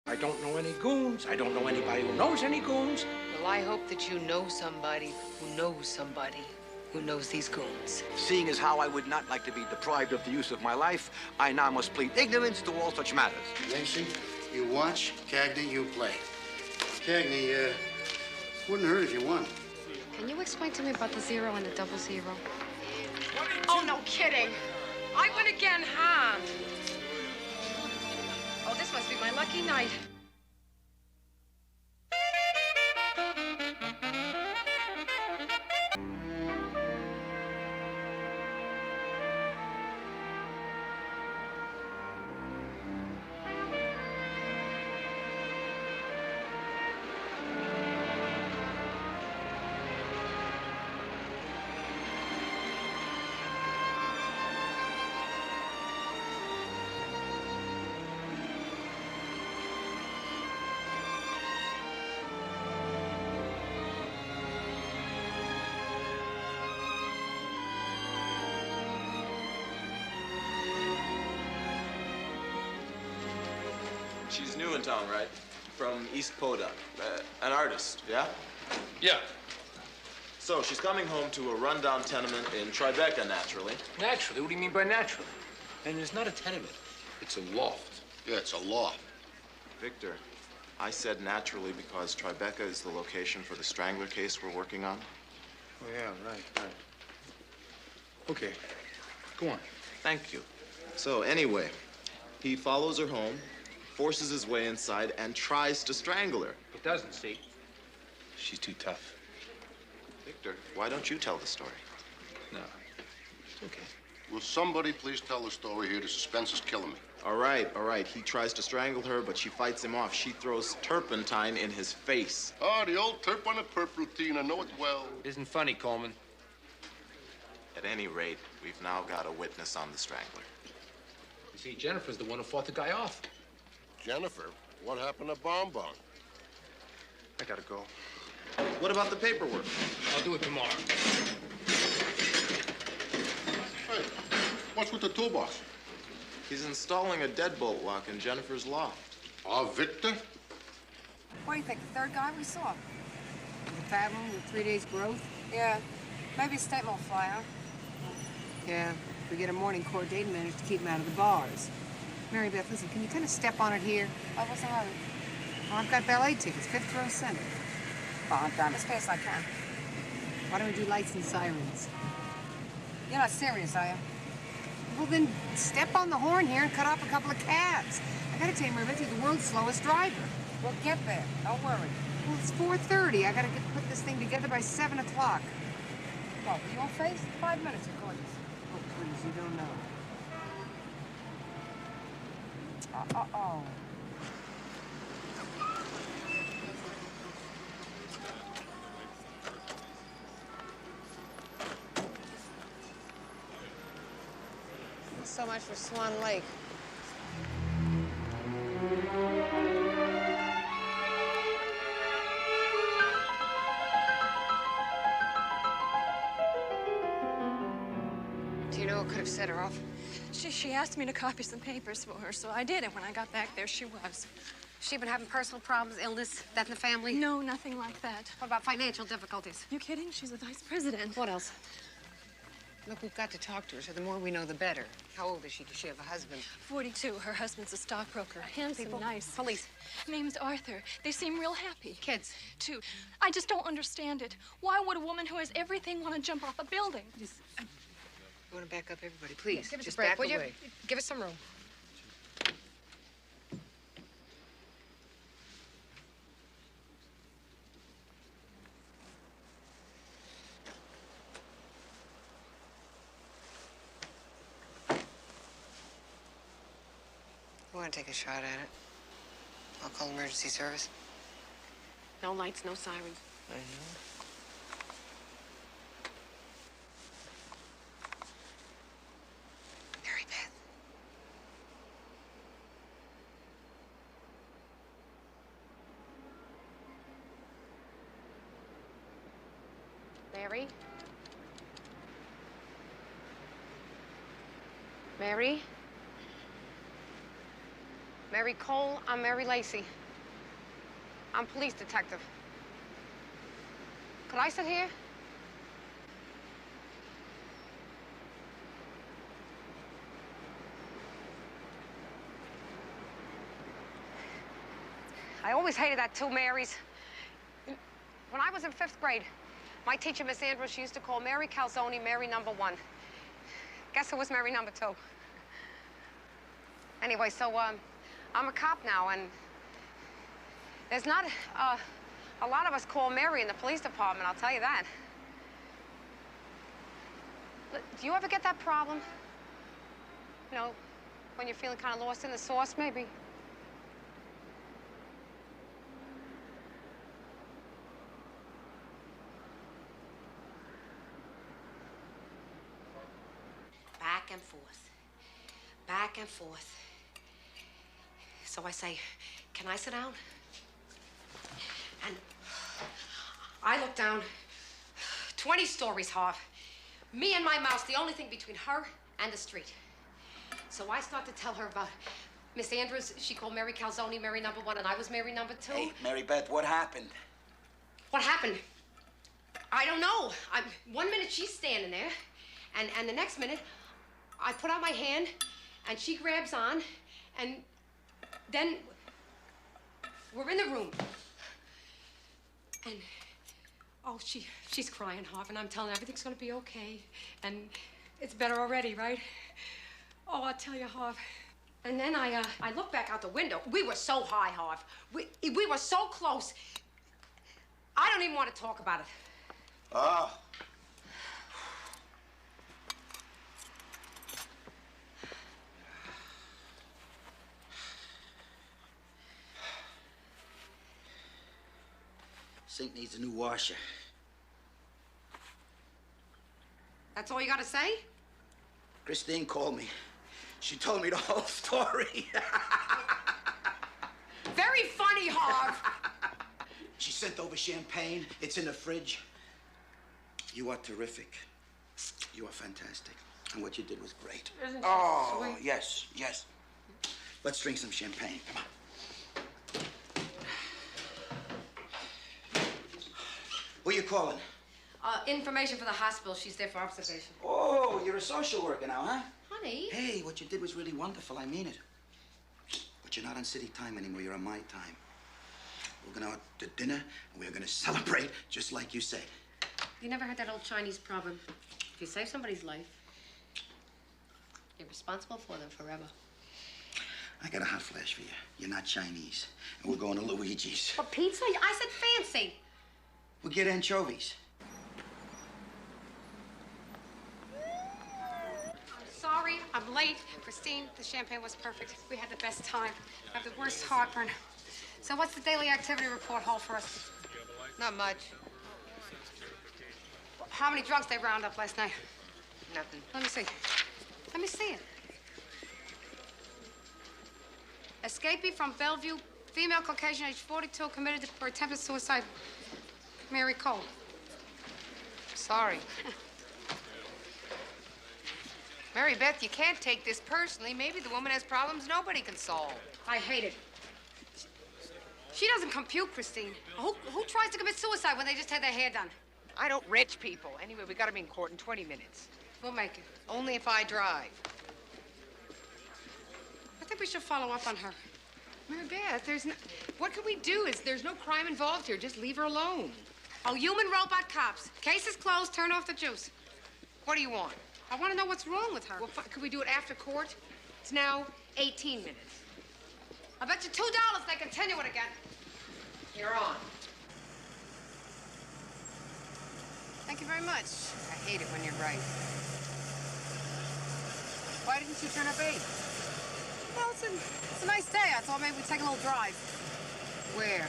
I don't know any goons. I don't know anybody who knows any goons. Well, I hope that you know somebody who knows these goons. Seeing as how I would not like to be deprived of the use of my life, I now must plead ignorance to all such matters. Lacey, you watch. Cagney, you play. Cagney, wouldn't hurt if you won. Can you explain to me about the 0 and the 00? Oh, no kidding. I win again, huh? Oh, this must be my lucky night. She's new in town, right? From East Podunk. An artist, yeah? Yeah. So she's coming home to a rundown tenement in Tribeca, naturally. Naturally? What do you mean by naturally? And it's not a tenement. It's a loft. Yeah, it's a loft. Victor, I said naturally because Tribeca is the location for the Strangler case we're working on. Oh, yeah, right. Okay, go on. Thank you. So anyway, he follows her home, forces his way inside, and tries to strangle her. It doesn't, see? She's too tough. Victor, why don't you tell the story? No, it's okay. Will somebody please tell the story here? The suspense is killing me. All right. He tries to strangle her, but she fights him off. She throws turpentine in his face. Oh, the old turp on the perp routine. I know it well. Isn't funny, Coleman. At any rate, we've now got a witness on the strangler. You see, Jennifer's the one who fought the guy off. Jennifer, what happened to Bonbon? I gotta go. What about the paperwork? I'll do it tomorrow. Hey, what's with the toolbox? He's installing a deadbolt lock in Jennifer's loft. Victor? What do you think, the third guy we saw? The fat one with 3 days growth? Yeah, maybe a statement will fly, huh? Yeah, if we get a morning court date and manage to keep him out of the bars. Mary Beth, listen, can you kind of step on it here? Oh, what's the matter? Well, I've got ballet tickets, 5th row center. Well, I'm trying as fast as I can. Why don't we do lights and sirens? You're not serious, are you? Well, then step on the horn here and cut off a couple of cabs. I gotta tell you, Mary Beth, you're the world's slowest driver. We'll get there. Don't worry. Well, it's 4:30. I gotta put this thing together by 7 o'clock. Well, your face? 5 minutes, of course. Oh, please, you don't know. Uh-oh. So much for Swan Lake. Do you know what could have set her off? She asked me to copy some papers for her, so I did, and when I got back there, she was. She been having personal problems, illness, death in the family? No, nothing like that. What about financial difficulties? You kidding? She's a vice president. What else? Look, we've got to talk to her, so the more we know, the better. How old is she? Does she have a husband? 42. Her husband's a stockbroker. Handsome, People? nice. Police? Name's Arthur. They seem real happy. Kids? 2. I just don't understand it. Why would a woman who has everything want to jump off a building? You want to back up everybody, please? Give us Just a break, back will you? away. Give us some room. You want to take a shot at it? I'll call emergency service. No lights, no sirens. I know. Mary Beth. Mary? Mary? Mary Cole, I'm Mary Lacey. I'm police detective. Could I sit here? I always hated that two Marys. When I was in 5th grade, my teacher, Miss Andrews, she used to call Mary Calzone Mary #1. Guess who was Mary #2? Anyway, so, I'm a cop now, and there's not a lot of us call Mary in the police department, I'll tell you that. Do you ever get that problem? You know, when you're feeling kind of lost in the sauce, maybe? Back and forth. Back and forth. So I say, can I sit down? And I look down, 20 stories, Harv. Me and my mouse, the only thing between her and the street. So I start to tell her about Miss Andrews. She called Mary Calzone Mary #1, and I was Mary #2. Hey, Mary Beth, what happened? What happened? I don't know. One minute she's standing there, and the next minute I put out my hand, and she grabs on, and then we're in the room. And, oh, she's crying, Harv, and I'm telling her everything's gonna be okay. And it's better already, right? Oh, I'll tell you, Harv. And then I look back out the window. We were so high, Harv. We were so close. I don't even want to talk about it. Oh. Sink needs a new washer. That's all you gotta say? Christine called me. She told me the whole story. Very funny, Harv. She sent over champagne. It's in the fridge. You are terrific. You are fantastic. And what you did was great. Isn't Oh, sweet? yes, yes. Let's drink some champagne. Come on. Who you calling? Information for the hospital. She's there for observation. Oh, you're a social worker now, huh? Honey. Hey, what you did was really wonderful. I mean it. But you're not on city time anymore. You're on my time. We're going out to dinner, and we're going to celebrate just like you said. You never heard that old Chinese proverb? If you save somebody's life, you're responsible for them forever. I got a hot flash for you. You're not Chinese. And we're going to Luigi's. For pizza? I said fancy. We'll get anchovies. I'm sorry, I'm late. Christine, the champagne was perfect. We had the best time. I have the worst heartburn. So what's the daily activity report hold for us? Not much. How many drugs they round up last night? Nothing. Let me see. Let me see it. Escapee from Bellevue, female Caucasian, age 42, committed for attempted suicide. Mary Cole. Sorry. Mary Beth, you can't take this personally. Maybe the woman has problems nobody can solve. I hate it. She doesn't compute, Christine. Who tries to commit suicide when they just had their hair done? I don't rich people. Anyway, we gotta be in court in 20 minutes. We'll make it. Only if I drive. I think we should follow up on her. Mary Beth, what can we do? There's no crime involved here. Just leave her alone. Oh, human robot cops. Case is closed. Turn off the juice. What do you want? I want to know what's wrong with her. Well, could we do it after court? It's now 18 minutes. I bet you $2 they continue it again. You're on. Thank you very much. I hate it when you're right. Why didn't you turn up 8? Well, it's a nice day. I thought maybe we'd take a little drive. Where?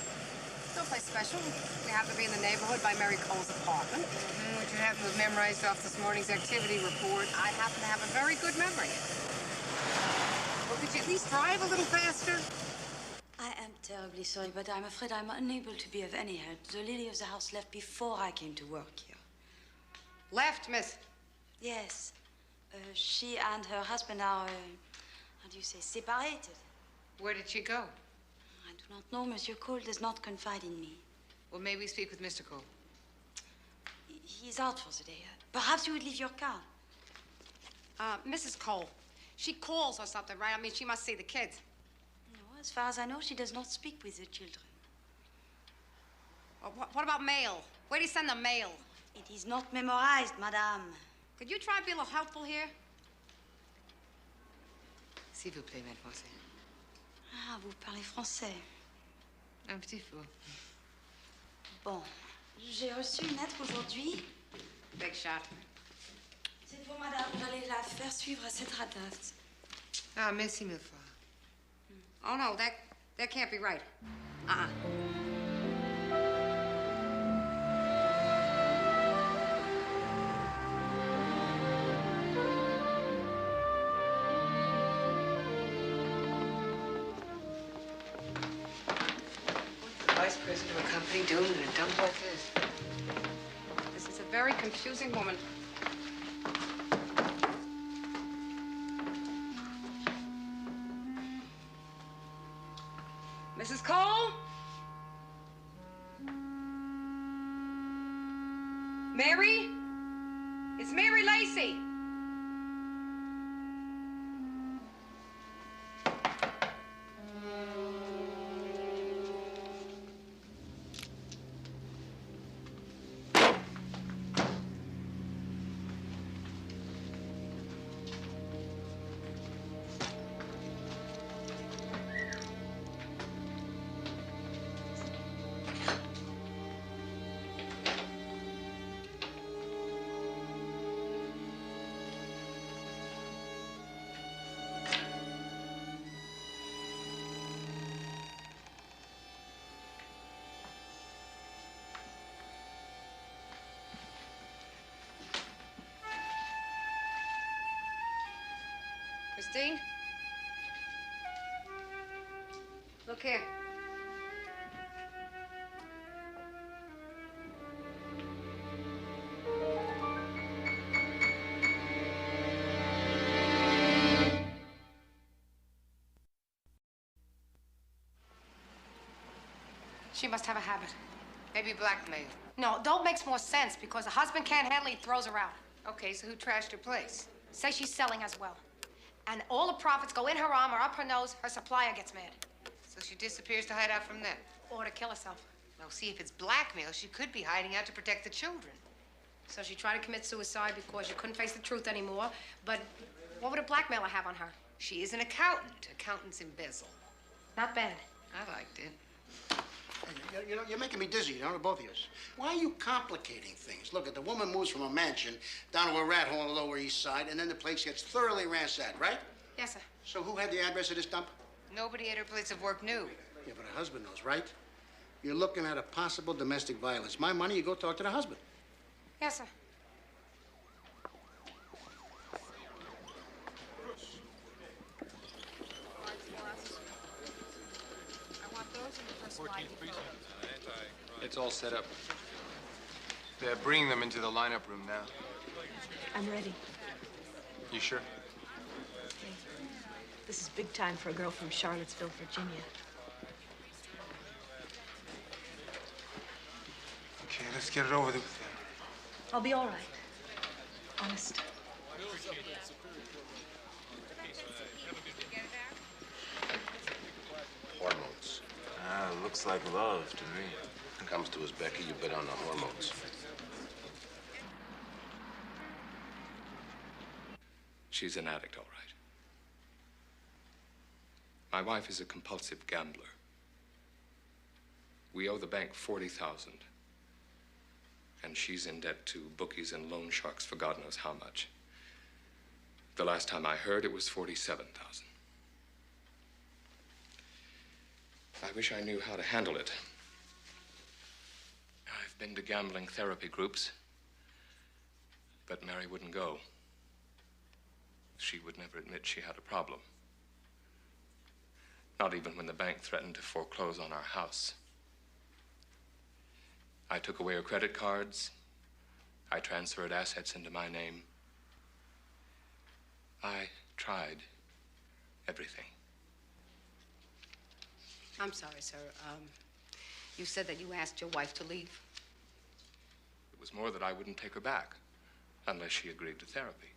No place special. We happen to be in the neighborhood by Mary Cole's apartment. What you happen to have memorized off this morning's activity report. I happen to have a very good memory. Well, could you at least drive a little faster? I am terribly sorry, but I'm afraid I'm unable to be of any help. The lady of the house left before I came to work here. Left, miss. Yes. She and her husband are, how do you say, separated. Where did she go? I do not know. Monsieur Cole does not confide in me. Well, may we speak with Mr. Cole? He's out for the day. Perhaps you would leave your card. Mrs. Cole, she calls or something, right? I mean, she must see the kids. No, as far as I know, she does not speak with the children. What about mail? Where do you send the mail? It is not memorized, madame. Could you try to be a little helpful here? S'il vous plaît, mademoiselle. Ah, vous parlez français. Un petit peu. Bon, j'ai reçu une lettre aujourd'hui. Big shot. C'est pour madame. J'allais la faire suivre à cette adresse. Ah, merci mille fois. Oh, no, that can't be right. Uh-uh. Vice president of a company doing a dump like this. This is a very confusing woman. Mrs. Cole? Mary? It's Mary Lacey. Christine? Look here. She must have a habit. Maybe blackmail. No, don't makes more sense because the husband can't handle it, he throws her out. Okay, so who trashed her place? Say she's selling as well. And all the profits go in her arm or up her nose, her supplier gets mad. So she disappears to hide out from them. Or to kill herself. Well, see, if it's blackmail, she could be hiding out to protect the children. So she tried to commit suicide because she couldn't face the truth anymore. But what would a blackmailer have on her? She is an accountant. Accountants embezzle. Not bad. I liked it. You know, you're making me dizzy, you know, both of you. Why are you complicating things? Look, the woman moves from a mansion down to a rat hole on the Lower East Side, and then the place gets thoroughly ransacked, right? Yes, sir. So who had the address of this dump? Nobody at her place of work knew. Yeah, but her husband knows, right? You're looking at a possible domestic violence. My money, you go talk to the husband. Yes, sir. It's all set up. They're bringing them into the lineup room now. I'm ready. You sure? This is big time for a girl from Charlottesville, Virginia. Okay, let's get it over with then. I'll be all right. Honest. Hormones. Ah, looks like love to me. Comes to us, Becky, you bet on the hormones. She's an addict, all right. My wife is a compulsive gambler. We owe the bank $40,000. And she's in debt to bookies and loan sharks for God knows how much. The last time I heard, it was $47,000. I wish I knew how to handle it. I've been to gambling therapy groups, but Mary wouldn't go. She would never admit she had a problem. Not even when the bank threatened to foreclose on our house. I took away her credit cards. I transferred assets into my name. I tried everything. I'm sorry, sir. You said that you asked your wife to leave. It was more that I wouldn't take her back unless she agreed to therapy.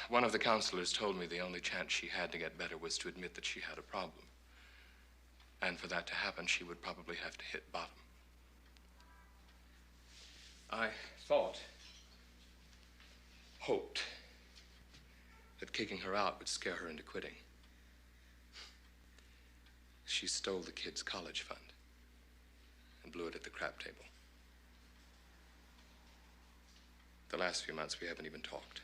One of the counselors told me the only chance she had to get better was to admit that she had a problem. And for that to happen, she would probably have to hit bottom. I hoped that kicking her out would scare her into quitting. She stole the kids' college fund and blew it at the crap table. The last few months, we haven't even talked.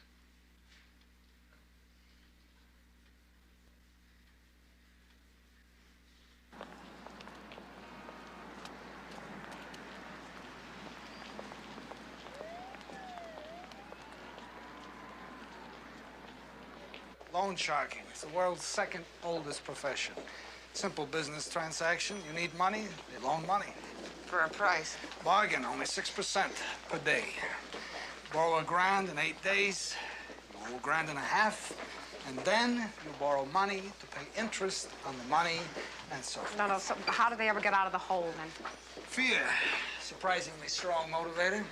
Loan sharking. It's the world's second oldest profession. Simple business transaction. You need money, they loan money. For a price. Bargain, only 6% per day. Borrow $1,000 in 8 days, you owe $1.50 grand, and then you borrow money to pay interest on the money, and so forth. No, so how do they ever get out of the hole, then? Fear, surprisingly strong motivator.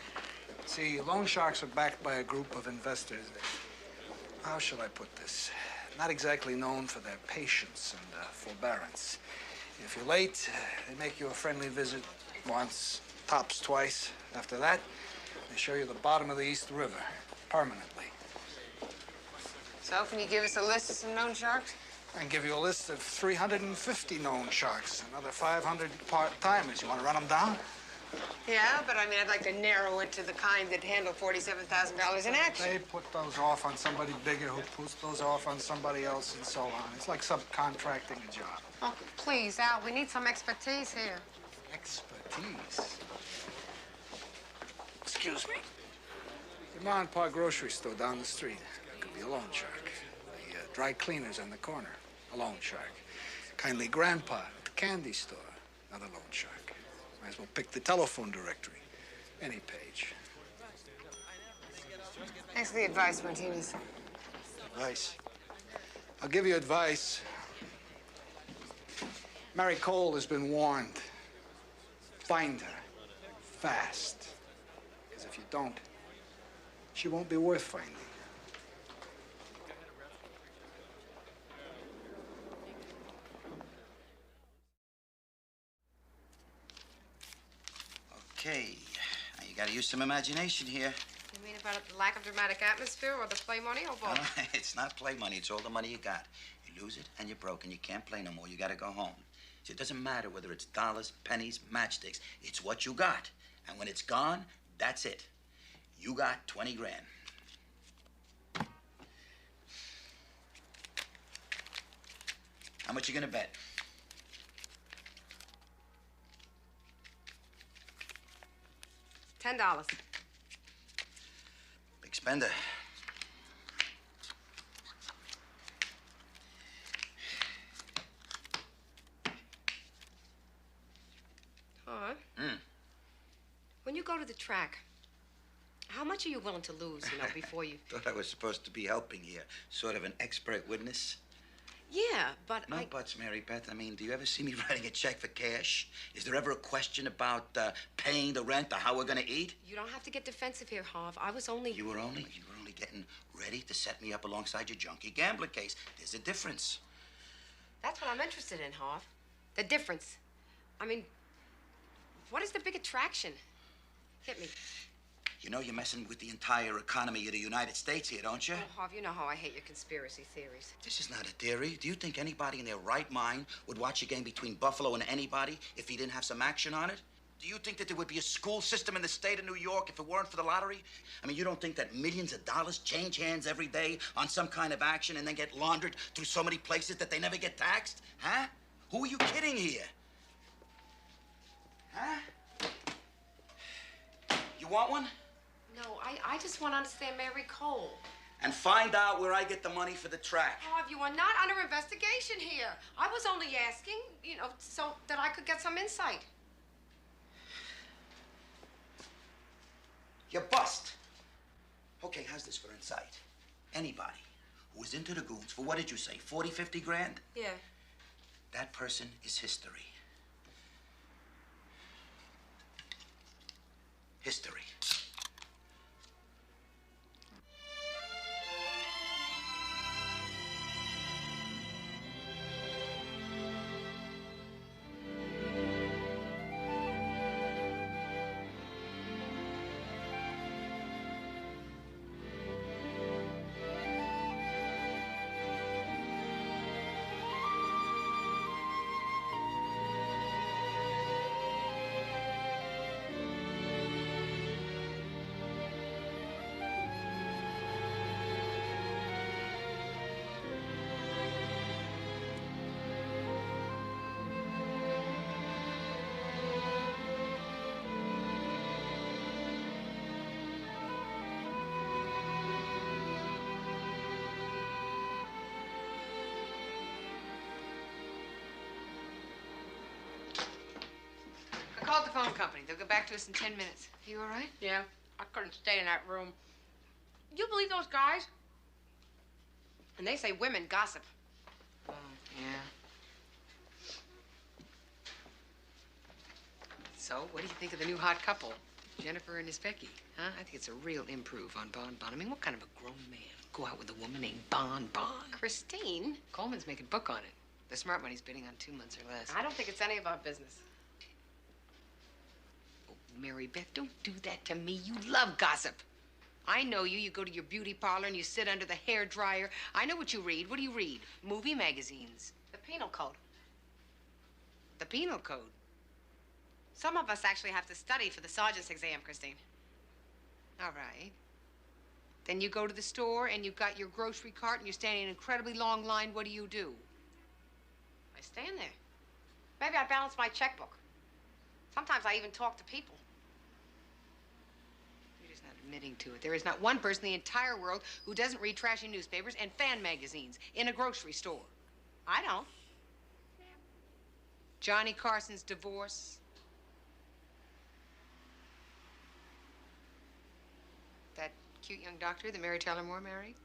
See, loan sharks are backed by a group of investors. How shall I put this? Not exactly known for their patience and forbearance. If you're late, they make you a friendly visit once, tops twice. After that, they show you the bottom of the East River, permanently. So, can you give us a list of some known sharks? I can give you a list of 350 known sharks, another 500 part-timers. You want to run them down? Yeah, but I mean, I'd like to narrow it to the kind that handle $47,000 in action. They put those off on somebody bigger who puts those off on somebody else and so on. It's like subcontracting a job. Oh, please, Al, we need some expertise here. Expertise? Excuse me. The Ma and Pa grocery store down the street. That could be a loan shark. The dry cleaners on the corner, a loan shark. Kindly Grandpa at the candy store, another loan shark. Might as well pick the telephone directory. Any page. Thanks for the advice, Martinez. Advice? I'll give you advice. Mary Cole has been warned. Find her. Fast. Because if you don't, she won't be worth finding. Okay, now you gotta use some imagination here. You mean about the lack of dramatic atmosphere or the play money or both? It's not play money, it's all the money you got. You lose it and you're broke and you can't play no more. You gotta go home. See, it doesn't matter whether it's dollars, pennies, matchsticks. It's what you got. And when it's gone, that's it. You got 20 grand. How much you gonna bet? $10. Big spender. Huh? When you go to the track, how much are you willing to lose, before you... Thought I was supposed to be helping here. Sort of an expert witness. Yeah, but No buts, Mary Beth. I mean, do you ever see me writing a check for cash? Is there ever a question about paying the rent or how we're gonna eat? You don't have to get defensive here, Harv. I was only... You were only getting ready to set me up alongside your junkie gambler case. There's a difference. That's what I'm interested in, Harv. The difference. I mean, what is the big attraction? Hit me. You know you're messing with the entire economy of the United States here, don't you? Oh, Harv, you know how I hate your conspiracy theories. This is not a theory. Do you think anybody in their right mind would watch a game between Buffalo and anybody if he didn't have some action on it? Do you think that there would be a school system in the state of New York if it weren't for the lottery? I mean, you don't think that millions of dollars change hands every day on some kind of action and then get laundered through so many places that they never get taxed? Huh? Who are you kidding here? Huh? You want one? No, I just want to understand Mary Cole. And find out where I get the money for the track. Harv, you are not under investigation here. I was only asking, so that I could get some insight. You bust. Okay, how's this for insight? Anybody who was into the goons for, what did you say, 40, 50 grand? Yeah. That person is history. History. I called the phone company. They'll get back to us in 10 minutes. You all right? Yeah, I couldn't stay in that room. You believe those guys? And they say women gossip. Oh, yeah. So, what do you think of the new hot couple, Jennifer and his Becky? Huh? I think it's a real improve on Bon Bon. I mean, what kind of a grown man go out with a woman named Bon Bon? Christine? Coleman's making book on it. The smart money's bidding on 2 months or less. I don't think it's any of our business. Oh, Mary Beth, don't do that to me. You love gossip. I know you. You go to your beauty parlor and you sit under the hair dryer. I know what you read. What do you read? Movie magazines. The penal code. The penal code. Some of us actually have to study for the sergeant's exam, Christine. All right. Then you go to the store and you've got your grocery cart and you're standing in an incredibly long line. What do? I stand there. Maybe I balance my checkbook. Sometimes I even talk to people. You're just not admitting to it. There is not one person in the entire world who doesn't read trashy newspapers and fan magazines in a grocery store. I don't. Johnny Carson's divorce. That cute young doctor that Mary Tyler Moore married.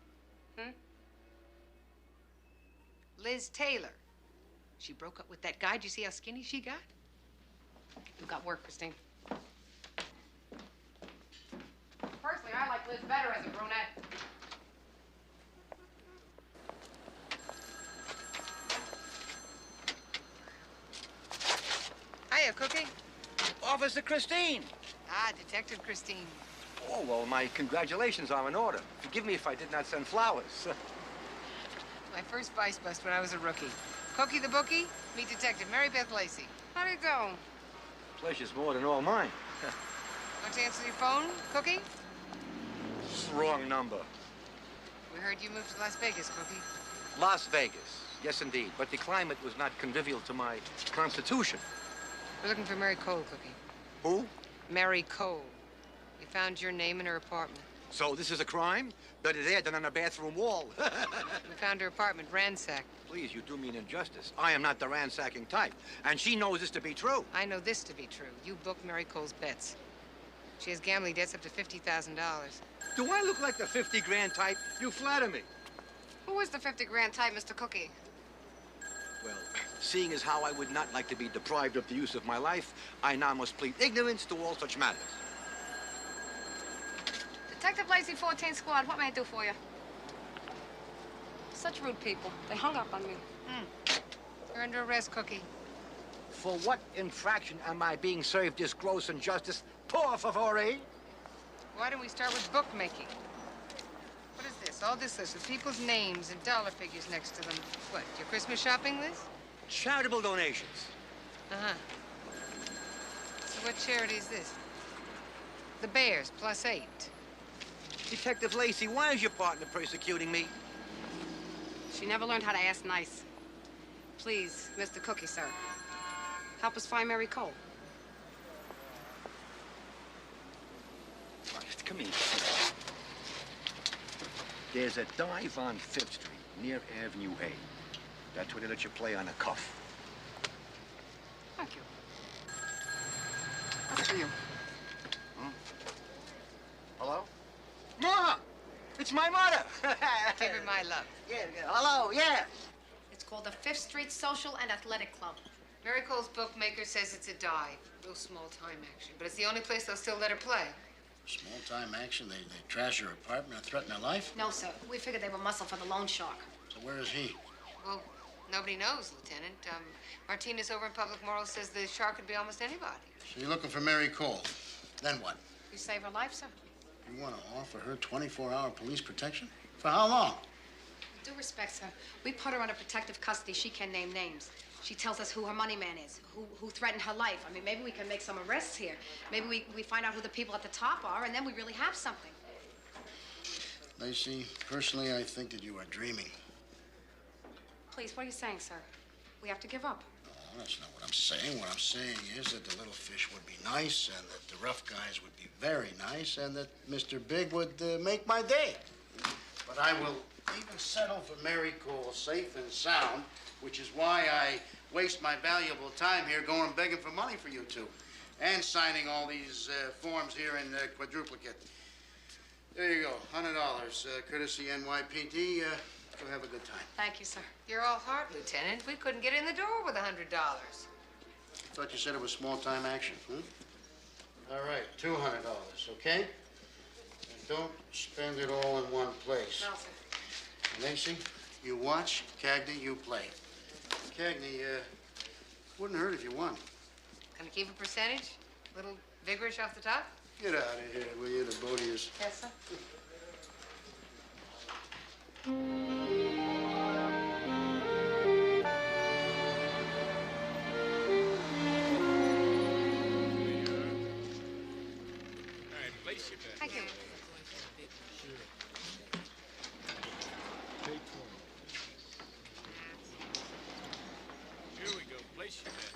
Liz Taylor. She broke up with that guy. Did you see how skinny she got? You got work, Christine. Personally, I like Liz better as a brunette. Hiya, Cookie. Officer Christine. Ah, Detective Christine. Oh, well, my congratulations are in order. Forgive me if I did not send flowers. My first vice bust when I was a rookie. Cookie the bookie, meet Detective Mary Beth Lacey. How'd it go? Pleasure's more than all mine. Want to answer your phone, Cookie? Wrong number. We heard you moved to Las Vegas, Cookie. Las Vegas. Yes, indeed. But the climate was not convivial to my constitution. We're looking for Mary Cole, Cookie. Who? Mary Cole. We found your name in her apartment. So this is a crime? Better there than on a bathroom wall. We found her apartment ransacked. Please, you do me an injustice. I am not the ransacking type. And she knows this to be true. I know this to be true. You booked Mary Cole's bets. She has gambling debts up to $50,000. Do I look like the 50 grand type? You flatter me. Who is the 50 grand type, Mr. Cookie? Well, seeing as how I would not like to be deprived of the use of my life, I now must plead ignorance to all such matters. Detective Lacey, 14th Squad, what may I do for you? Such rude people. They hung up on me. You're under arrest, Cookie. For what infraction am I being served this gross injustice? Por favore. Why don't we start with bookmaking? What is this? All this list with people's names and dollar figures next to them. What, your Christmas shopping list? Charitable donations. Uh-huh. So what charity is this? The Bears, +8. Detective Lacey, why is your partner persecuting me? She never learned how to ask nice. Please, Mr. Cookie, sir. Help us find Mary Cole. Right, come here. There's a dive on 5th Street, near Avenue A. That's where they let you play on a cuff. Thank you. That's for you. Hello? Ma! It's my mother! Give her my love. Yeah, hello, yeah. It's called the Fifth Street Social and Athletic Club. Mary Cole's bookmaker says it's a dive. Real small-time action. But it's the only place they'll still let her play. Small-time action? They trash her apartment and threaten her life? No, sir. We figured they were muscle for the loan shark. So where is he? Well, nobody knows, Lieutenant. Martinez over in Public Morals says the shark could be almost anybody. So you're looking for Mary Cole. Then what? You save her life, sir? You want to offer her 24-hour police protection? For how long? With due respect, sir, we put her under protective custody. She can name names. She tells us who her money man is, who threatened her life. I mean, maybe we can make some arrests here. Maybe we find out who the people at the top are, and then we really have something. Lacey, personally, I think that you are dreaming. Please, what are you saying, sir? We have to give up. No, that's not what I'm saying. What I'm saying is that the little fish would be nice, and that the rough guys would be very nice, and that Mr. Big would make my day. But I will even settle for Mary Cole safe and sound, which is why I waste my valuable time here going begging for money for you two, and signing all these forms here in quadruplicate. There you go, $100, courtesy NYPD. Go have a good time. Thank you, sir. You're all heart, Lieutenant. We couldn't get in the door with $100. Thought you said it was small-time action, All right, $200, okay? And don't spend it all in one place. No, sir. Lacey, you watch. Cagney, you play. Cagney, wouldn't hurt if you won. Gonna keep a percentage? A little vigorish off the top? Get out of here, will you, the both of you? Yes, sir. Thank you. Here we go. Place your bet.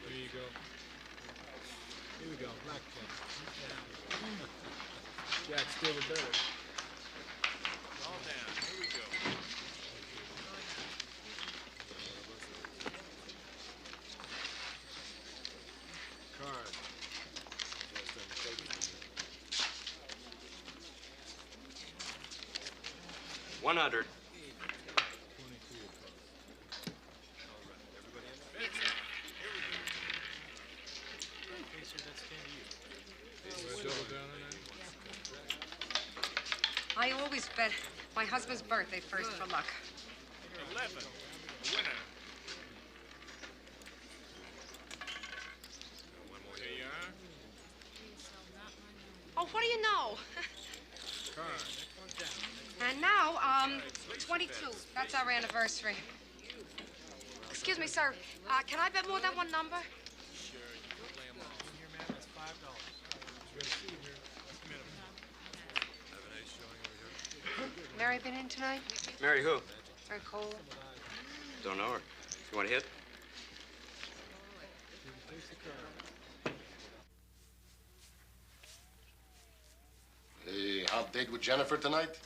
There you go. Here we go. Blackjack. Jack's still the better. All down. Here we go. Card. 100. I always bet my husband's birthday first for luck. 11. A winner. One more. Here you are. Oh, what do you know? Card. And now, 22. That's our anniversary. Excuse me, sir. Can I bet more than one number? Sure, you can play them all. Here, man, that's $5. You ready to see here? Have a nice showing over here. Mary been in tonight? Mary who? Mary Cole? Don't know her. You want to hit? Hey, hot date with Jennifer tonight?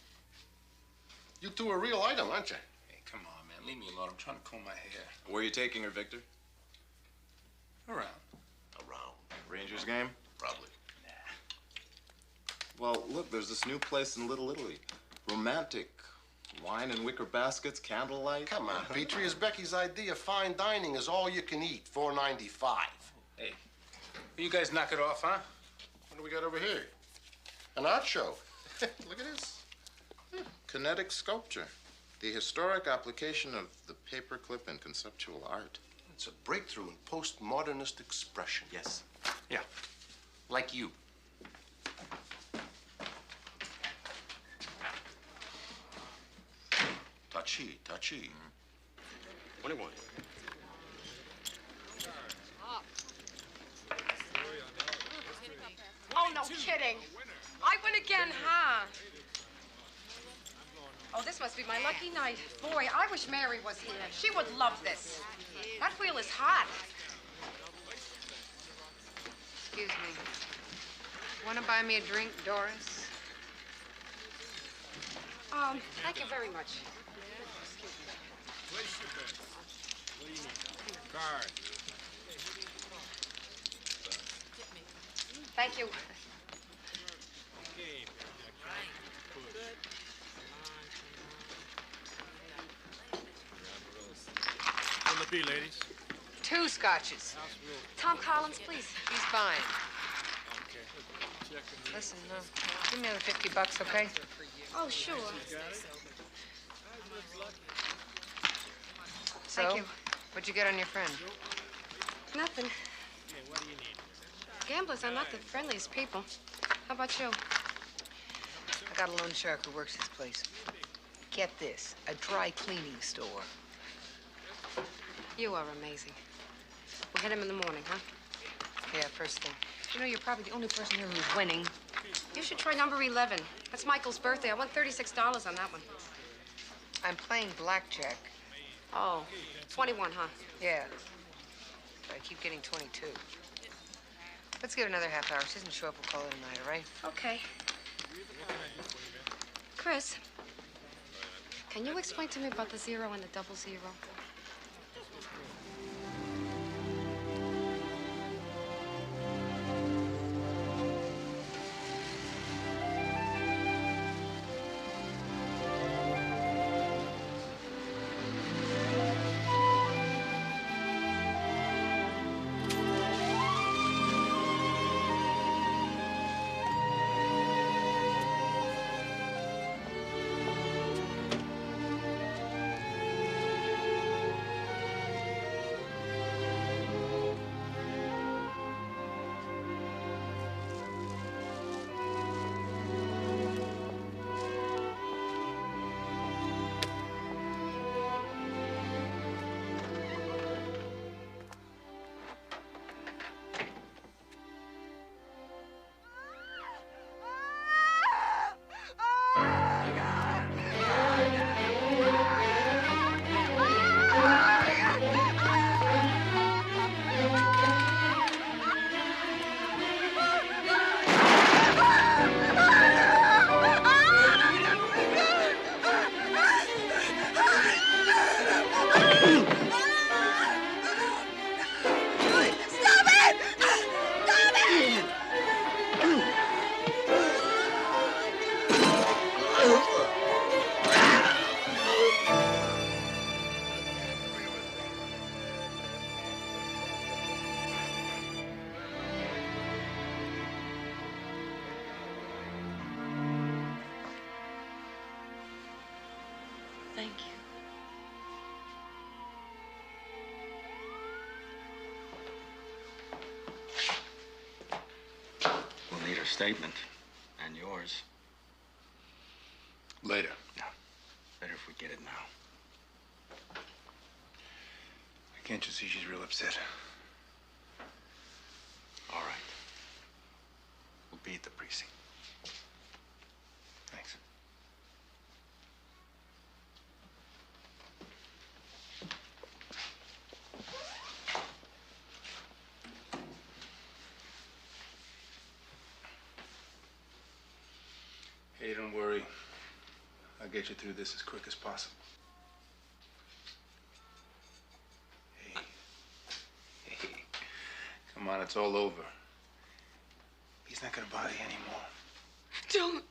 You two are a real item, aren't you? Hey, come on, man. Leave me alone. I'm trying to comb my hair. Where are you taking her, Victor? Around. Around. Rangers game? Probably. Well, look, there's this new place in Little Italy. Romantic. Wine and wicker baskets, candlelight. Come on, Petrie. Is Becky's idea of fine dining is all you can eat, $4.95. Hey, you guys knock it off, huh? What do we got over here? An art show. Look at this. Kinetic sculpture. The historic application of the paperclip in conceptual art. It's a breakthrough in postmodernist expression. Yes. Yeah. Like you. Touchy, touchy. 21. Oh, no kidding. I win again, huh? Oh, this must be my lucky night. Boy, I wish Mary was here. She would love this. That wheel is hot. Excuse me. Want to buy me a drink, Doris? Thank you very much. Place your bet. What do you need? Card. Thank you. Okay. it be, ladies? 2 scotches. Tom Collins, please. He's fine. Okay. Checking. Listen, give me another $50, okay? Oh, sure. So, Thank you. what'd you get on your friend? Nothing. Yeah, what do you need? Gamblers are not the friendliest people. How about you? I got a loan shark who works this place. Get this, a dry cleaning store. You are amazing. We'll hit him in the morning, huh? Yeah, first thing. You know, you're probably the only person here who's winning. You should try number 11. That's Michael's birthday. I won $36 on that one. I'm playing blackjack. Oh, 21, huh? Yeah. But I keep getting 22. Let's give it another half hour. She doesn't show up, we'll call it a night, all right? Okay. Chris, can you explain to me about the 0 and the 00? Thank you. We'll need her statement. And yours. Later. No. Better if we get it now. Can't you see she's real upset? All right. We'll be at the precinct. Thanks. Hey, don't worry. I'll get you through this as quick as possible. Hey. Hey. Come on, it's all over. He's not gonna bother you anymore. Don't.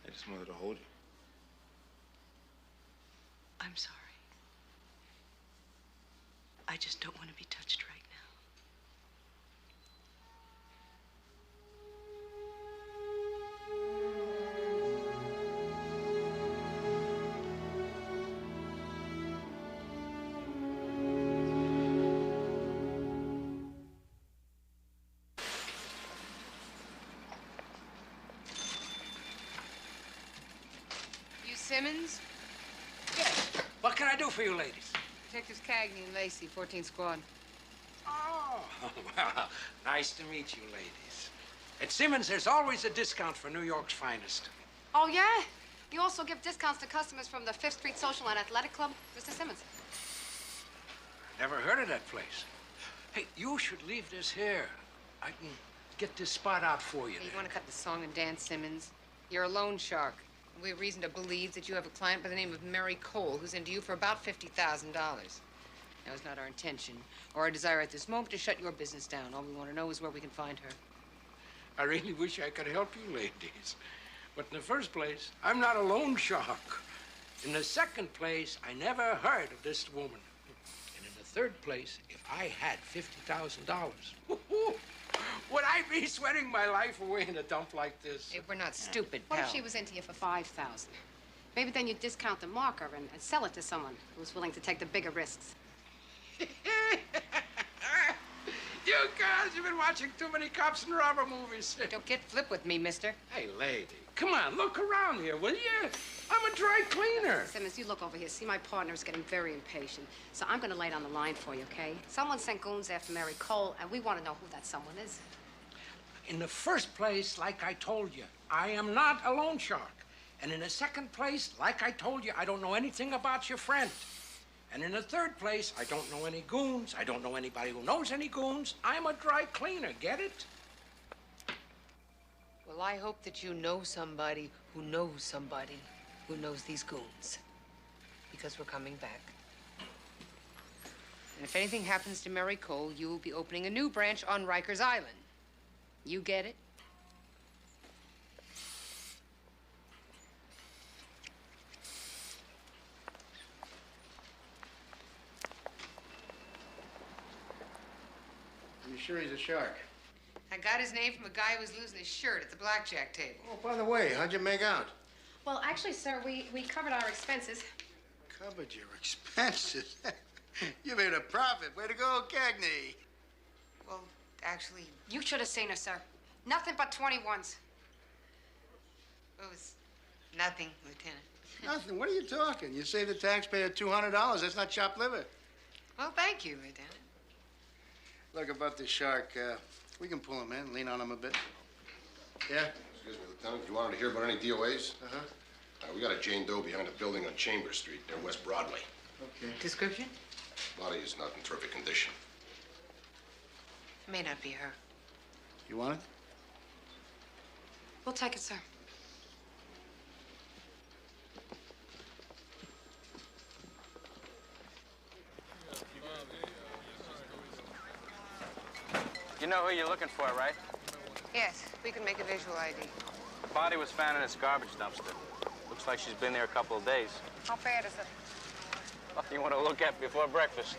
I just wanted to hold you. I'm sorry. I just don't want to be touched right now. You Simmons? Yes. What can I do for you ladies? Detectives Cagney and Lacey, 14th Squad. Oh, well, nice to meet you ladies. At Simmons, there's always a discount for New York's finest. Oh, yeah? You also give discounts to customers from the 5th Street Social and Athletic Club? Mr. Simmons. Never heard of that place. Hey, you should leave this here. I can get this spot out for you. Hey, you want to cut the song and dance, Simmons? You're a loan shark. We have reason to believe that you have a client by the name of Mary Cole who's into you for about $50,000. Now, it's not our intention or our desire at this moment to shut your business down. All we want to know is where we can find her. I really wish I could help you ladies. But in the first place, I'm not a loan shark. In the second place, I never heard of this woman. And in the third place, if I had $50,000, would I be sweating my life away in a dump like this? Hey, we're not stupid, What pal. if she was into you for $5,000? Maybe then you'd discount the marker and sell it to someone who's willing to take the bigger risks. You girls, you've been watching too many cops and robber movies. Don't get flip with me, mister. Hey, lady, come on, look around here, will you? I'm a dry cleaner. Simmons, you look over here. See, my partner's getting very impatient. So I'm going to lay it on the line for you, okay? Someone sent goons after Mary Cole, and we want to know who that someone is. In the first place, like I told you, I am not a loan shark. And in the second place, like I told you, I don't know anything about your friend. And in the third place, I don't know any goons. I don't know anybody who knows any goons. I'm a dry cleaner, get it? Well, I hope that you know somebody who knows these goons. Because we're coming back. And if anything happens to Mary Cole, you will be opening a new branch on Rikers Island. You get it? You sure he's a shark? I got his name from a guy who was losing his shirt at the blackjack table. Oh, by the way, how'd you make out? Well, actually, sir, we covered our expenses. Covered your expenses? You made a profit. Way to go, Cagney. Well, actually, You should have seen her, sir. Nothing but 21s. it was nothing, Lieutenant. Nothing. What are you talking? You saved the taxpayer $200. That's not chopped liver. Well, thank you, Lieutenant. Look, about the shark, we can pull him in, lean on him a bit. Yeah? Excuse me, Lieutenant, you wanted to hear about any DOAs? Uh-huh. We got a Jane Doe behind a building on Chambers Street near West Broadway. Okay. Description? Body is not in terrific condition. It may not be her. You want it? We'll take it, sir. You know who you're looking for, right? Yes, we can make a visual ID. The body was found in its garbage dumpster. Looks like she's been there a couple of days. How bad is it? Nothing you want to look at before breakfast.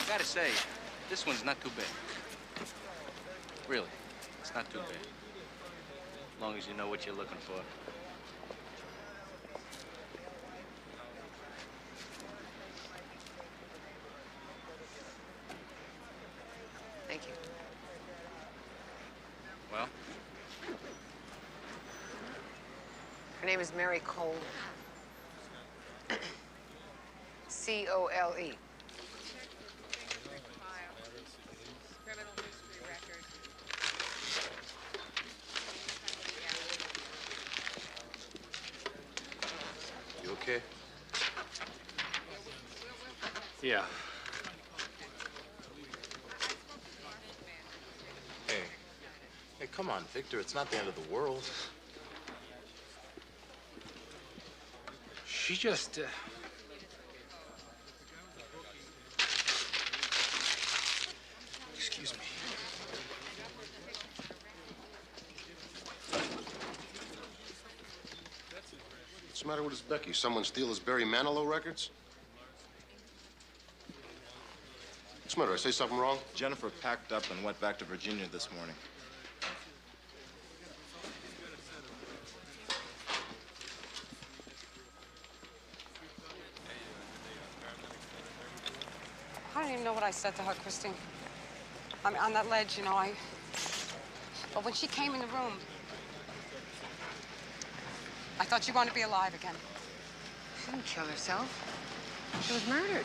I gotta say, this one's not too bad. Really, it's not too bad. As long as you know what you're looking for. Thank you. Well? Her name is Mary Cole. C-O-L-E. You okay? Yeah. Hey, come on, Victor. It's not the end of the world. She just, Excuse me. What's the matter with his Becky? Someone steal his Barry Manilow records? What's the matter? I say something wrong? Jennifer packed up and went back to Virginia this morning. I don't even know what I said to her, Christine. I mean, on that ledge, you know, But when she came in the room, I thought she wanted to be alive again. She didn't kill herself. She was murdered.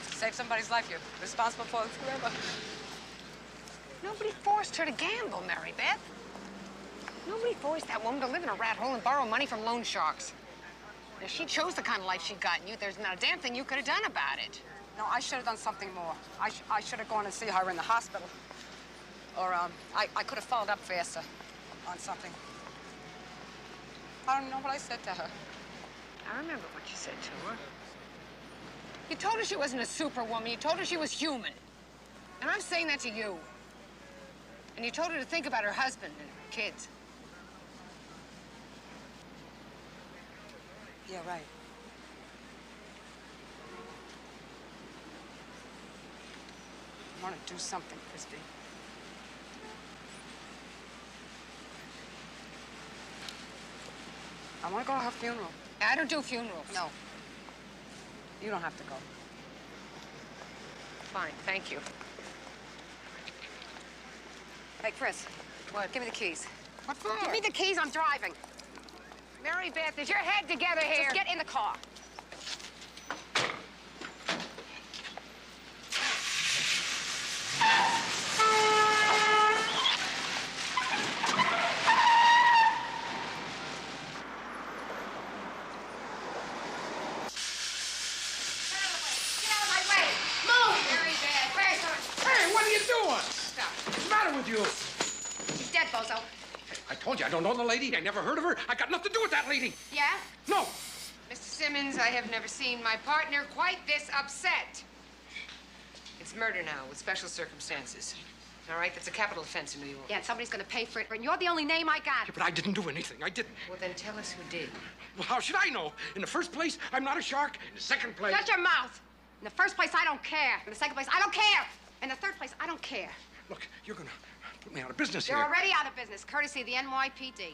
Save somebody's life, you're responsible for it forever. Nobody forced her to gamble, Mary Beth. Nobody forced that woman to live in a rat hole and borrow money from loan sharks. Now, she chose the kind of life she got, and there's not a damn thing you could have done about it. No, I should have done something more. I should have gone and see her in the hospital. Or, I could have followed up faster on something. I don't know what I said to her. I remember what you said to her. You told her she wasn't a superwoman. You told her she was human. And I'm saying that to you. And you told her to think about her husband and her kids. Yeah, right. I want to do something, Christy. I want to go to her funeral. I don't do funerals. No. You don't have to go. Fine, thank you. Hey, Chris. What? Give me the keys. What for? Give me the keys, I'm driving. Mary Beth, is your head together here? Just get in the car. Hey, what are you doing? Stop. What's the matter with you? She's dead, bozo. I told you I don't know the lady. I never heard of her. I got nothing to do with that lady. Yeah? No. Mr. Simmons, I have never seen my partner quite this upset. It's murder now with special circumstances. All right, that's a capital offense in New York. Yeah, and somebody's gonna pay for it, and you're the only name I got. Yeah, but I didn't do anything. I didn't. Well, then tell us who did. Well, how should I know? In the first place, I'm not a shark. In the second place... Shut your mouth. In the first place, I don't care. In the second place, I don't care. In the third place, I don't care. Look, you're gonna put me out of business You're here. already out of business, courtesy of the NYPD.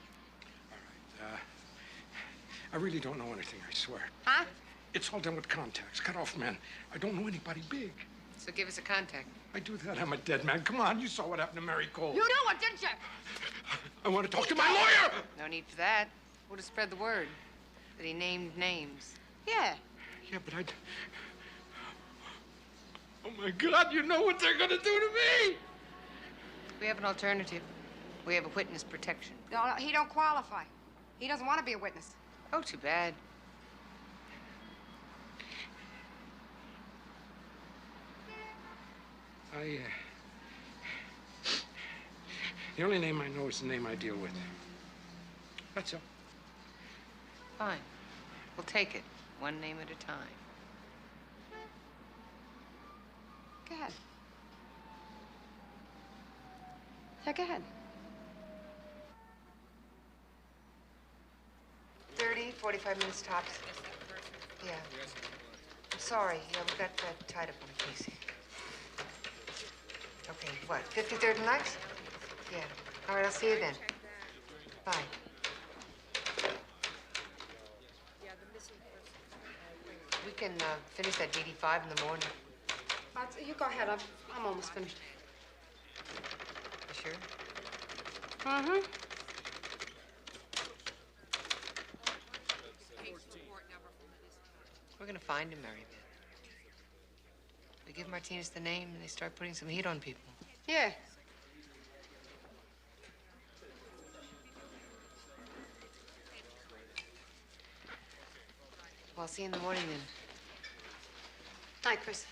I really don't know anything, I swear. Huh? It's all done with contacts, cut off men. I don't know anybody big. So give us a contact. I do that, I'm a dead man. Come on, you saw what happened to Mary Cole. You knew it, didn't you? I want to talk to my lawyer! No need for that. Would have spread the word that he named names. Yeah. Yeah, but I'd... Oh, my God, you know what they're gonna do to me! We have an alternative. We have a witness protection. No, he don't qualify. He doesn't want to be a witness. Oh, too bad. The only name I know is the name I deal with. That's all. Fine. We'll take it, one name at a time. Go ahead. Yeah, go ahead. 30, 45 minutes tops. Yeah. I'm sorry. Yeah, we got tied up on a case. Okay, what, 53rd and Lex? Yeah. All right, I'll see you then. Bye. We can finish that DD5 in the morning. You go ahead. I'm almost finished. You sure? Mm-hmm. We're gonna find him, Mary Beth. We give Martinez the name and they start putting some heat on people. Yeah. Well, I'll see you in the morning then. Night, Chris.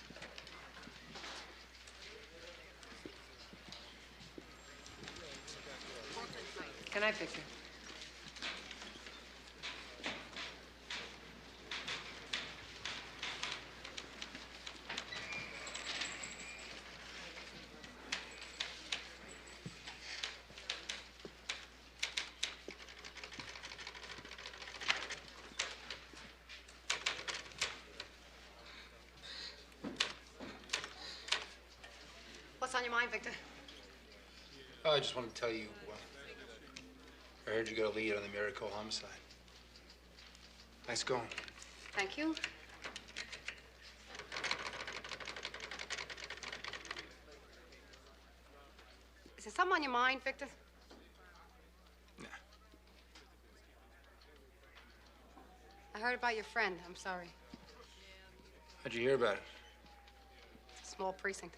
Good night, Victor. What's on your mind, Victor? Oh, I just wanted to tell you, I heard you got a lead on the Mary Cole homicide. Nice going. Thank you. Is there something on your mind, Victor? Nah. I heard about your friend. I'm sorry. How'd you hear about it? It's a small precinct.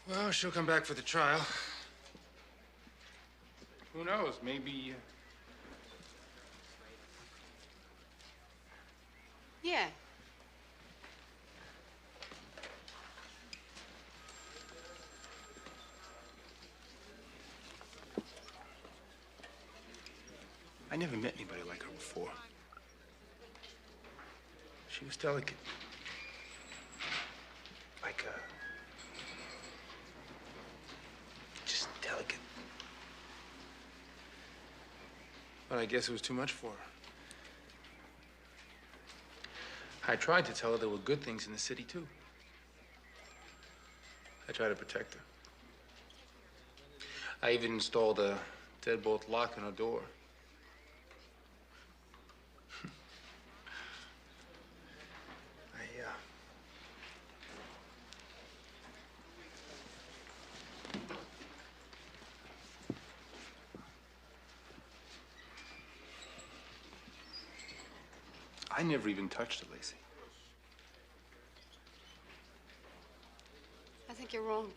Well, she'll come back for the trial. Who knows? Maybe. Yeah. I never met anybody like her before. She was delicate. Like, just delicate. But I guess it was too much for her. I tried to tell her there were good things in the city, too. I tried to protect her. I even installed a deadbolt lock on her door. I never even touched her, Lacey. I think you're wrong.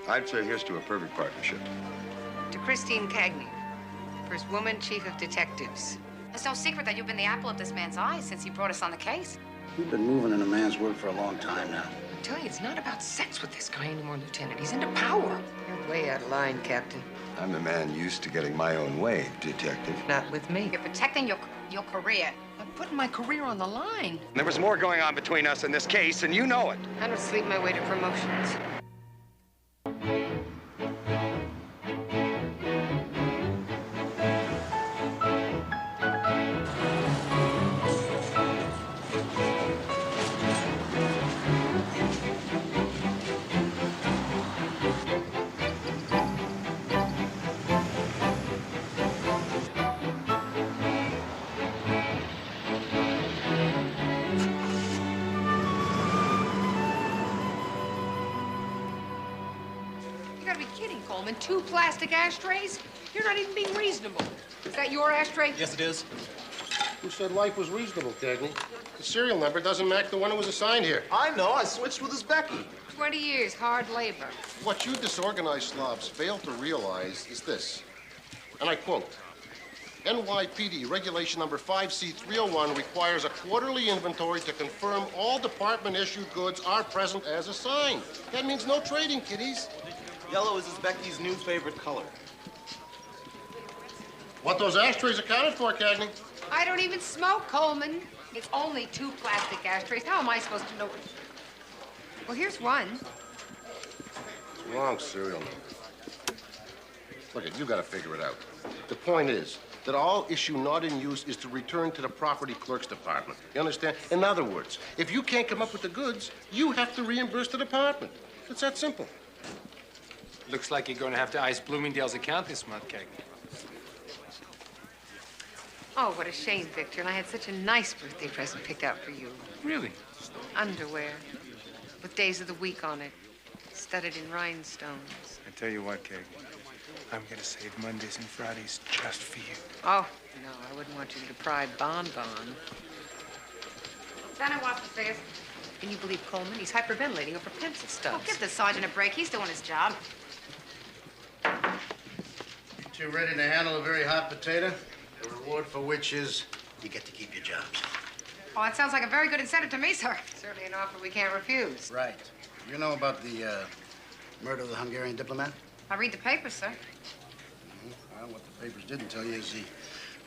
I'd say here's to a perfect partnership. To Christine Cagney, first woman chief of detectives. It's no secret that you've been the apple of this man's eye since he brought us on the case. You've been moving in a man's work for a long time now. I tell you, it's not about sex with this guy anymore, Lieutenant. He's into power. You're way out of line, Captain. I'm a man used to getting my own way, detective. Not with me. You're protecting your career. I'm putting my career on the line. There was more going on between us in this case, and you know it. I don't sleep my way to promotions. Coleman, 2 plastic ashtrays? You're not even being reasonable. Is that your ashtray? Yes, it is. Who said life was reasonable, Cagney? The serial number doesn't match the one that was assigned here. I know. I switched with Uzbeki. 20 years, hard labor. What you disorganized slobs fail to realize is this, and I quote, NYPD Regulation Number 5C301 requires a quarterly inventory to confirm all department-issued goods are present as assigned. That means no trading, kiddies. Yellow is Uzbeki's new favorite color. What those ashtrays accounted for, Cagney? I don't even smoke, Coleman. It's only 2 plastic ashtrays. How am I supposed to know? Well, here's one. It's wrong serial number. Look, you gotta figure it out. The point is that all issue not in use is to return to the property clerk's department. You understand? In other words, if you can't come up with the goods, you have to reimburse the department. It's that simple. Looks like you're going to have to ice Bloomingdale's account this month, Cagney. Oh, what a shame, Victor. And I had such a nice birthday present picked out for you. Really? Underwear with days of the week on it, studded in rhinestones. I tell you what, Cagney, I'm going to save Mondays and Fridays just for you. Oh, no, I wouldn't want you to deprive Bon. Lieutenant, watch the face. Can you believe Coleman? He's hyperventilating over pencil stubs. Oh, give the sergeant a break. He's doing his job. You two ready to handle a very hot potato? The reward for which is you get to keep your jobs. Oh, that sounds like a very good incentive to me, sir. Certainly an offer we can't refuse. Right. You know about the murder of the Hungarian diplomat? I read the papers, sir. Well, what the papers didn't tell you is the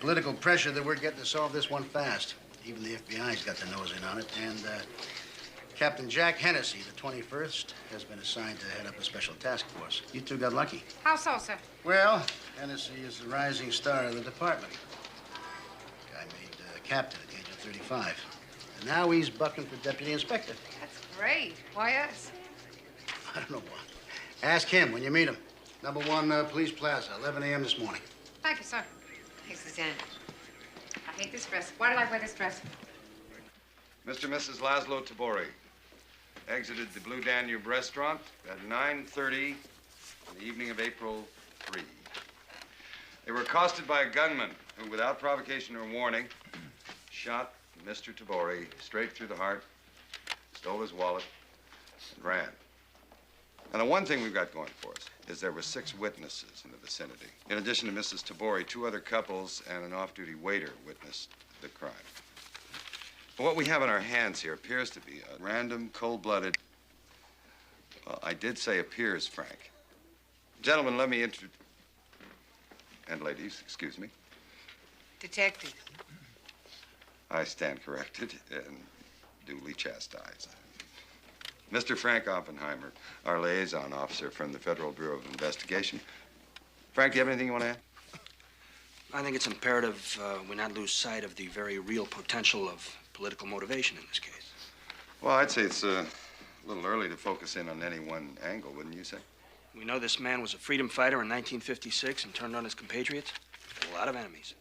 political pressure that we're getting to solve this one fast. Even the FBI's got their nose in on it, and Captain Jack Hennessy, the 21st, has been assigned to head up a special task force. You two got lucky. How so, sir? Well, Hennessy is the rising star of the department. Guy made captain at the age of 35. And now he's bucking for deputy inspector. That's great. Why us? I don't know why. Ask him when you meet him. Number 1 Police Plaza, 11 a.m. this morning. Thank you, sir. Thanks, Lieutenant. I hate this dress. Why did I wear this dress? Mr. and Mrs. Laszlo Tabori exited the Blue Danube restaurant at 9:30 on the evening of April 3. They were accosted by a gunman who, without provocation or warning, shot Mr. Tabori straight through the heart, stole his wallet, and ran. And the one thing we've got going for us is there were 6 witnesses in the vicinity. In addition to Mrs. Tabori, 2 other couples and an off-duty waiter witnessed the crime. But what we have in our hands here appears to be a random, cold-blooded... Well, I did say appears, Frank. Gentlemen, let me introduce... And ladies, excuse me. Detective. I stand corrected and duly chastised. Mr. Frank Oppenheimer, our liaison officer from the Federal Bureau of Investigation. Frank, do you have anything you want to add? I think it's imperative we not lose sight of the very real potential of political motivation in this case. Well, I'd say it's a little early to focus in on any one angle, wouldn't you say? We know this man was a freedom fighter in 1956 and turned on his compatriots. A lot of enemies.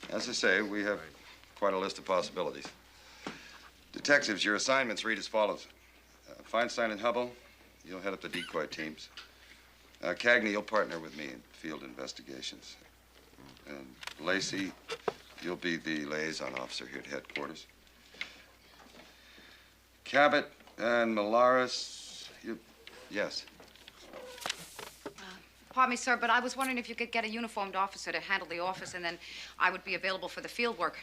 As I say, we have quite a list of possibilities. Detectives, your assignments read as follows. Feinstein and Hubble, you'll head up the decoy teams. Cagney, you'll partner with me in field investigations. And Lacey, you'll be the liaison officer here at headquarters. Cabot and Molaris, you... Yes. Pardon me, sir, but I was wondering if you could get a uniformed officer to handle the office, and then I would be available for the field work.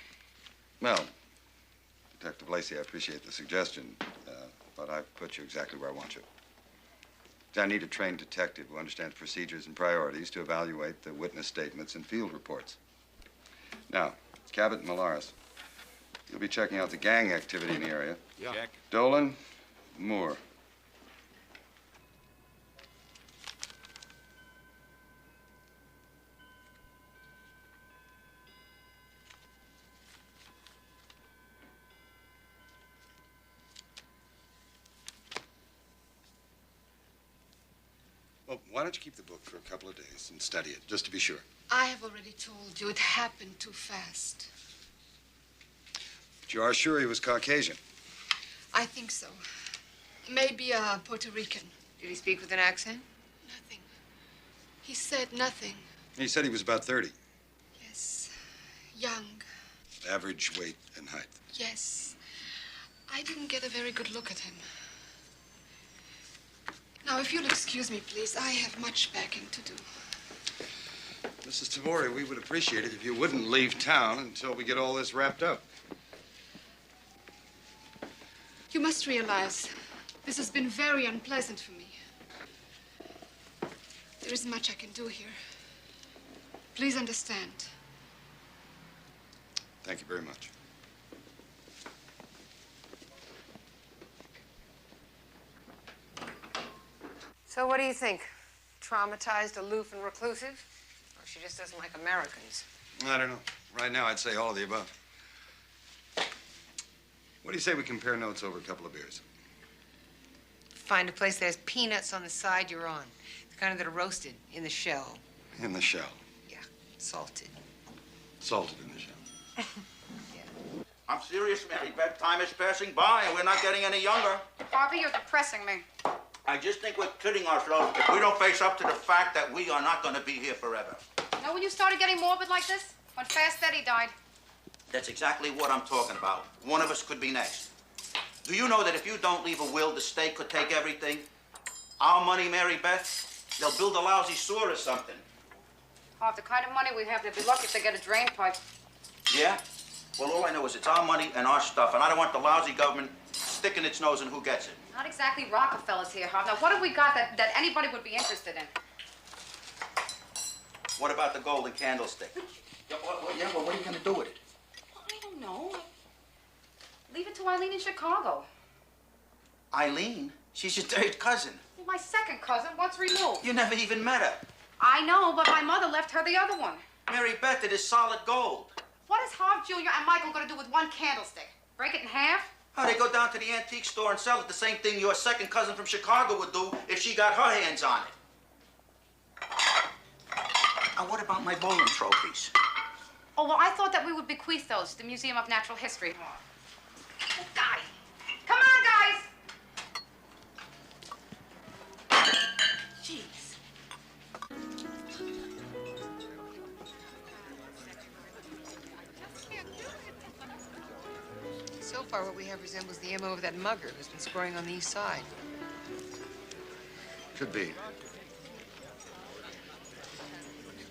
Well, Detective Lacey, I appreciate the suggestion, but I've put you exactly where I want you. I need a trained detective who understands procedures and priorities to evaluate the witness statements and field reports. Now, Cabot and Molaris, you'll be checking out the gang activity in the area. Yeah. Check. Dolan, Moore. Well, why don't you keep the book for a couple of days and study it, just to be sure? I have already told you it happened too fast. But you are sure he was Caucasian? I think so. Maybe Puerto Rican. Did he speak with an accent? Nothing. He said nothing. He said he was about 30. Yes. Young. Average weight and height. Yes. I didn't get a very good look at him. Now, if you'll excuse me, please, I have much packing to do. Mrs. Tabori, we would appreciate it if you wouldn't leave town until we get all this wrapped up. You must realize this has been very unpleasant for me. There isn't much I can do here. Please understand. Thank you very much. So what do you think? Traumatized, aloof, and reclusive? Or she just doesn't like Americans? I don't know. Right now, I'd say all of the above. What do you say we compare notes over a couple of beers? Find a place that has peanuts on the side you're on. The kind that are roasted in the shell. In the shell. Yeah, salted. Salted in the shell. I'm serious, Mary Beth. Time is passing by, and we're not getting any younger. Harvey, you're depressing me. I just think we're kidding ourselves if we don't face up to the fact that we are not going to be here forever. You know when you started getting morbid like this? When Fast Eddie died. That's exactly what I'm talking about. One of us could be next. Do you know that if you don't leave a will, the state could take everything? Our money, Mary Beth, they'll build a lousy sewer or something. Harv, the kind of money we have, they'd be lucky if they get a drain pipe. Yeah? Well, all I know is it's our money and our stuff, and I don't want the lousy government sticking its nose in who gets it. Not exactly Rockefellers here, Harv. Now, what have we got that anybody would be interested in? What about the golden candlestick? Well, what are you going to do with it? I don't know. Leave it to Eileen in Chicago. Eileen? She's your third cousin. Well, my second cousin, once removed. You never even met her. I know, but my mother left her the other one. Mary Beth, it is solid gold. What is Harv Jr. and Michael going to do with one candlestick? Break it in half? Oh, they go down to the antique store and sell it, the same thing your second cousin from Chicago would do if she got her hands on it. And what about my bowling trophies? Oh, well, I thought that we would bequeath those to the Museum of Natural History. Oh, guy. Come on, guys! Jeez. So far, far, what we have resembles the MO of that mugger who's been scoring on the east side. Could be.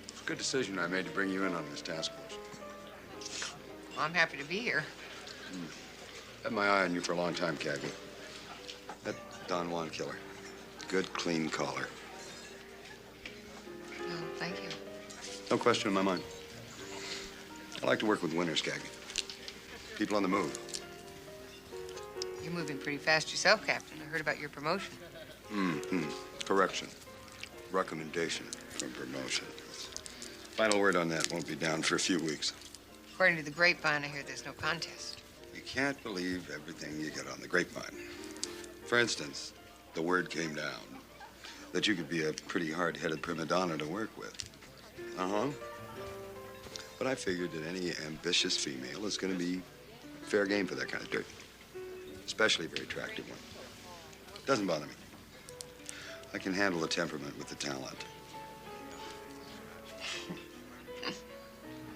It's a good decision I made to bring you in on this task force. Well, I'm happy to be here. Had my eye on you for a long time, Cagney. That Don Juan killer. Good, clean collar. Well, thank you. No question in my mind. I like to work with winners, Cagney. People on the move. You're moving pretty fast yourself, Captain. I heard about your promotion. Correction. Recommendation from promotion. Final word on that won't be down for a few weeks. According to the grapevine, I hear there's no contest. You can't believe everything you get on the grapevine. For instance, the word came down that you could be a pretty hard-headed prima donna to work with. Uh-huh. But I figured that any ambitious female is going to be fair game for that kind of dirt. Especially a very attractive one. Doesn't bother me. I can handle the temperament with the talent.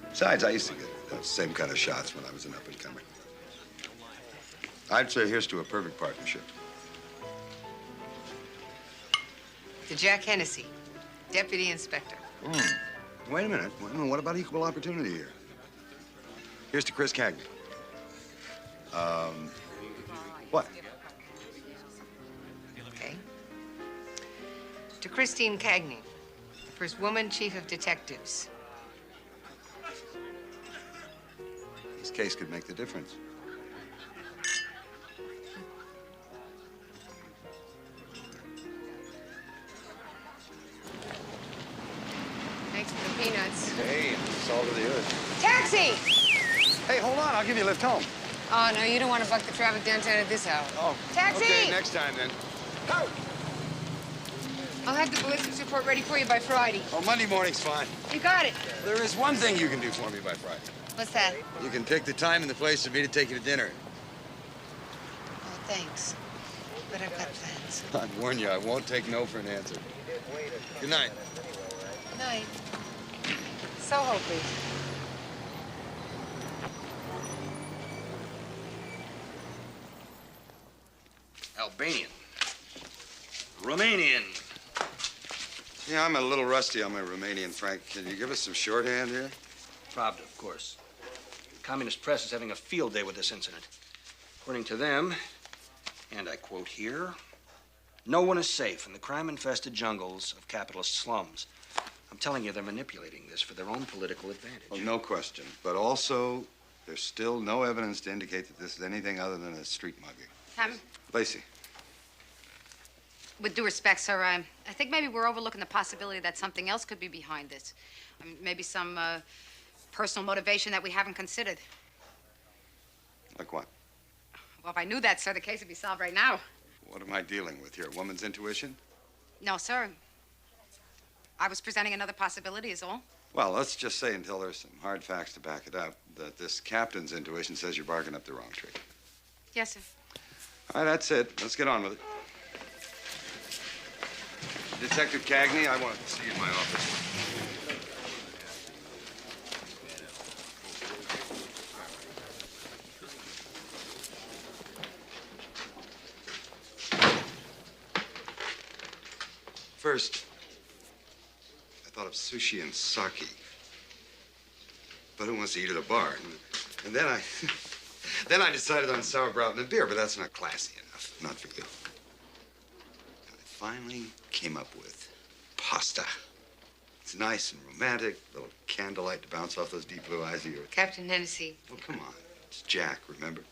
Besides, I used to get those same kind of shots when I was an up-and-comer. I'd say here's to a perfect partnership. To Jack Hennessy, Deputy Inspector. Wait a minute. What about equal opportunity here? Here's to Chris Cagney. What? Okay. To Christine Cagney, the first woman chief of detectives. This case could make the difference. Thanks for the peanuts. Hey, salt of the earth. Taxi! Hey, hold on. I'll give you a lift home. Oh, no, you don't want to buck the traffic downtown at this hour. Oh. Taxi! Okay, next time then. Oh. I'll have the ballistics report ready for you by Friday. Oh, Monday morning's fine. You got it. There is one thing you can do for me by Friday. What's that? You can pick the time and the place for me to take you to dinner. Oh, thanks. But I've got plans. I warn you, I won't take no for an answer. Good night. Night. Soho, please. Albanian. Romanian. Yeah, I'm a little rusty on my Romanian, Frank. Can you give us some shorthand here? Pravda, of course. The Communist press is having a field day with this incident. According to them, and I quote here, no one is safe in the crime-infested jungles of capitalist slums. I'm telling you, they're manipulating this for their own political advantage. Well, no question. But also, there's still no evidence to indicate that this is anything other than a street mugging. Lacey. With due respect, sir, I think maybe we're overlooking the possibility that something else could be behind this. I mean, maybe some personal motivation that we haven't considered. Like what? Well, if I knew that, sir, the case would be solved right now. What am I dealing with here? A woman's intuition? No, sir. I was presenting another possibility is all. Well, let's just say, until there's some hard facts to back it up, that this captain's intuition says you're barking up the wrong tree. Yes, sir. All right, that's it. Let's get on with it. Detective Cagney, I want to see you in my office. First, I thought of sushi and sake. But who wants to eat at a bar? And then then I decided on sauerkraut and a beer, but that's not classy enough. Not for you. And I finally came up with pasta. It's nice and romantic, a little candlelight to bounce off those deep blue eyes of yours. Captain Hennessy. Oh, come on. It's Jack, remember?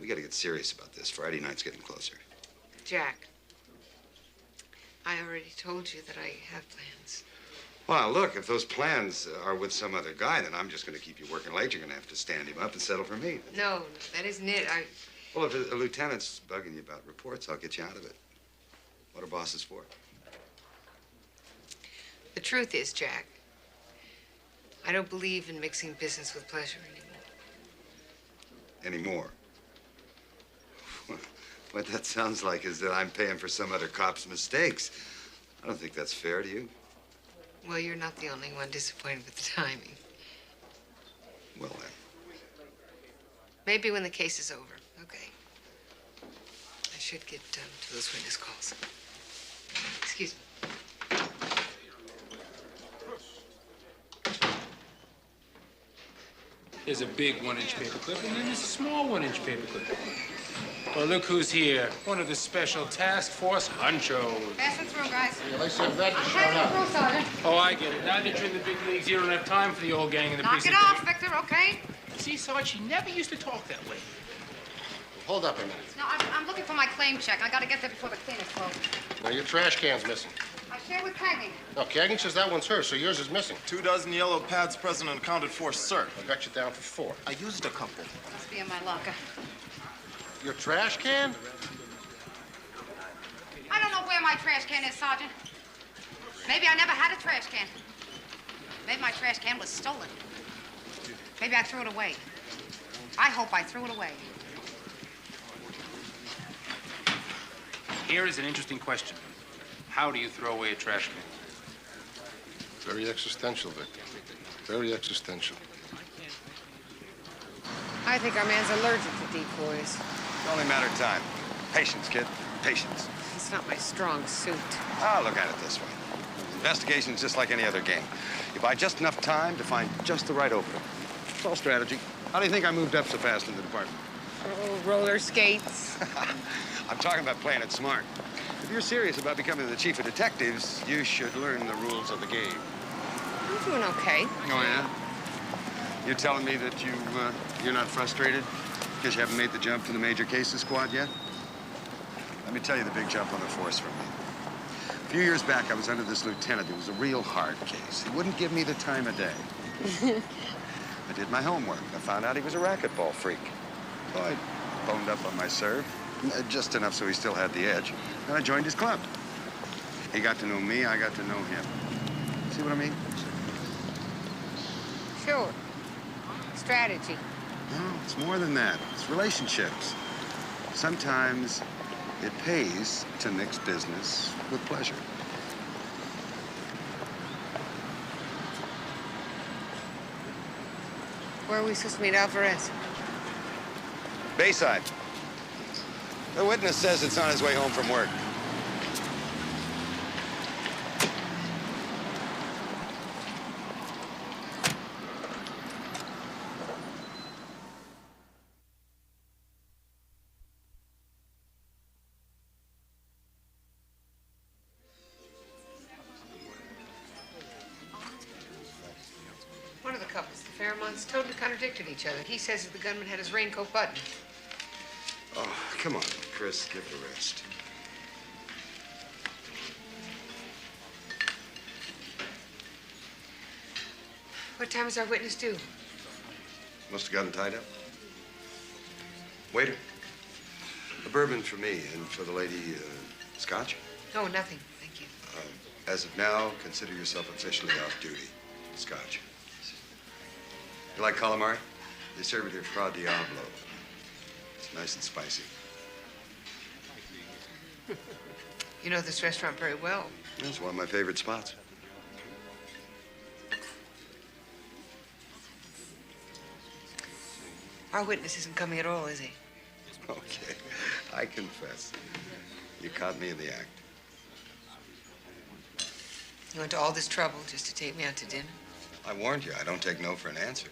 We got to get serious about this. Friday night's getting closer. Jack. I already told you that I have plans. Well, look, if those plans are with some other guy, then I'm just going to keep you working late. You're going to have to stand him up and settle for me. No, that isn't it. Well, if a lieutenant's bugging you about reports, I'll get you out of it. What are bosses for? The truth is, Jack, I don't believe in mixing business with pleasure anymore. Anymore? What that sounds like is that I'm paying for some other cop's mistakes. I don't think that's fair to you. Well, you're not the only one disappointed with the timing. Well, then. Maybe when the case is over. Okay. I should get to those witness calls. Excuse me. There's a big 1-inch paperclip, and then there's a small 1-inch paperclip. Well, look who's here. One of the special task force honchos. Pass it through, guys. Yeah, let's have that to show Pass it up. through, Sergeant. Oh, I get it. Now that you're in the big leagues, you don't have time for the old gang in the Knock it precinct. off, Victor, okay? See, Sarge, she never used to talk that way. Hold up a minute. No, I'm looking for my claim check. I gotta get there before the cleaners close. Now, your trash can's missing. I share with Cagney. No, Cagney says that one's hers, so yours is missing. 2 dozen yellow pads present and accounted for, sir. I got you down for 4. I used a couple. Must be in my locker. Your trash can? I don't know where my trash can is, Sergeant. Maybe I never had a trash can. Maybe my trash can was stolen. Maybe I threw it away. I hope I threw it away. Here is an interesting question. How do you throw away a trash can? Very existential, Victor. Very existential. I think our man's allergic to decoys. It's only a matter of time. Patience, kid. Patience. It's not my strong suit. Ah, look at it this way. Investigation's just like any other game. You buy just enough time to find just the right opening. It's all strategy. How do you think I moved up so fast in the department? Oh, roller skates. I'm talking about playing it smart. If you're serious about becoming the chief of detectives, you should learn the rules of the game. I'm doing okay. Oh, yeah? You're telling me that you're not frustrated because you haven't made the jump to the major cases squad yet? Let me tell you the big jump on the force for me. A few years back, I was under this lieutenant. It was a real hard case. He wouldn't give me the time of day. I did my homework. I found out he was a racquetball freak. So I boned up on my serve, just enough so he still had the edge. Then I joined his club. He got to know me, I got to know him. See what I mean? Sure. Strategy. No, it's more than that. It's relationships. Sometimes it pays to mix business with pleasure. Where are we supposed to meet Alvarez? Bayside. The witness says it's on his way home from work. One of the couples, the Fairmonts, totally contradicted each other. He says that the gunman had his raincoat buttoned. Oh, come on, Chris, give it a rest. What time is our witness due? Must have gotten tied up. Waiter, a bourbon for me and for the lady, scotch. No, nothing. Thank you. As of now, consider yourself officially off duty. Scotch. You like calamari? They serve it here fra diavolo. It's nice and spicy. You know this restaurant very well. It's one of my favorite spots. Our witness isn't coming at all, is he? Okay, I confess. You caught me in the act. You went to all this trouble just to take me out to dinner? I warned you, I don't take no for an answer.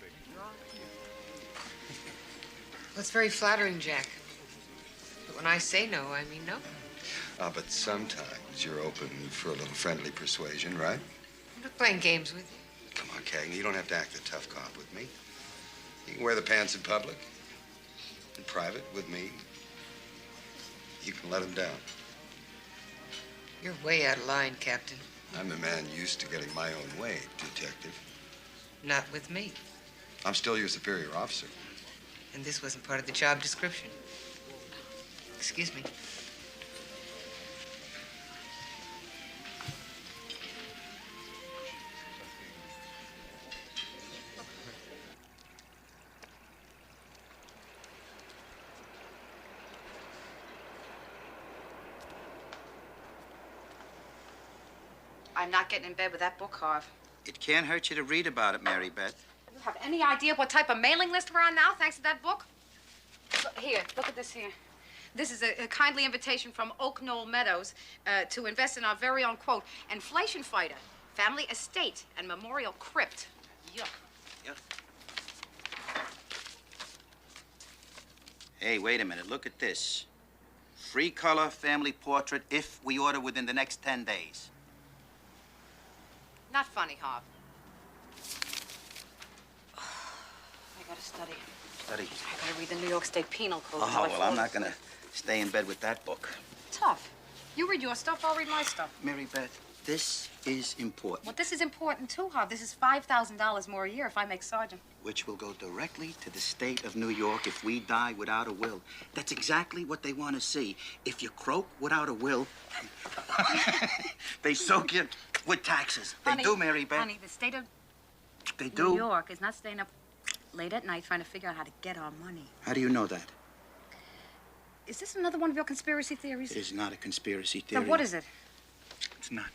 Well, it's very flattering, Jack. But when I say no, I mean no. But sometimes you're open for a little friendly persuasion, right? I'm not playing games with you. Come on, Cagney, you don't have to act the tough cop with me. You can wear the pants in public. In private, with me, you can let him down. You're way out of line, Captain. I'm a man used to getting my own way, detective. Not with me. I'm still your superior officer. And this wasn't part of the job description. Excuse me. I'm not getting in bed with that book, Harv. It can't hurt you to read about it, Mary Beth. You have any idea what type of mailing list we're on now, thanks to that book? Here, look at this here. This is a kindly invitation from Oak Knoll Meadows to invest in our very own, quote, inflation fighter, family estate, and memorial crypt. Yuck. Hey, wait a minute. Look at this. Free color family portrait if we order within the next 10 days. Not funny, Hob. I gotta study. Study. I gotta read the New York State Penal Code. Oh, well, I'm not gonna stay in bed with that book. Tough. You read your stuff, I'll read my stuff. Mary Beth, this is important. Well, this is important, too, Hob. This is $5,000 more a year if I make sergeant. Which will go directly to the state of New York if we die without a will. That's exactly what they want to see. If you croak without a will, they soak you with taxes. They do, Mary Beth. Honey, the state of They do. New York is not staying up late at night trying to figure out how to get our money. How do you know that? Is this another one of your conspiracy theories? It is not a conspiracy theory. Then what is it? It's not.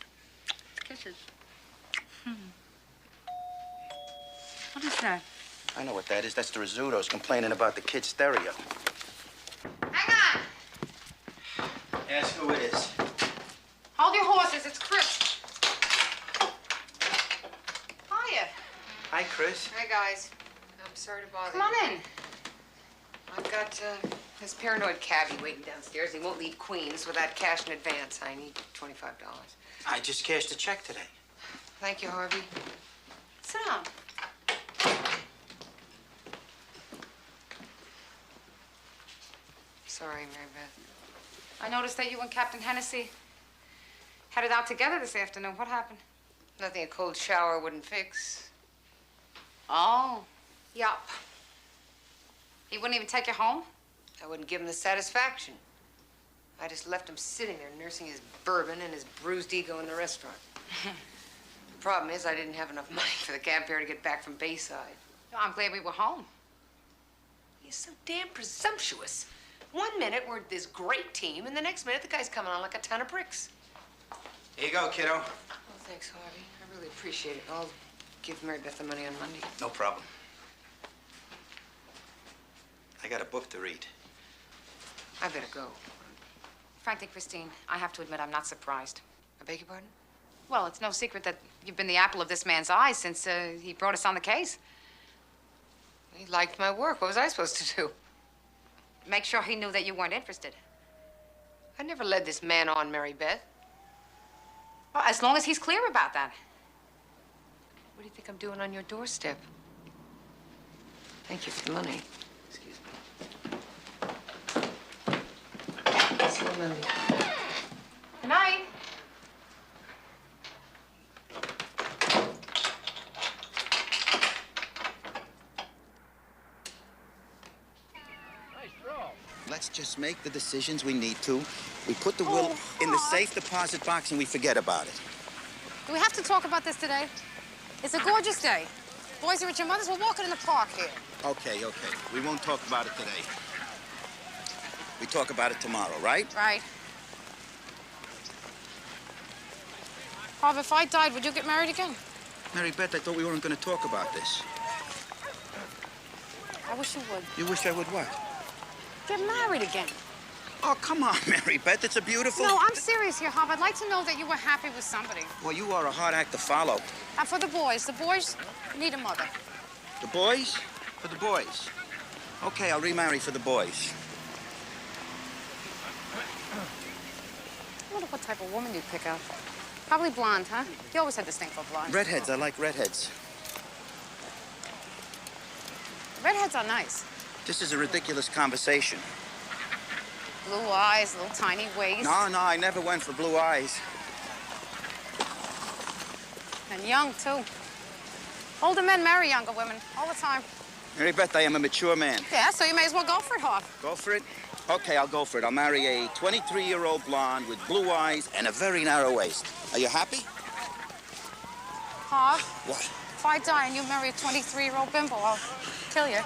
Kisses. What is that? I know what that is. That's the Rizzutos complaining about the kid's stereo. Hang on! Ask who it is. Hold your horses, it's Chris. Hiya. Hi, Chris. Hi, guys. I'm sorry to bother Come on you. in. I've got this paranoid cabbie waiting downstairs. He won't leave Queens without cash in advance. I need $25. I just cashed a check today. Thank you, Harvey. Sit down. Sorry, Mary Beth. I noticed that you and Captain Hennessy headed out together this afternoon. What happened? Nothing a cold shower wouldn't fix. Oh. Yup. He wouldn't even take you home? I wouldn't give him the satisfaction. I just left him sitting there nursing his bourbon and his bruised ego in the restaurant. The problem is I didn't have enough money for the cab fare to get back from Bayside. No, I'm glad we were home. He's so damn presumptuous. 1 minute we're this great team, and the next minute the guy's coming on like a ton of bricks. Here you go, kiddo. Oh, thanks, Harvey. I really appreciate it. I'll give Mary Beth the money on Monday. No problem. I got a book to read. I better go. Frankly, Christine, I have to admit I'm not surprised. I beg your pardon? Well, it's no secret that you've been the apple of this man's eye since he brought us on the case. He liked my work. What was I supposed to do? Make sure he knew that you weren't interested. I never led this man on, Mary Beth. Well, as long as he's clear about that. What do you think I'm doing on your doorstep? Thank you for the money. Excuse me. See you Monday. Good night. Let's just make the decisions we need to. We put the will in the safe deposit box and we forget about it. Do we have to talk about this today? It's a gorgeous day. Boys are at your mother's. We're walking in the park here. Okay. We won't talk about it today. We talk about it tomorrow, right? Right. Bob, if I died, would you get married again? Mary Beth, I thought we weren't going to talk about this. I wish you would. You wish I would what? Get married again. Oh, come on, Mary Beth. It's a beautiful... No, I'm serious here, Hob. I'd like to know that you were happy with somebody. Well, you are a hard act to follow. And for the boys need a mother. The boys? For the boys. Okay, I'll remarry for the boys. I wonder what type of woman you'd pick out. Probably blonde, huh? You always had this thing for blonde. Redheads. I like redheads. Redheads are nice. This is a ridiculous conversation. Blue eyes, little tiny waist. No, I never went for blue eyes. And young, too. Older men marry younger women all the time. Mary Beth, I am a mature man. Yeah, so you may as well go for it, Hob. Go for it? Okay, I'll go for it. I'll marry a 23-year-old blonde with blue eyes and a very narrow waist. Are you happy? Hob? What? If I die and you marry a 23-year-old bimbo, I'll kill you.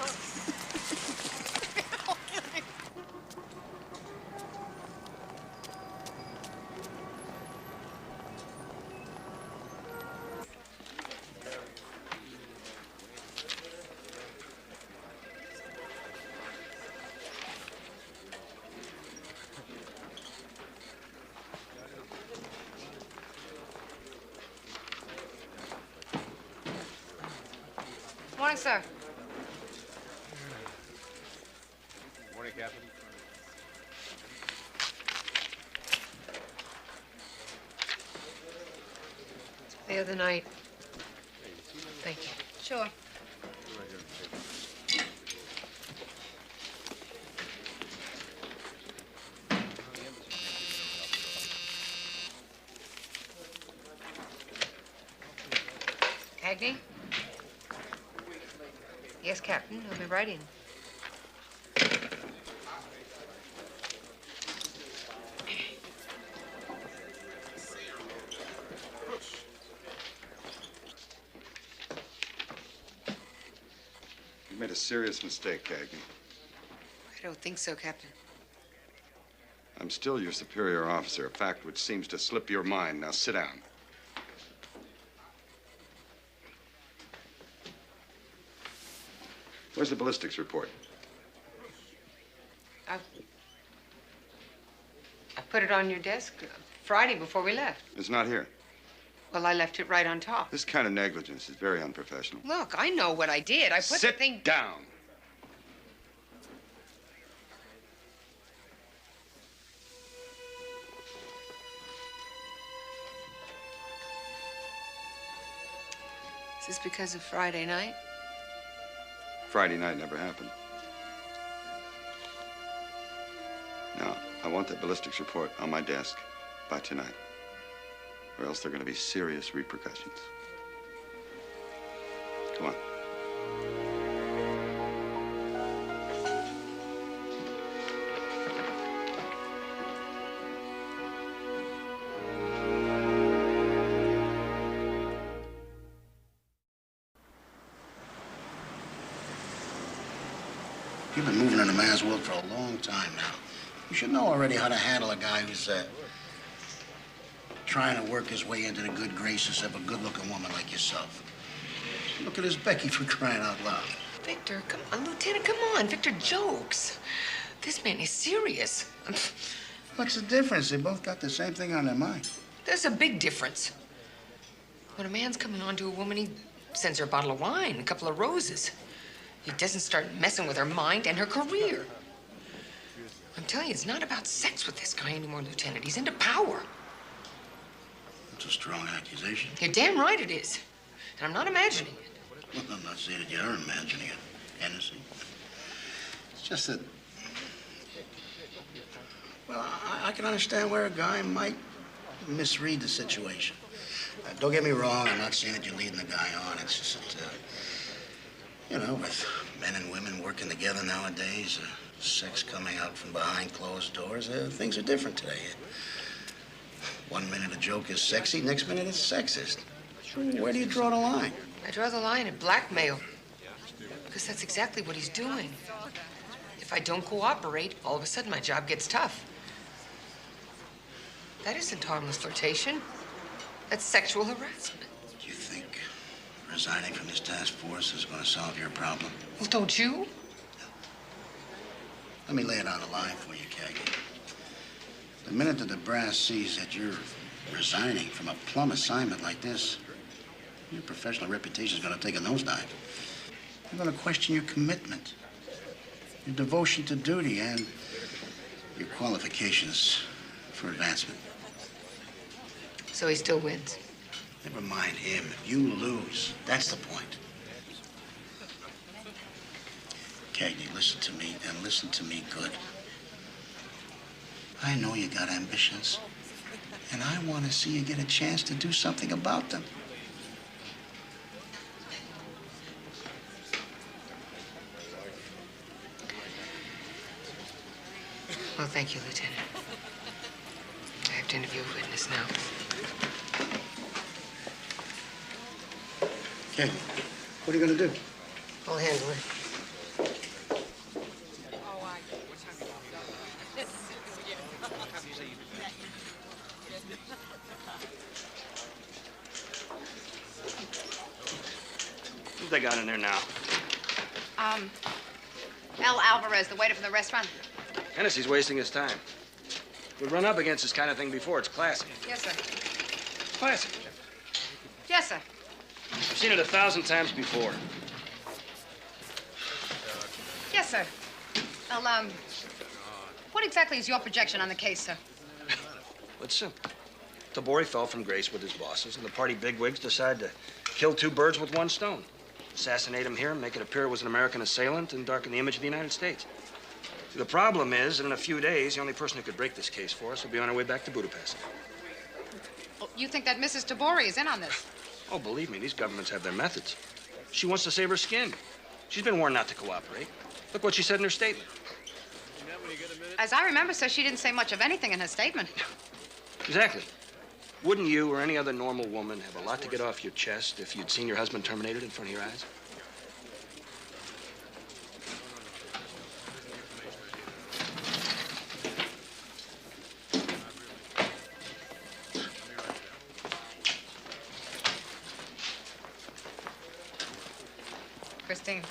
Morning, sir. Morning, Captain. The other night. Thank you. Sure. Cagney? Yes, Captain. I'll be right in. You made a serious mistake, Cagney. I don't think so, Captain. I'm still your superior officer, a fact which seems to slip your mind. Now sit down. Where's the ballistics report? I put it on your desk Friday before we left. It's not here. Well, I left it right on top. This kind of negligence is very unprofessional. Look, I know what I did. I put the thing... Sit down. Is this because of Friday night? Friday night never happened. Now, I want that ballistics report on my desk by tonight, or else there are going to be serious repercussions. Come on. You've been moving in the man's world for a long time now. You should know already how to handle a guy who's trying to work his way into the good graces of a good-looking woman like yourself. Look at his Becky, for crying out loud. Victor, come on, Lieutenant, come on. Victor jokes. This man is serious. What's the difference? They both got the same thing on their mind. There's a big difference. When a man's coming on to a woman, he sends her a bottle of wine, a couple of roses. He doesn't start messing with her mind and her career. I'm telling you, it's not about sex with this guy anymore, Lieutenant. He's into power. That's a strong accusation. You're damn right it is. And I'm not imagining it. Well, I'm not saying that you are imagining it, Hennessy. It's just that... Well, I can understand where a guy might misread the situation. Don't get me wrong, I'm not saying that you're leading the guy on. It's just that, you know, with men and women working together nowadays, sex coming out from behind closed doors, things are different today. One minute a joke is sexy, next minute it's sexist. Where do you draw the line? I draw the line at blackmail. Because that's exactly what he's doing. If I don't cooperate, all of a sudden my job gets tough. That isn't harmless flirtation. That's sexual harassment. Do you think resigning from this task force is going to solve your problem? Well, don't you? Let me lay it on the line for you, Cagney. The minute that the brass sees that you're resigning from a plum assignment like this, your professional reputation is going to take a nosedive. They're going to question your commitment, your devotion to duty, and your qualifications for advancement. So he still wins. Never mind him. If you lose, that's the point. Cagney, listen to me, and listen to me good. I know you got ambitions, and I want to see you get a chance to do something about them. Well, thank you, Lieutenant. I have to interview a witness now. Cagney, what are you going to do? I'll handle it. Who's they got in there now? L. Alvarez, the waiter from the restaurant. Hennessy's wasting his time. We've run up against this kind of thing before. It's classic. Yes, sir. Classic. Yes, sir. I've seen it 1,000 times before. Yes, sir. Well, what exactly is your projection on the case, sir? Well, it's simple. Tabori fell from grace with his bosses, and the party bigwigs decided to kill two birds with one stone. Assassinate him here, make it appear it was an American assailant, and darken the image of the United States. See, the problem is that in a few days, the only person who could break this case for us will be on our way back to Budapest. Well, you think that Mrs. Tabori is in on this? Oh, believe me, these governments have their methods. She wants to save her skin. She's been warned not to cooperate. Look what she said in her statement. As I remember, sir, she didn't say much of anything in her statement. Exactly. Wouldn't you or any other normal woman have a lot to get off your chest if you'd seen your husband terminated in front of your eyes? Christine,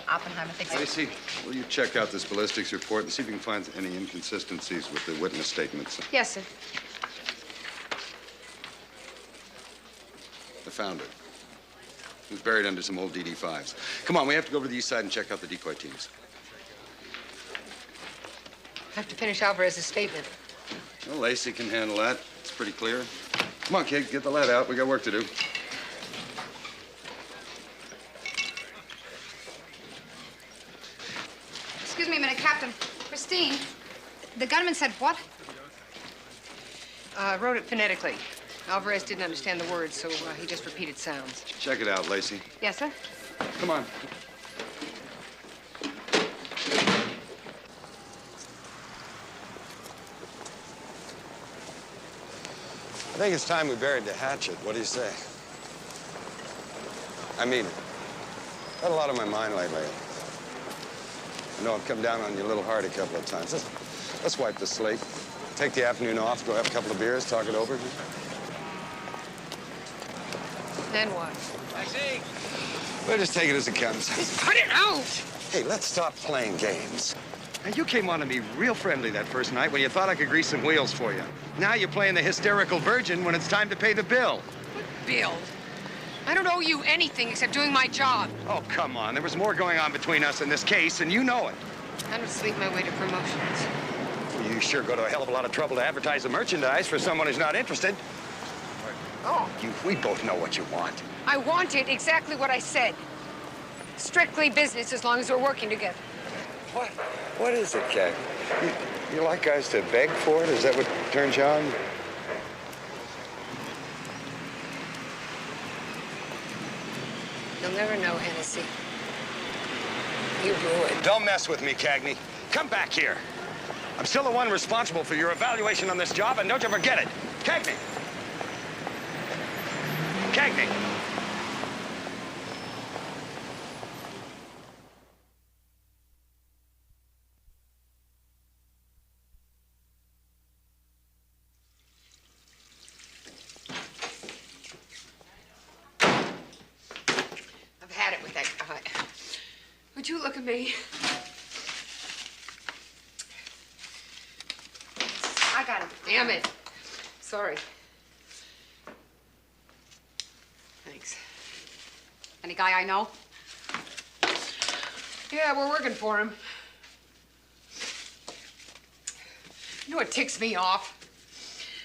Oppenheimer thinks... Lacey, will you check out this ballistics report and see if you can find any inconsistencies with the witness statements? Yes, sir. I found it. It was buried under some old DD-5s. Come on, we have to go over to the east side and check out the decoy teams. Have to finish Alvarez's statement. Well, Lacey can handle that. It's pretty clear. Come on, kid, get the lead out. We got work to do. Excuse me a minute, Captain. Christine, the gunman said what? Wrote it phonetically. Alvarez didn't understand the words, so he just repeated sounds. Check it out, Lacey. Yes, sir. Come on. I think it's time we buried the hatchet. What do you say? I mean it. Got a lot on my mind lately. I know I've come down on you a little hard a couple of times. Let's wipe the slate. Take the afternoon off, go have a couple of beers, talk it over. Then what? We'll just take it as it comes. Put it out! Hey, let's stop playing games. Now, you came on to me real friendly that first night when you thought I could grease some wheels for you. Now you're playing the hysterical virgin when it's time to pay the bill. Bill, I don't owe you anything except doing my job. Oh, come on. There was more going on between us in this case, and you know it. I don't sleep my way to promotions. You sure go to a hell of a lot of trouble to advertise the merchandise for someone who's not interested. Oh, we both know what you want. I wanted exactly what I said. Strictly business as long as we're working together. What is it, Cat? You like guys to beg for it? Is that what turns you on? You'll never know, Hennessy. You blew it. Don't mess with me, Cagney. Come back here. I'm still the one responsible for your evaluation on this job, and don't you forget it. Cagney! Cagney! I've had it with that guy. Would you look at me? I got him. Damn it. Sorry. Thanks. Any guy I know? Yeah, we're working for him. You know what ticks me off?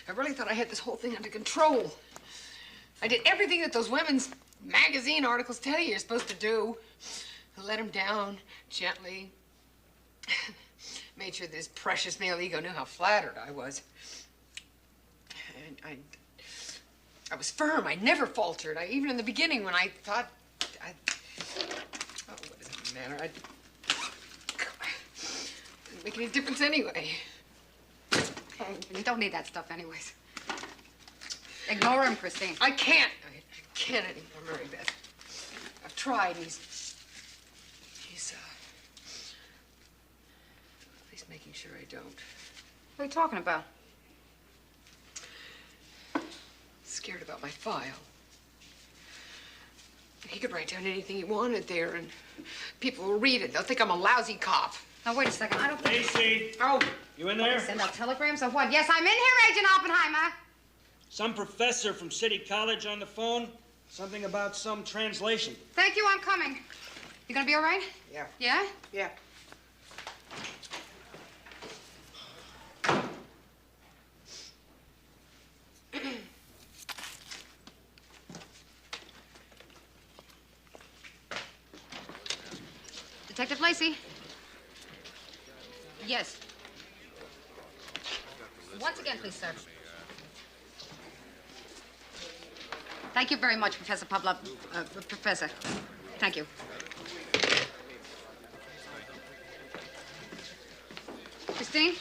I really thought I had this whole thing under control. I did everything that those women's magazine articles tell you you're supposed to do. I let him down gently. Made sure that his precious male ego knew how flattered I was. And I was firm. I never faltered. Even in the beginning when I thought oh, what does it matter? Didn't make any difference anyway. You don't need that stuff anyways. Ignore him, Christine. I can't. I can't anymore, Mary Beth. I've tried. He's making sure I don't. What are you talking about? Scared about my file. He could write down anything he wanted there, and people will read it. They'll think I'm a lousy cop. Now, wait a second. I don't think... Lacey! Oh. You in there? Send out telegrams or what? Yes, I'm in here, Agent Oppenheimer. Some professor from City College on the phone? Something about some translation. Thank you, I'm coming. You gonna be all right? Yeah. Yeah? Yeah. Detective Lacey? Yes. Once again, please, sir. Thank you very much, Professor Professor. Thank you. Christine?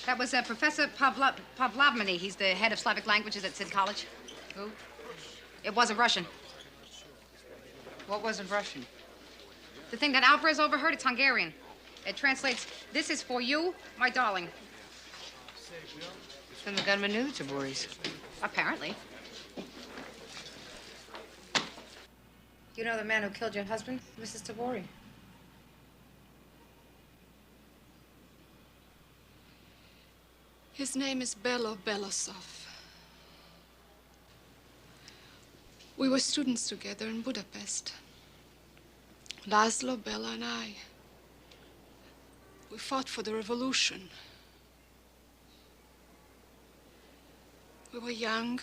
That was Professor Pavlovmany. He's the head of Slavic languages at Sid College. Who? It wasn't Russian. What wasn't Russian? The thing that Alvarez overheard, it's Hungarian. It translates, "This is for you, my darling." Then the gunman knew the Taboris. Apparently. You know the man who killed your husband, Mrs. Tabori? His name is Belo Belosov. We were students together in Budapest. Laszlo, Bela, and I. We fought for the revolution. We were young,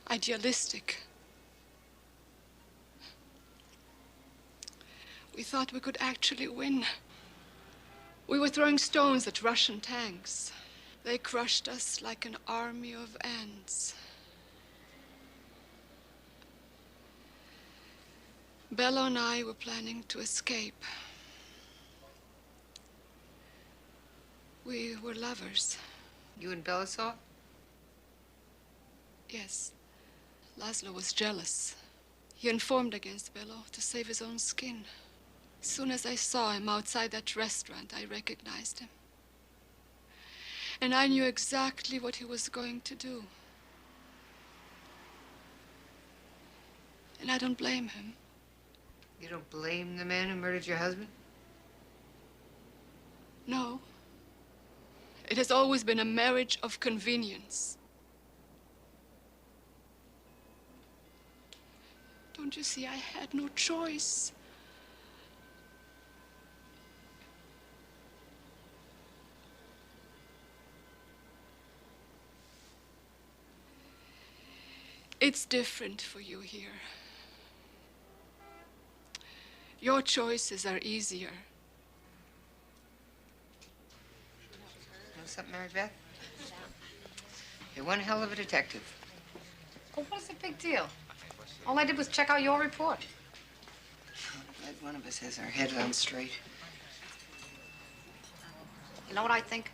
idealistic. We thought we could actually win. We were throwing stones at Russian tanks. They crushed us like an army of ants. Bella and I were planning to escape. We were lovers. You and Bella saw? Yes. Laszlo was jealous. He informed against Bello to save his own skin. As soon as I saw him outside that restaurant, I recognized him. And I knew exactly what he was going to do. And I don't blame him. You don't blame the man who murdered your husband? No. It has always been a marriage of convenience. Don't you see, I had no choice. It's different for you here. Your choices are easier. Know something, Mary Beth? You're one hell of a detective. Oh, what's the big deal? All I did was check out your report. Glad one of us has our head on straight. You know what I think?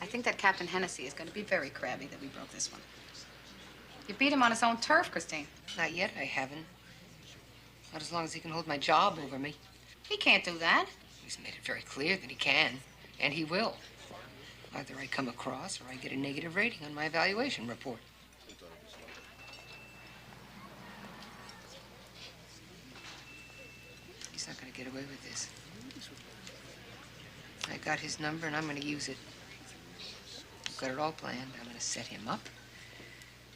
I think that Captain Hennessy is going to be very crabby that we broke this one. You beat him on his own turf, Christine. Not yet, I haven't. Not as long as he can hold my job over me. He can't do that. He's made it very clear that he can, and he will. Either I come across or I get a negative rating on my evaluation report. He's not going to get away with this. I got his number, and I'm going to use it. I've got it all planned. I'm going to set him up.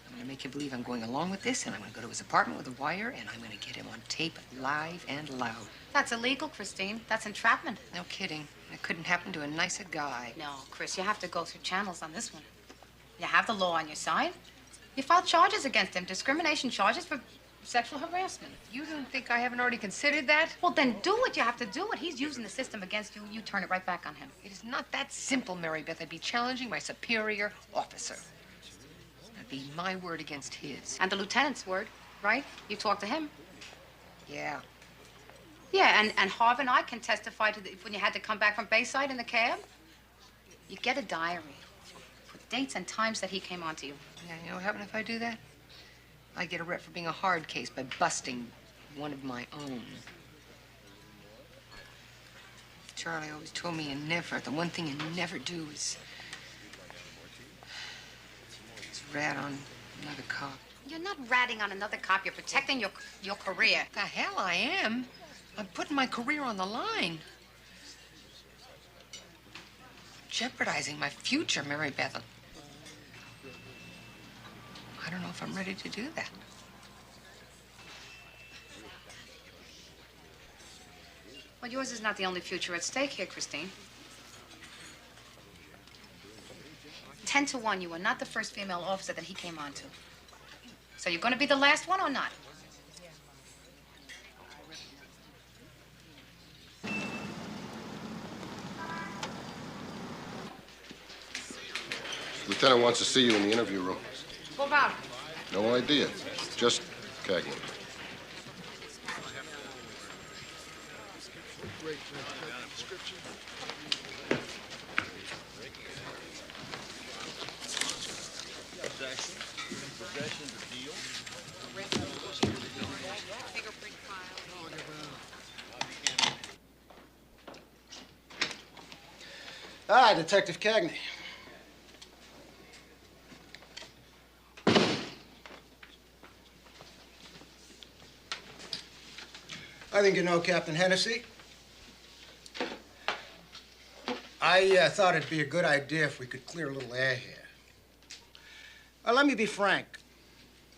I'm going to make him believe I'm going along with this, and I'm going to go to his apartment with a wire, and I'm going to get him on tape live and loud. That's illegal, Christine. That's entrapment. No kidding. It couldn't happen to a nicer guy. No, Chris, you have to go through channels on this one. You have the law on your side. You filed charges against him, discrimination charges for sexual harassment. You don't think I haven't already considered that? Well, then do it. You have to do it. He's using the system against you. You turn it right back on him. It is not that simple, Mary Beth. I'd be challenging my superior officer. That'd be my word against his. And the lieutenant's word, right? You talked to him. Yeah. Yeah, and Harv and I can testify to when you had to come back from Bayside in the cab. You get a diary with dates and times that he came on to you. Yeah, you know what happened if I do that? I get a rep for being a hard case by busting one of my own. Charlie always told me the one thing you never do is rat on another cop. You're not ratting on another cop. You're protecting your career. The hell I am. I'm putting my career on the line. Jeopardizing my future, Mary Beth. I don't know if I'm ready to do that. Well, yours is not the only future at stake here, Christine. 10-1, you were not the first female officer that he came on to. So you're going to be the last one or not? Lieutenant wants to see you in the interview room. What about? No idea. Just Cagney. Hi, Detective Cagney. I think you know Captain Hennessy. I thought it'd be a good idea if we could clear a little air here. Let me be frank.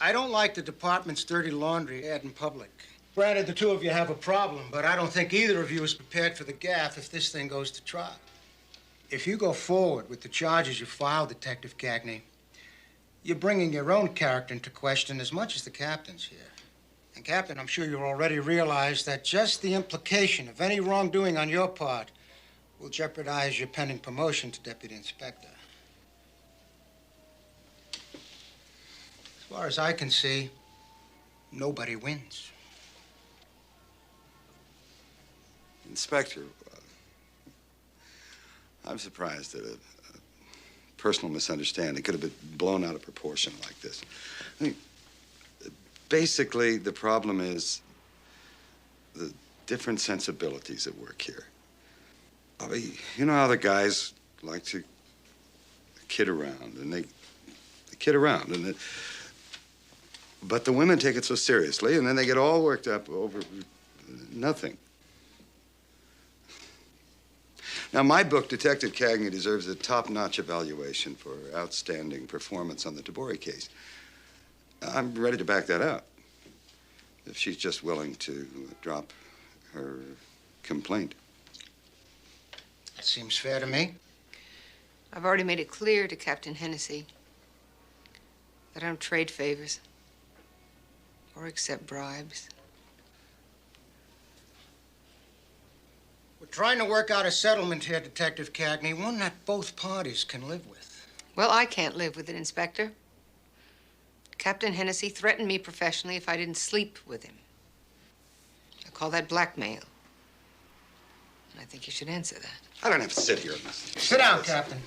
I don't like the department's dirty laundry aired in public. Granted, the two of you have a problem, but I don't think either of you is prepared for the gaffe if this thing goes to trial. If you go forward with the charges you filed, Detective Cagney, you're bringing your own character into question as much as the captain's here. And, Captain, I'm sure you already realize that just the implication of any wrongdoing on your part will jeopardize your pending promotion to deputy inspector. As far as I can see, nobody wins. Inspector, I'm surprised that a personal misunderstanding could have been blown out of proportion like this. I mean, basically, the problem is the different sensibilities at work here. I mean, you know how the guys like to kid around, and they kid around, and but the women take it so seriously, and then they get all worked up over nothing. Now, my book, Detective Cagney, deserves a top-notch evaluation for outstanding performance on the Tabori case. I'm ready to back that up, if she's just willing to drop her complaint. That seems fair to me. I've already made it clear to Captain Hennessy that I don't trade favors or accept bribes. We're trying to work out a settlement here, Detective Cagney, one that both parties can live with. Well, I can't live with it, Inspector. Captain Hennessy threatened me professionally if I didn't sleep with him. I call that blackmail. And I think you should answer that. I don't have to sit here. Sit down, Captain.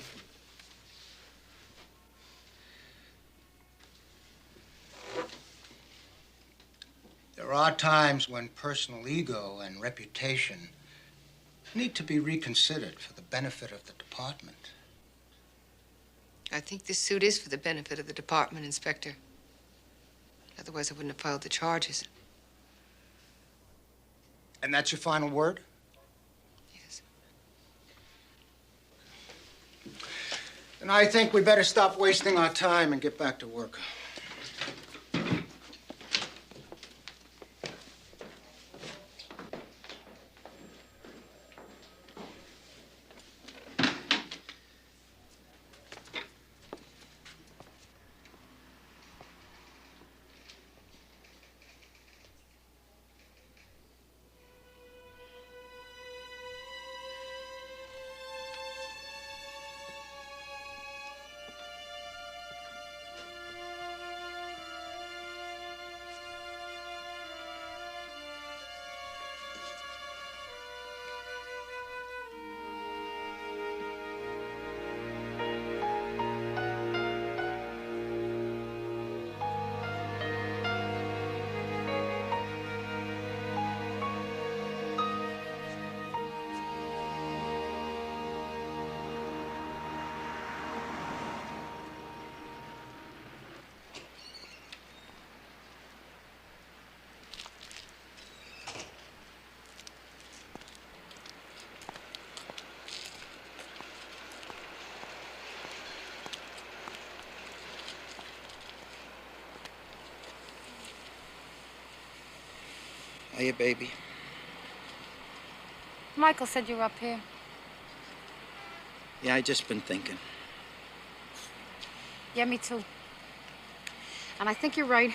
There are times when personal ego and reputation need to be reconsidered for the benefit of the department. I think this suit is for the benefit of the department, Inspector. Otherwise, I wouldn't have filed the charges. And that's your final word? Yes. Then I think we better stop wasting our time and get back to work. Hiya, baby. Michael said you were up here. Yeah, I just been thinking. Yeah, me too. And I think you're right.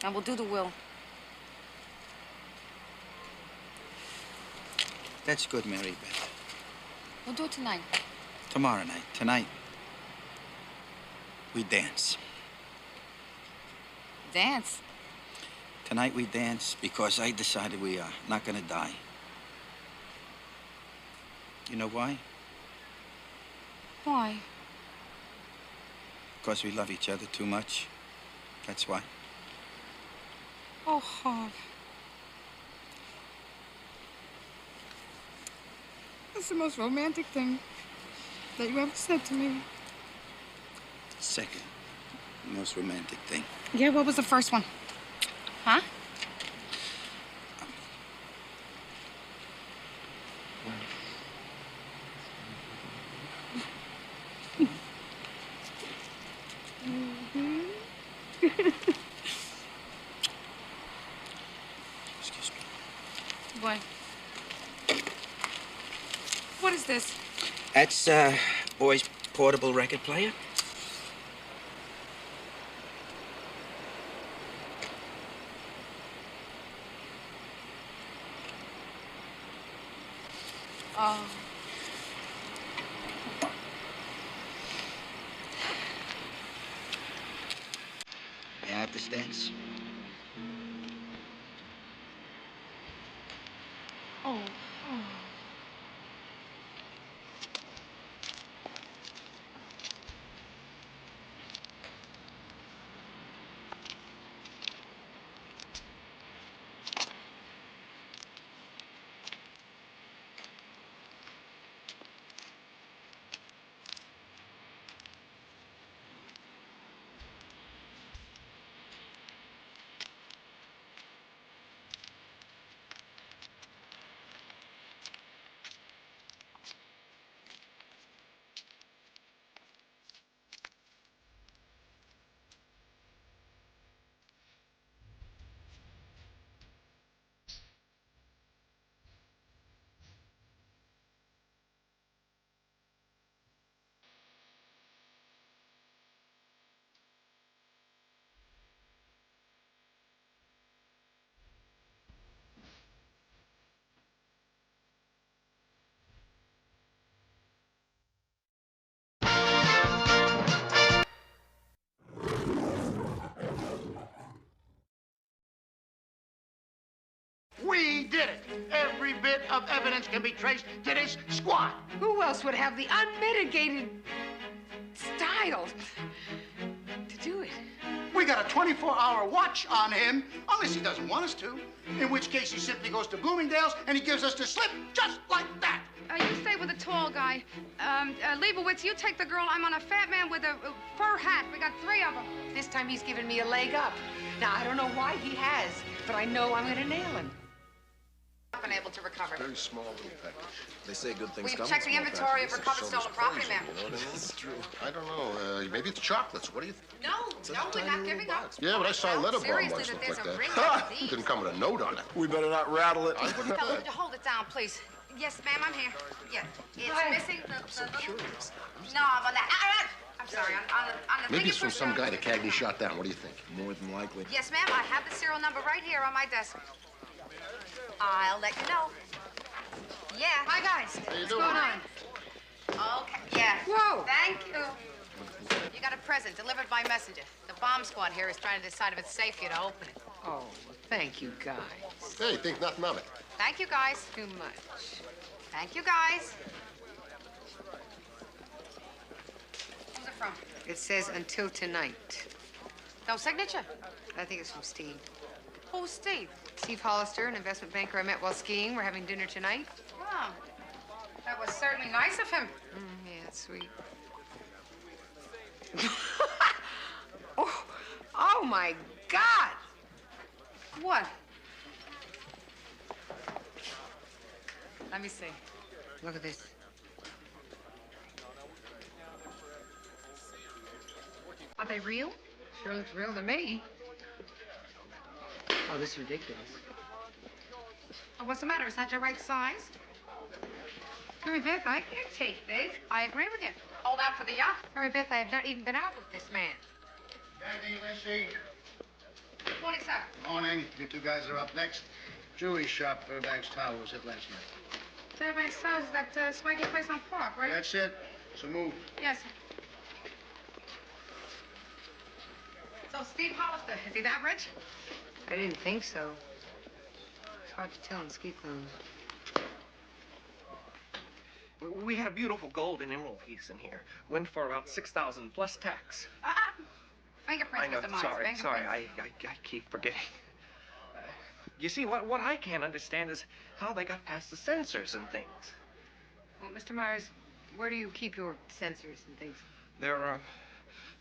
And we'll do the will. That's good, Mary Beth. We'll do it tonight. Tomorrow night. Tonight. We dance. Dance? Tonight we dance because I decided we are not gonna die. You know why? Why? Because we love each other too much. That's why. Oh, Harv. That's the most romantic thing that you ever said to me. Second most romantic thing. Yeah, what was the first one? Huh? Excuse me. What? What is this? That's, boy's portable record player. Oh. May I have this dance? Oh. Oh. We did it. Every bit of evidence can be traced to this squad. Who else would have the unmitigated style to do it? We got a 24-hour watch on him, unless he doesn't want us to. In which case, he simply goes to Bloomingdale's and he gives us the slip just like that. You stay with the tall guy. Leibowitz, you take the girl. I'm on a fat man with a fur hat. We got 3 of them. This time he's given me a leg up. Now, I don't know why he has, but I know I'm gonna nail him. Been able to recover. Very small little package. They say good things We've come in checked the small inventory of packages. recovered It stolen shows property, poison, ma'am. you know what I mean? That's true. I don't know. Maybe it's chocolates. What do you think? No, we're not giving up. Yeah, but I saw a letter bomb Seriously, once that look there's like a that. ring Ha! of these. Didn't come with a note on it. We better not rattle it. I wouldn't Tell have. them to hold it down, please. Yes, ma'am, I'm here. Yeah, it's missing the little... No, I'm on that. I'm sorry, on the Maybe it's from fingerprint some guy down. that Cagney shot down. What do you think? More than likely. Yes, ma'am, I have the serial number right here on my desk. I'll let you know. Yeah. Hi, guys. How you What's doing? going on? Okay, yeah. Whoa. Thank you. You got a present delivered by messenger. The bomb squad here is trying to decide if it's safe for you to open it. Oh, well, thank you, guys. Hey, think nothing of it. Thank you, guys. Too much. Thank you, guys. Who's it from? It says until tonight. No signature? I think it's from Steve. Who's Steve? Steve Hollister, an investment banker I met while skiing. We're having dinner tonight. Oh, that was certainly nice of him. Yeah, it's sweet. oh, my God. What? Let me see. Look at this. Are they real? Sure looks real to me. Oh, this is ridiculous. Oh, what's the matter? Is that your right size? Mary Beth, I can't take this. I agree with you. Hold out for the yacht. Mary Beth, I have not even been out with this man. Cagney Lacey. Morning, sir. Morning. You 2 guys are up next. Jewelry shop, Fairbanks Tower was hit last night. Fairbanks Tower, that swanky place on Park, right? That's it. So move. Yes. So Steve Hollister, is he that rich? I didn't think so. It's hard to tell in ski clothes. We have beautiful gold and emerald piece in here. Went for about 6,000 plus tax. Fingerprints, I know. Mr. Myers. Sorry. Fingerprints. I keep forgetting. You see, what I can't understand is how they got past the sensors and things. Well, Mr. Myers, where do you keep your sensors and things? They're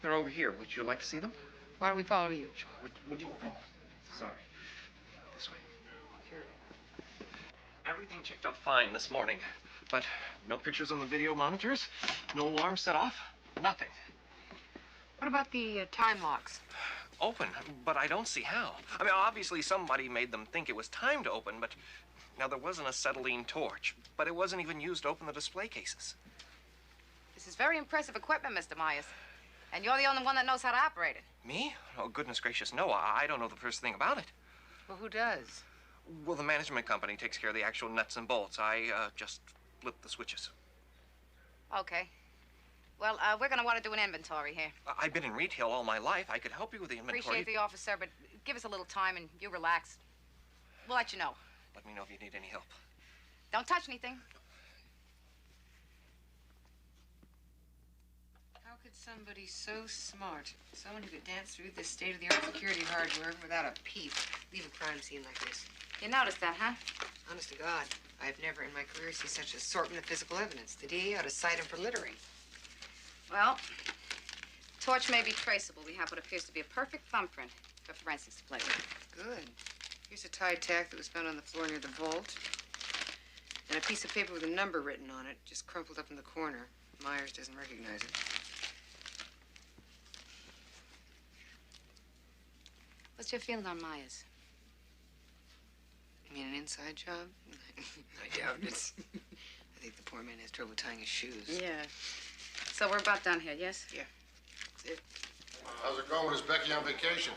over here. Would you like to see them? Why don't we follow you? Would you? Oh, sorry. This way. Sure. Everything checked out fine this morning, but no pictures on the video monitors, no alarm set off, nothing. What about the time locks? Open, but I don't see how. I mean, obviously somebody made them think it was time to open, but now there wasn't acetylene torch, but it wasn't even used to open the display cases. This is very impressive equipment, Mr. Myers. And you're the only one that knows how to operate it. Me? Oh, goodness gracious, no. I don't know the first thing about it. Well, who does? Well, the management company takes care of the actual nuts and bolts. I just flip the switches. Okay. Well, we're going to want to do an inventory here. I've been in retail all my life. I could help you with the inventory. Appreciate the offer, sir, but give us a little time and you relax. We'll let you know. Let me know if you need any help. Don't touch anything. How could somebody so smart, someone who could dance through this state-of-the-art security hardware without a peep, leave a crime scene like this? You noticed that, huh? Honest to God, I've never in my career seen such assortment of physical evidence. The DA ought to cite him for littering. Well, torch may be traceable. We have what appears to be a perfect thumbprint for forensics to play with. Good. Here's a tie tack that was found on the floor near the vault. And a piece of paper with a number written on it, just crumpled up in the corner. Myers doesn't recognize it. What's your feeling on Myers? You mean an inside job? I doubt it. I think the poor man has trouble tying his shoes. Yeah. So we're about done here, yes? Yeah. That's it. How's it going? Is Becky on vacation?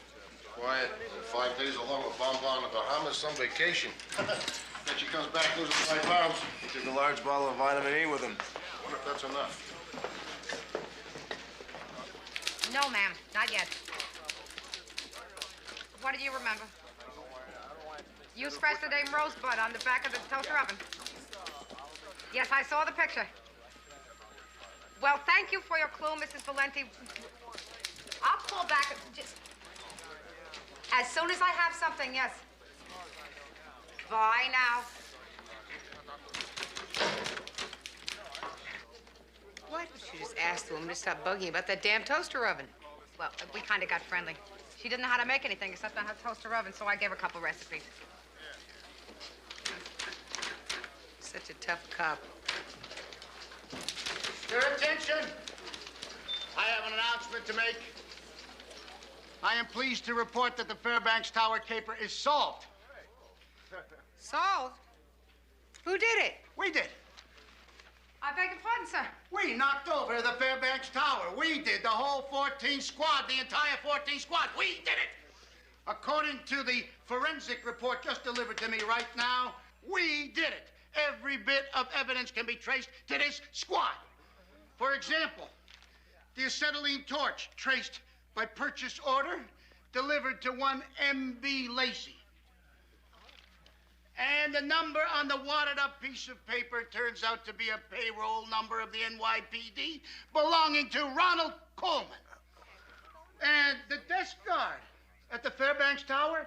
Quiet. 5 days along with Bonbon in the Bahamas, some vacation. Bet she comes back losing 5 pounds. He took a large bottle of vitamin E with him. I wonder if that's enough. No, ma'am. Not yet. What do you remember? You scratched the name Rosebud on the back of the toaster oven. Yes, I saw the picture. Well, thank you for your clue, Mrs. Valenti. I'll pull back just as soon as I have something, yes. Bye now. Why don't you just ask the woman to stop bugging about that damn toaster oven? Well, we kind of got friendly. She didn't know how to make anything except on her toaster oven, so I gave her a couple recipes. Such a tough cop. Your attention! I have an announcement to make. I am pleased to report that the Fairbanks Tower caper is solved. Solved? Who did it? We did. I beg your pardon, sir. We knocked over the Fairbanks Tower. We did. The whole 14 squad, the entire 14 squad. We did it. According to the forensic report just delivered to me right now, we did it. Every bit of evidence can be traced to this squad. For example, the acetylene torch traced by purchase order delivered to one M.B. Lacey. And the number on the wadded up piece of paper turns out to be a payroll number of the NYPD belonging to Ronald Coleman. And the desk guard at the Fairbanks Tower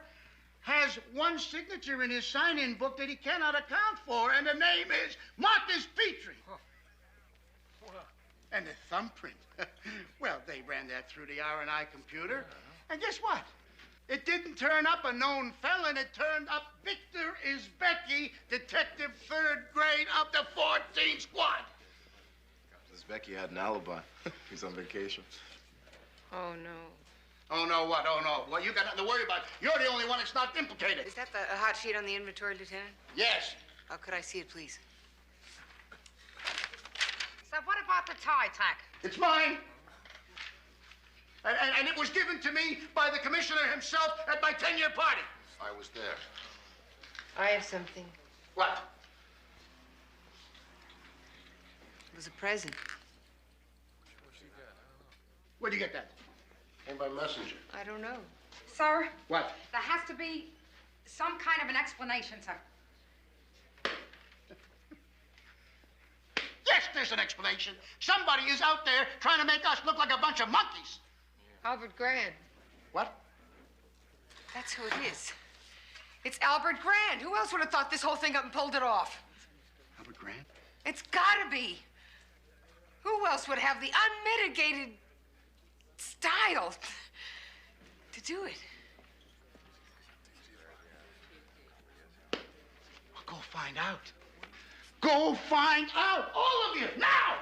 has one signature in his sign-in book that he cannot account for, and the name is Marcus Petrie. And the thumbprint. Well, they ran that through the R&I computer. And guess what? It didn't turn up a known felon. It turned up Victor Isbecki, detective 3rd grade of the 14 squad. This Becky had an alibi. He's on vacation. Oh, no. Oh, no, what? Oh, no. Well, you got nothing to worry about. You're the only one that's not implicated. Is that the hot sheet on the inventory, Lieutenant? Yes. Oh, could I see it, please? So what about the tie tack? It's mine. And it was given to me by the commissioner himself at my 10-year party. I was there. I have something. What? It was a present. Where'd you get that? Came by messenger. I don't know. Sir? What? There has to be some kind of an explanation, sir. Yes, there's an explanation. Somebody is out there trying to make us look like a bunch of monkeys. Albert Grand. What? That's who it is. It's Albert Grand. Who else would have thought this whole thing up and pulled it off? Albert Grant? It's gotta be. Who else would have the unmitigated style to do it? Well, go find out. Go find out, all of you, now!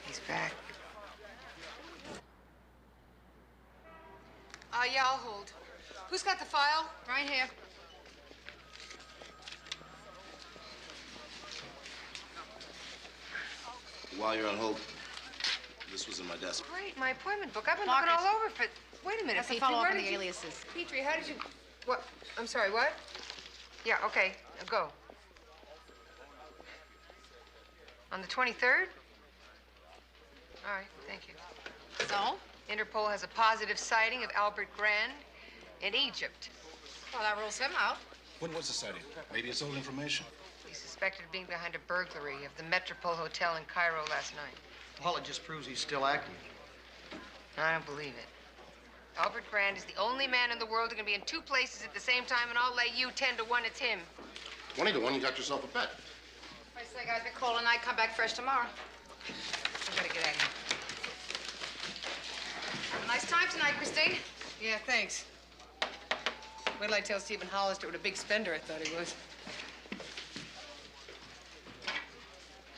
He's back. Yeah, I'll hold. Who's got the file? Right here. While you're on hold, this was in my desk. Great, my appointment book. I've been Marcus. looking all over for... Wait a minute, That's the Petrie. follow-up Where on did the you... aliases. Petrie, how did you... What? I'm sorry, what? Yeah, okay. Now go. On the 23rd? All right, thank you. So? Interpol has a positive sighting of Albert Grand in Egypt. Well, that rules him out. When was the sighting? Maybe it's old information. He's suspected of being behind a burglary of the Metropole Hotel in Cairo last night. Well, it just proves he's still active. I don't believe it. Albert Grand is the only man in the world who can be in two places at the same time, and I'll lay you 10 to 1 it's him. 20 to 1, you got yourself a bet. I say, guys, we call tonight, come back fresh tomorrow. I gotta get out of here. Have a nice time tonight, Christine. Yeah, thanks. Wait till I tell Stephen Hollister what a big spender I thought he was.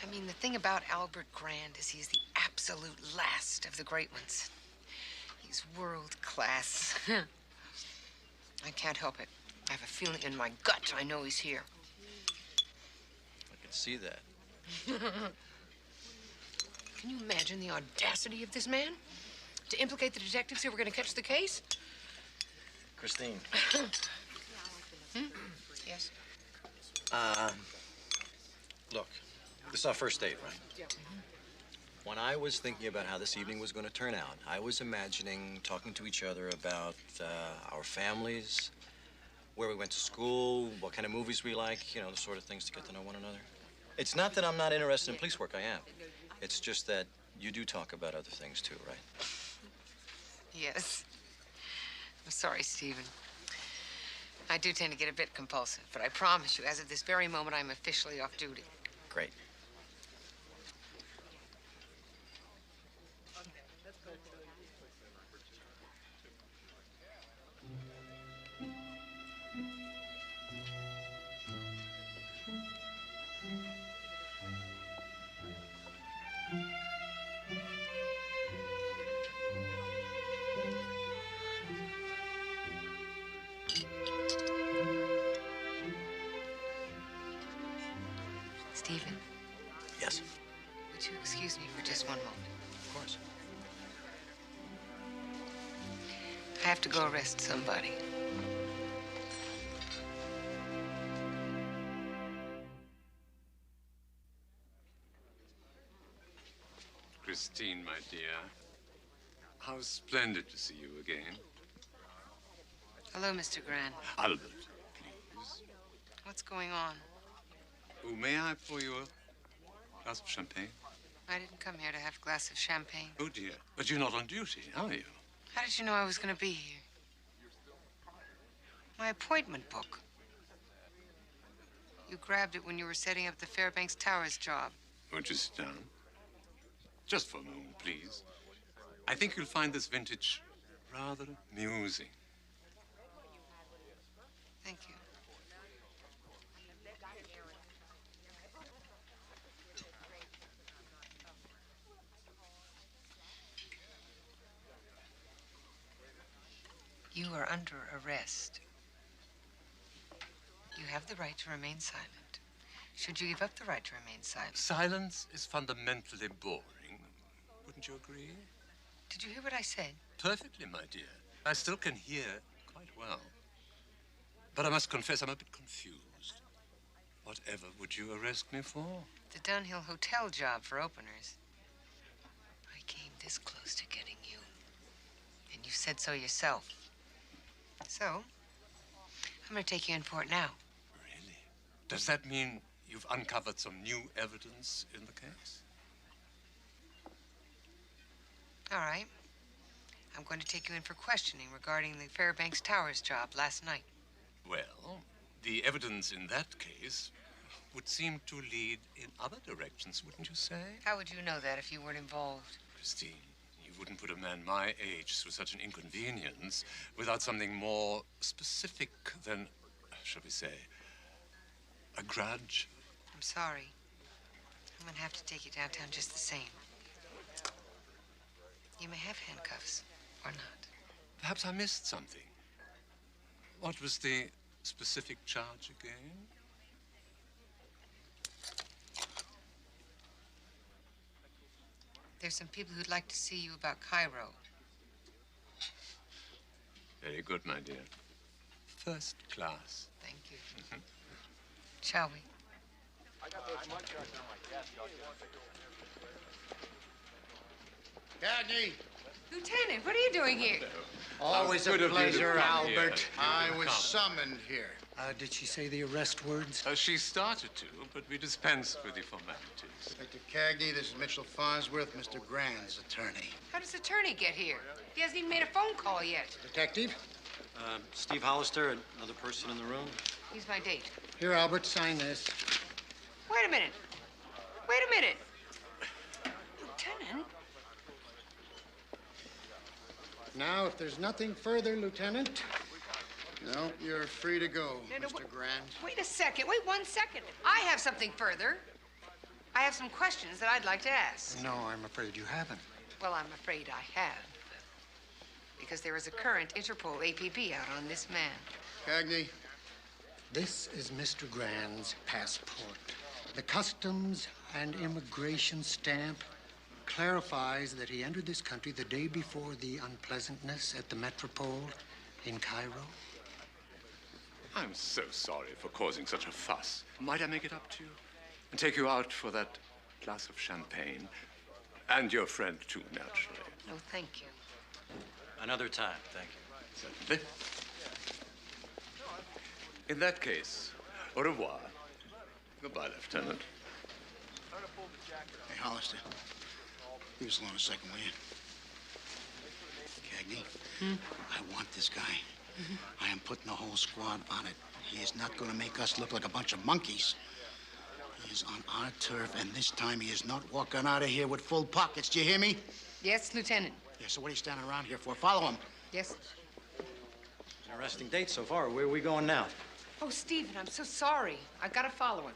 I mean, the thing about Albert Grand is he's the absolute last of the great ones. He's world class. I can't help it. I have a feeling in my gut I know he's here. I can see that. Can you imagine the audacity of this man? To implicate the detectives who were going to catch the case? Christine. Yes. Look, this is our first date, right? Yeah. When I was thinking about how this evening was going to turn out, I was imagining talking to each other about our families, where we went to school, what kind of movies we like, you know, the sort of things to get to know one another. It's not that I'm not interested in police work, I am. It's just that you do talk about other things too, right? Yes. I'm sorry, Stephen. I do tend to get a bit compulsive, but I promise you, as of this very moment, I'm officially off duty. Great. Stephen. Yes? Would you excuse me for just one moment? Of course. I have to go arrest somebody. Christine, my dear. How splendid to see you again. Hello, Mr. Grant. Albert, please. What's going on? Oh, may I pour you a glass of champagne? I didn't come here to have a glass of champagne. Oh, dear. But you're not on duty, are you? How did you know I was going to be here? My appointment book. You grabbed it when you were setting up the Fairbanks Towers job. Won't you sit down? Just for a moment, please. I think you'll find this vintage rather amusing. Thank you. You are under arrest. You have the right to remain silent. Should you give up the right to remain silent? Silence is fundamentally boring. Wouldn't you agree? Did you hear what I said? Perfectly, my dear. I still can hear quite well. But I must confess I'm a bit confused. Whatever would you arrest me for? The Dunhill Hotel job for openers. I came this close to getting you. And you said so yourself. So, I'm gonna take you in for it now. Really? Does that mean you've uncovered some new evidence in the case? All right. I'm going to take you in for questioning regarding the Fairbanks Towers job last night. Well, the evidence in that case would seem to lead in other directions, wouldn't you say? How would you know that if you weren't involved? Christine, you wouldn't put a man my age through such an inconvenience without something more specific than, shall we say, a grudge. I'm sorry. I'm going to have to take you downtown just the same. You may have handcuffs, or not. Perhaps I missed something. What was the specific charge again? There's some people who'd like to see you about Cairo. Very good, my dear. First class. Thank you. Shall we? Cagney! Lieutenant, what are you doing here? Always a good of you to pleasure, come here. Albert. I was Come. summoned here. Did she say the arrest words? She started to, but we dispensed with the formalities. Inspector Cagney, this is Mitchell Farnsworth, Mr. Grand's attorney. How does the attorney get here? He hasn't even made a phone call yet. Detective? Steve Hollister, another person in the room. He's my date. Here, Albert, sign this. Wait a minute. Wait a minute. Lieutenant? Now, if there's nothing further, Lieutenant, no, you're free to go, No, Mr. Grand. Wait a second. Wait 1 second. I have something further. I have some questions that I'd like to ask. No, I'm afraid you haven't. Well, I'm afraid I have. Because there is a current Interpol APB out on this man. Cagney, This is Mr. Grand's passport. The Customs and Immigration stamp clarifies that he entered this country the day before the unpleasantness at the Metropole in Cairo. I'm so sorry for causing such a fuss. Might I make it up to you? And take you out for that glass of champagne? And your friend, too, naturally. No, thank you. Another time, thank you. Certainly. In that case, au revoir. Goodbye, Lieutenant. Hey, Hollister, leave us alone a second, will you? Cagney, I want this guy. I am putting the whole squad on it. He is not going to make us look like a bunch of monkeys. He is on our turf, and this time he is not walking out of here with full pockets. Do you hear me? Yes, Lieutenant. Yeah, so what are you standing around here for? Follow him. Yes. Interesting date so far. Where are we going now? Oh, Stephen, I'm so sorry. I've got to follow him.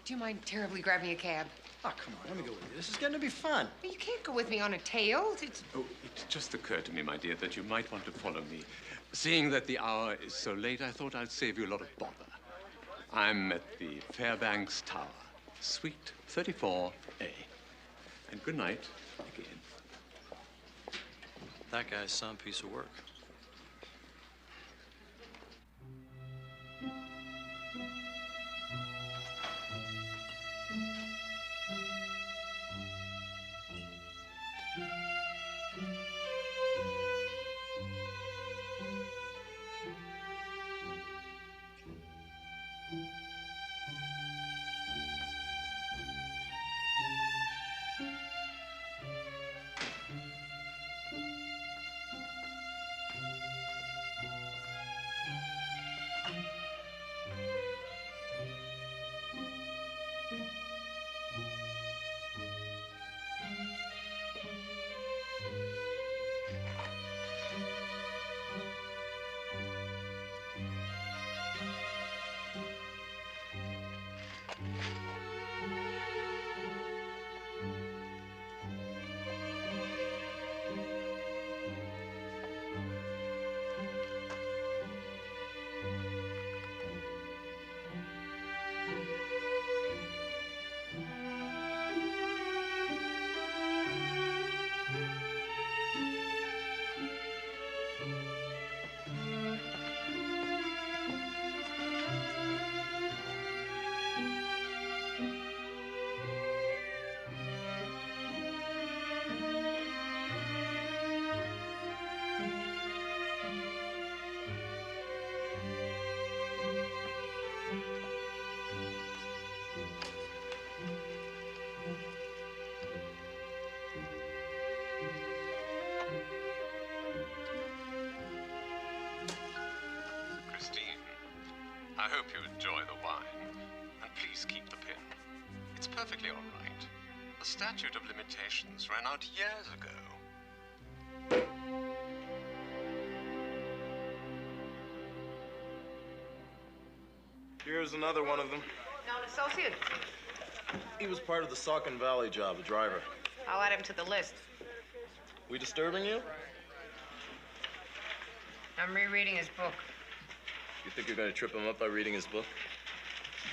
Do you mind terribly grabbing a cab? Oh, come on, let me go with you. This is going to be fun. Well, you can't go with me on a tail. It's... Oh, it just occurred to me, my dear, that you might want to follow me. Seeing that the hour is so late, I thought I'd save you a lot of bother. I'm at the Fairbanks Tower, Suite 34A. And good night again. That guy's some piece of work. I hope you enjoy the wine. And please keep the pin. It's perfectly all right. The statute of limitations ran out years ago. Here's another one of them. Known associate. He was part of the Saucon Valley job, a driver. I'll add him to the list. We disturbing you? I'm rereading his book. You think you're going to trip him up by reading his book?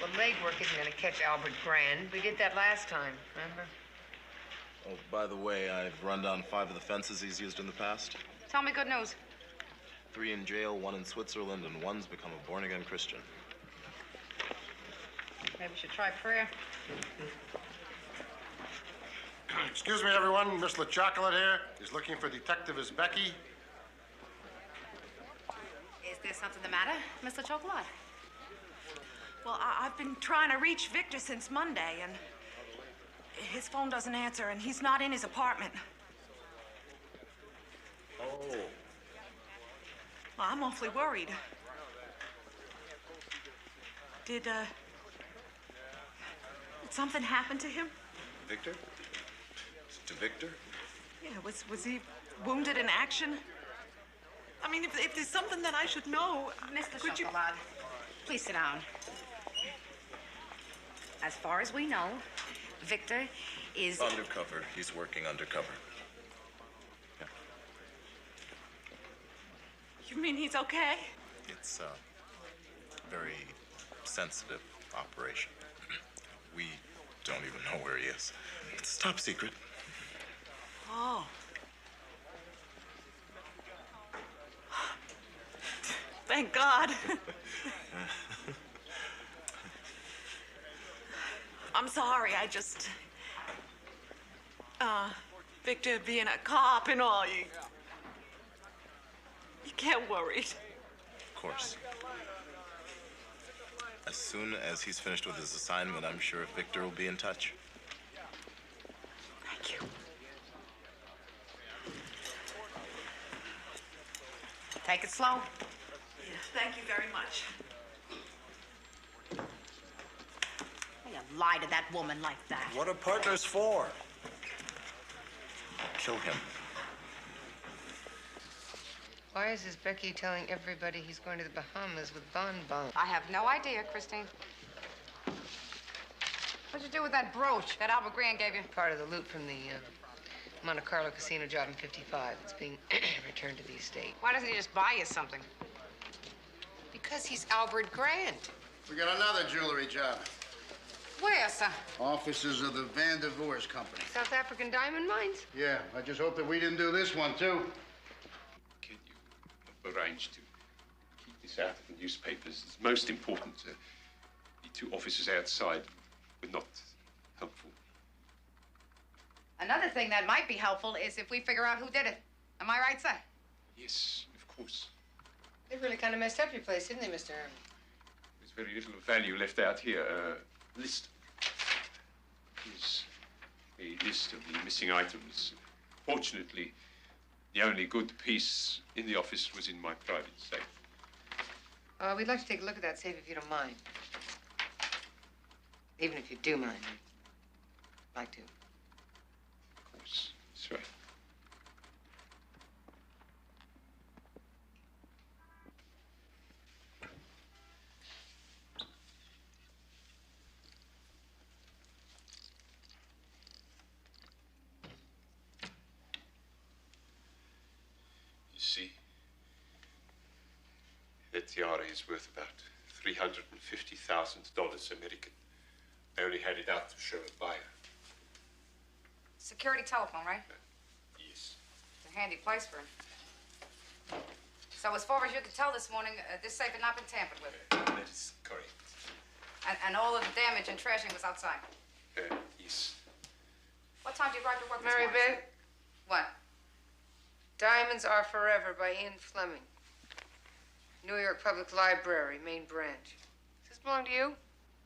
Well, legwork isn't going to catch Albert Grand. We did that last time, remember? Oh, by the way, I've run down 5 of the fences he's used in the past. Tell me good news. 3 in jail, 1 in Switzerland, and 1's become a born-again Christian. Maybe we should try prayer. Excuse me, everyone. Miss LaChocolate here is looking for Detective Isbecki. Is there something the matter, Mr. Chocolate? Well, I've been trying to reach Victor since Monday, and his phone doesn't answer, and he's not in his apartment. Oh. Well, I'm awfully worried. Did something happen to him? Victor? To Victor? Yeah, was he wounded in action? I mean, if there's something that I should know, Mr. could you... Chocolate, please sit down. As far as we know, Victor is... Undercover. He's working undercover. Yeah. You mean he's okay? It's a very sensitive operation. We don't even know where he is. It's top secret. Oh. Thank God. I'm sorry, I just... Victor being a cop and all, you get worried. Of course. As soon as he's finished with his assignment, I'm sure Victor will be in touch. Thank you. Take it slow. Yeah, thank you very much. You lie to that woman like that. What are partners for? Kill him. Why is this Becky telling everybody he's going to the Bahamas with Bon Bon? I have no idea, Christine. What'd you do with that brooch that Albert Grand gave you? Part of the loot from the Monte Carlo casino job in '55. It's being returned to the estate. Why doesn't he just buy you something? Because he's Albert Grand. We got another jewelry job. Where, sir? Offices of the Van der Voors Company. South African diamond mines? Yeah, I just hope that we didn't do this one, too. Can you arrange to keep this out of the newspapers? It's most important. The 2 officers outside were not helpful. Another thing that might be helpful is if we figure out who did it. Am I right, sir? Yes, of course. They really kind of messed up your place, didn't they, Mr. Herman? There's very little of value left out here. List. Here's a list of the missing items. Fortunately, the only good piece in the office was in my private safe. We'd like to take a look at that safe if you don't mind. Even if you do mind, I'd like to. Of course, that's right. See, that tiara is worth about $350,000 American. I only had it out to show a buyer. Security telephone, right? Yes. It's a handy place for him. So as far as you could tell this morning, this safe had not been tampered with. That is correct. And all of the damage and trashing was outside. Yes. What time did you arrive to work this Mary morning? Beth? What? Diamonds Are Forever by Ian Fleming. New York Public Library, main branch. Does this belong to you?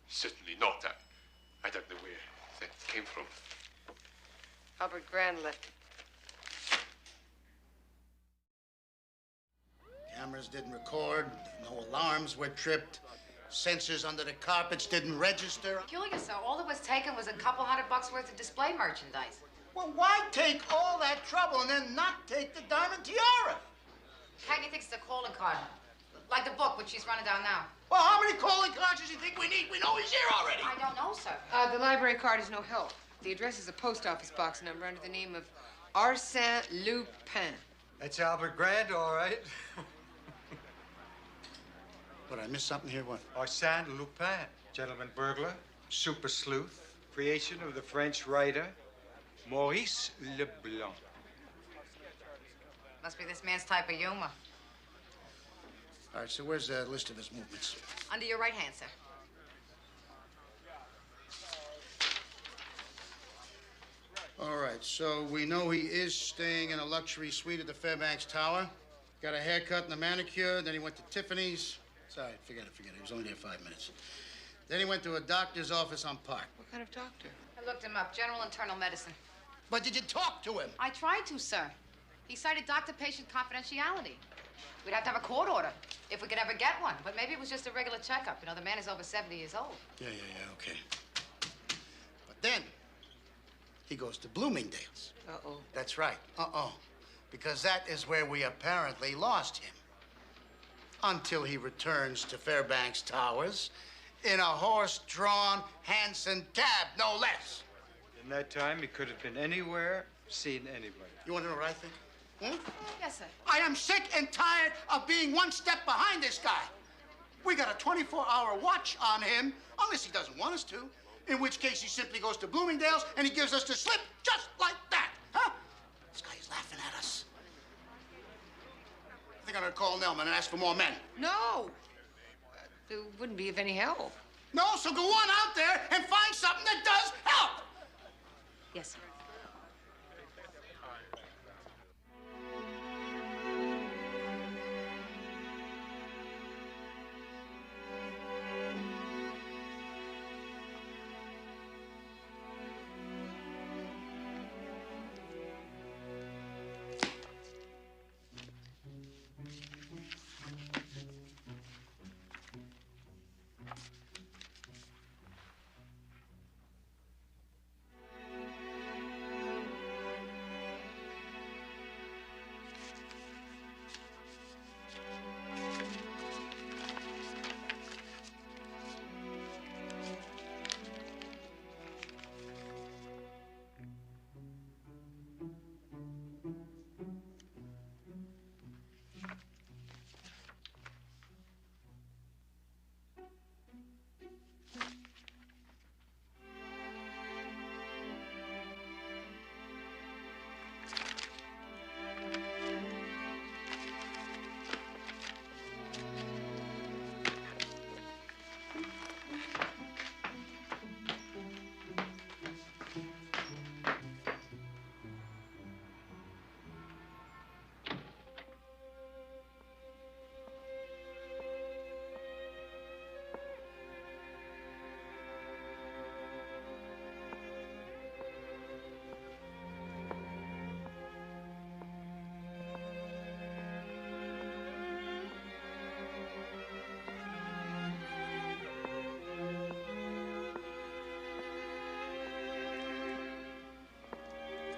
Certainly not. I don't know where that came from. Albert Grand left it. Cameras didn't record, no alarms were tripped. Sensors under the carpets didn't register. Peculiar, sir. All that was taken was a couple $100 worth of display merchandise. Well, why take all that trouble and then not take the diamond tiara? Cagney thinks it's a calling card. Like the book, which she's running down now. Well, how many calling cards does he think we need? We know he's here already. I don't know, sir. The library card is no help. The address is a post office box number under the name of Arsène Lupin. That's Albert Grant, all right. What, I missed something here? What? Arsène Lupin, gentleman burglar, super sleuth, creation of the French writer Maurice Leblanc. Must be this man's type of humor. All right, so where's the list of his movements? Under your right hand, sir. All right, so we know he is staying in a luxury suite at the Fairbanks Tower. Got a haircut and a manicure, then he went to Tiffany's. Sorry, forget it. He was only there 5 minutes. Then he went to a doctor's office on Park. What kind of doctor? I looked him up. General internal medicine. But did you talk to him? I tried to, sir. He cited doctor-patient confidentiality. We'd have to have a court order if we could ever get one. But maybe it was just a regular checkup. You know, the man is over 70 years old. Yeah, okay. But then he goes to Bloomingdale's. Uh-oh. That's right, because that is where we apparently lost him. Until he returns to Fairbanks Towers in a horse-drawn Hanson cab, no less. In that time, he could have been anywhere, seen anybody. You want to know what I think? Yes, sir. I am sick and tired of being one step behind this guy. We got a 24-hour watch on him, unless he doesn't want us to, in which case he simply goes to Bloomingdale's and he gives us the slip just like that, huh? This guy is laughing at us. I think I'm gonna call Nelman and ask for more men. No! It wouldn't be of any help. No, so go on out there and find something that does help. Yes, sir.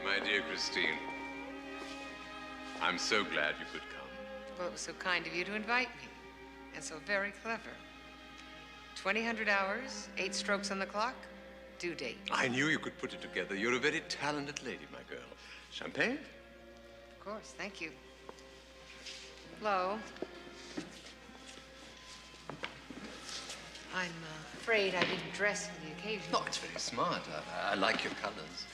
My dear Christine, I'm so glad you could come. Well, it was so kind of you to invite me. And so very clever. 2,000 hours, 8 strokes on the clock, due date. I knew you could put it together. You're a very talented lady, my girl. Champagne? Of course, thank you. Flo. I'm afraid I didn't dress for the occasion. No, it's very smart. I like your colors.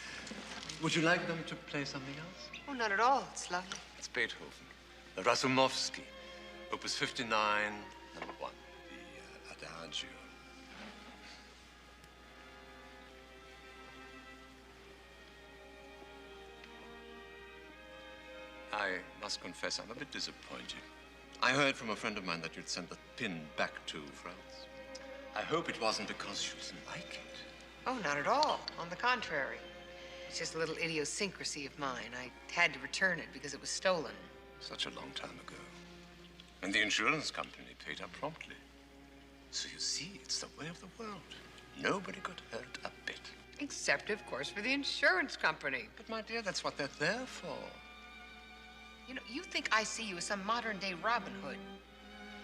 Would you like them to play something else? Oh, not at all. It's lovely. It's Beethoven. Razumovsky, Opus 59, number 1, the Adagio. I must confess, I'm a bit disappointed. I heard from a friend of mine that you'd sent the pin back to France. I hope it wasn't because you didn't like it. Oh, not at all. On the contrary. It's just a little idiosyncrasy of mine. I had to return it because it was stolen. Such a long time ago. And the insurance company paid up promptly. So you see, see, it's the way of the world. Nobody got hurt a bit. Except, of course, for the insurance company. But, my dear, that's what they're there for. You know, you think I see you as some modern-day Robin Hood.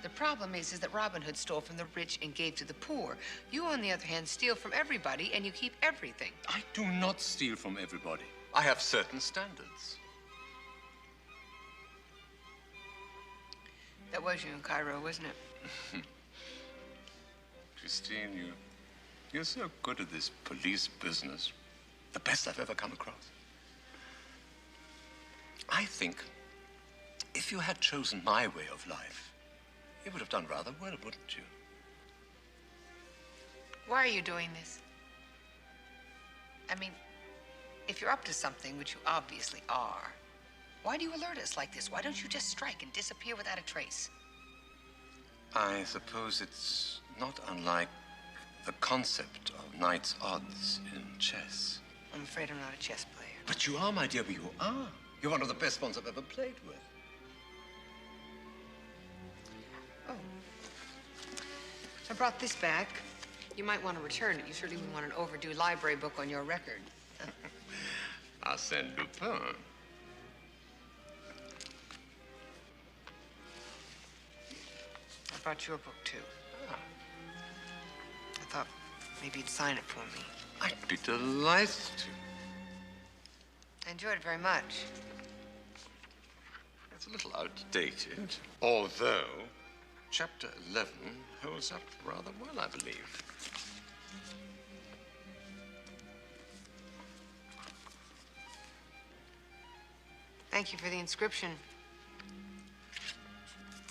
The problem is that Robin Hood stole from the rich and gave to the poor. You, on the other hand, steal from everybody and you keep everything. I do not steal from everybody. I have certain standards. That was you in Cairo, wasn't it? Christine, you're so good at this police business. The best I've ever come across. I think if you had chosen my way of life, you would have done rather well, wouldn't you? Why are you doing this? I mean, if you're up to something, which you obviously are, why do you alert us like this? Why don't you just strike and disappear without a trace? I suppose it's not unlike the concept of knight's odds in chess. I'm afraid I'm not a chess player. But you are, my dear, you are. You're one of the best ones I've ever played with. Oh. I brought this back. You might want to return it. You certainly wouldn't want an overdue library book on your record. Arsène Lupin. I brought your book, too. I thought maybe you'd sign it for me. I'd be delighted to. I enjoyed it very much. It's a little outdated, although chapter 11 holds up rather well, I believe. Thank you for the inscription.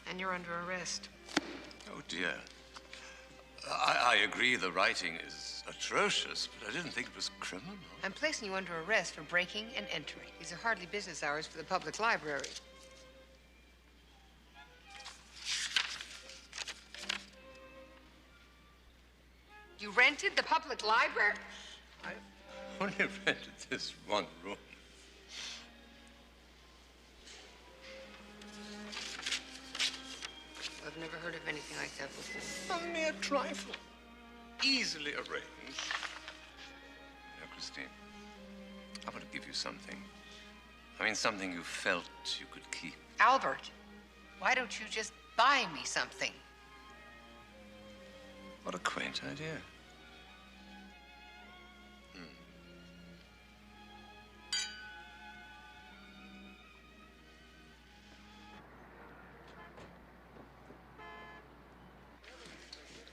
And you're under arrest. Oh, dear. I agree the writing is atrocious, but I didn't think it was criminal. I'm placing you under arrest for breaking and entering. These are hardly business hours for the public library. You rented the public library? I only rented this one room. I've never heard of anything like that before. A mere trifle. Easily arranged. Now, Christine, I want to give you something. I mean, something you felt you could keep. Albert, why don't you just buy me something? What a quaint idea.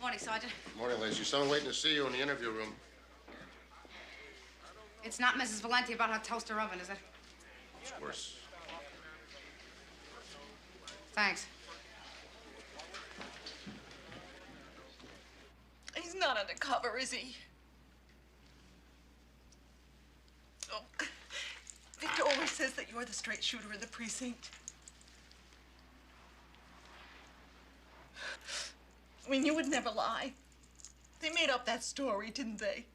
Morning, Sergeant. Morning, Lacey. Someone waiting to see you in the interview room. It's not Mrs. Valenti about her toaster oven, is it? It's worse. Thanks. He's not undercover, is he? Oh, Victor always says that you're the straight shooter in the precinct. I mean, you would never lie. They made up that story, didn't they?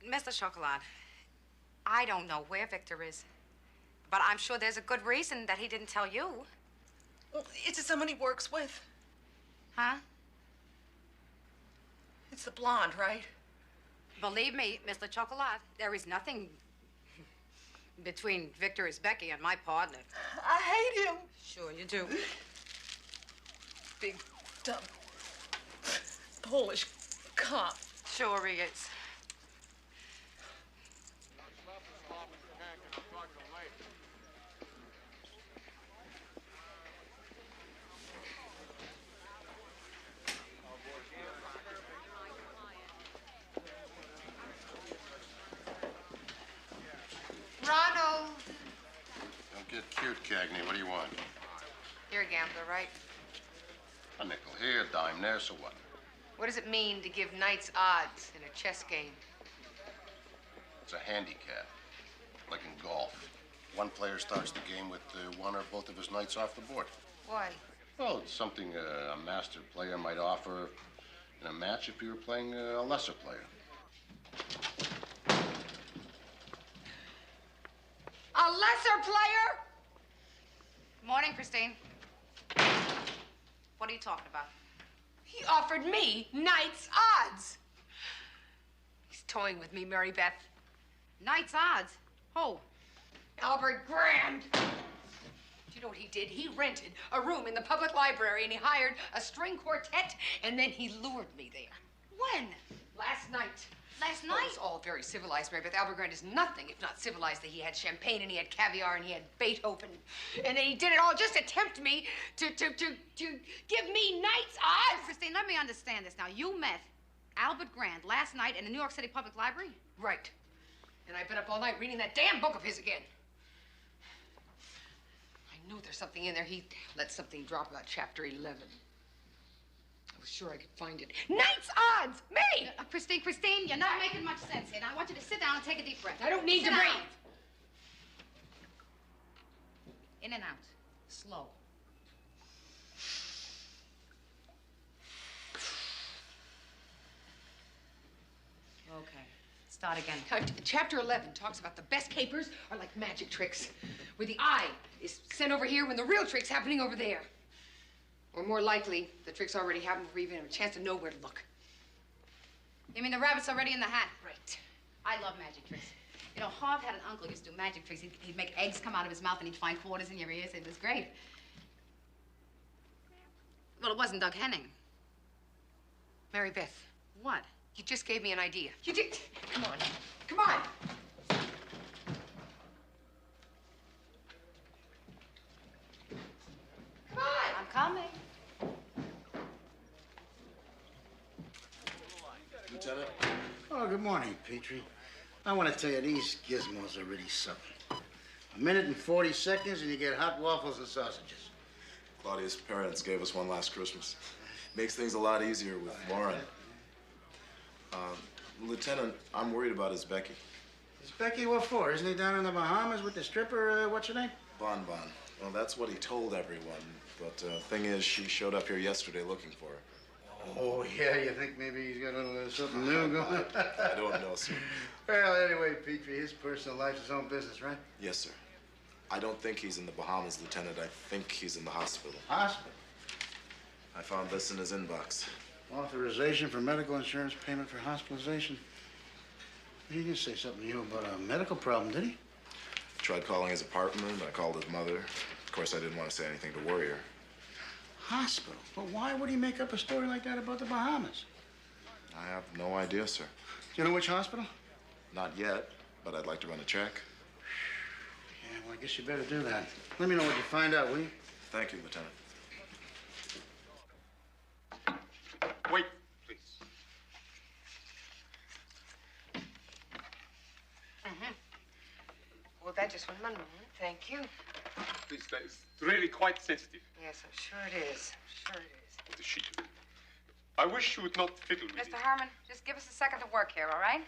Mr. Chocolat, I don't know where Victor is, but I'm sure there's a good reason that he didn't tell you. Well, is it someone he works with? Huh? It's the blonde, right? Believe me, Mr. Chocolat, there is nothing between Victor Isbecki and my partner. I hate him. Sure you do. Big, dumb, Polish cop. Sure he is. Ronald! Don't get cute, Cagney. What do you want? You're a gambler, right? A nickel here, a dime there, so what? What does it mean to give knights odds in a chess game? It's a handicap, like in golf. One player starts the game with one or both of his knights off the board. Why? Well, it's something a master player might offer in a match if you were playing a lesser player. A lesser player? Morning, Christine. What are you talking about? He offered me knight's odds. He's toying with me, Mary Beth. Knight's odds? Who? Albert Grand. Do you know what he did? He rented a room in the public library and he hired a string quartet and then he lured me there. When? Last night. Last Well, night? it was all very civilized, Mary Beth. Albert Grand is nothing if not civilized. He had champagne and he had caviar and he had Beethoven. And then he did it all just to tempt me to give me knight's odds. Christine, let me understand this now. You met Albert Grand last night in the New York City Public Library? Right. And I've been up all night reading that damn book of his again. I know there's something in there. He let something drop about chapter 11. I was sure I could find it. Knight's odds! Me! Christine, you're not making much sense here. Now, I want you to sit down and take a deep breath. I don't need to Sit down. breathe. In and out. Slow. Okay. Start again. Chapter 11 talks about the best capers are like magic tricks, where the eye is sent over here when the real trick's happening over there. Or more likely, the trick's already happened before we even have a chance to know where to look. You mean the rabbit's already in the hat? Right. I love magic tricks. You know, Harv had an uncle who used to do magic tricks. He'd make eggs come out of his mouth and he'd find quarters in your ears. It was great. Well, it wasn't Doug Henning. Mary Beth, What? you just gave me an idea. You did. Come on. Come on. Come on. I'm coming. Lieutenant? Oh, good morning, Petrie. I want to tell you, these gizmos are really something. A minute and 40 seconds, and you get hot waffles and sausages. Claudia's parents gave us one last Christmas. Makes things a lot easier with Lauren. Lieutenant, I'm worried about his Becky. Is Becky what for? Isn't he down in the Bahamas with the stripper, what's her name? Bon Bon. Well, that's what he told everyone. But thing is, she showed up here yesterday looking for her. Oh, yeah, you think maybe he's got a little something new going? I don't know, sir. Well, anyway, Petrie, his personal life's his own business, right? Yes, sir. I don't think he's in the Bahamas, Lieutenant. I think he's in the hospital. Hospital? I found this in his inbox. Authorization for medical insurance payment for hospitalization. He didn't say something to you about a medical problem, did he? Tried calling his apartment. I called his mother. Of course, I didn't want to say anything to worry her. Hospital? But why would he make up a story like that about the Bahamas? I have no idea, sir. Do you know which hospital? Not yet, but I'd like to run a check. Yeah, well, I guess you better do that. Let me know what you find out, will you? Thank you, Lieutenant. Wait, please. Mm-hmm. Well, that just went one moment. Thank you. Please, that is really quite sensitive. Yes, I'm sure it is. Sure it is. The sheet. I wish you would not fiddle with Mr. it. Harmon, just give us a second to work here, all right?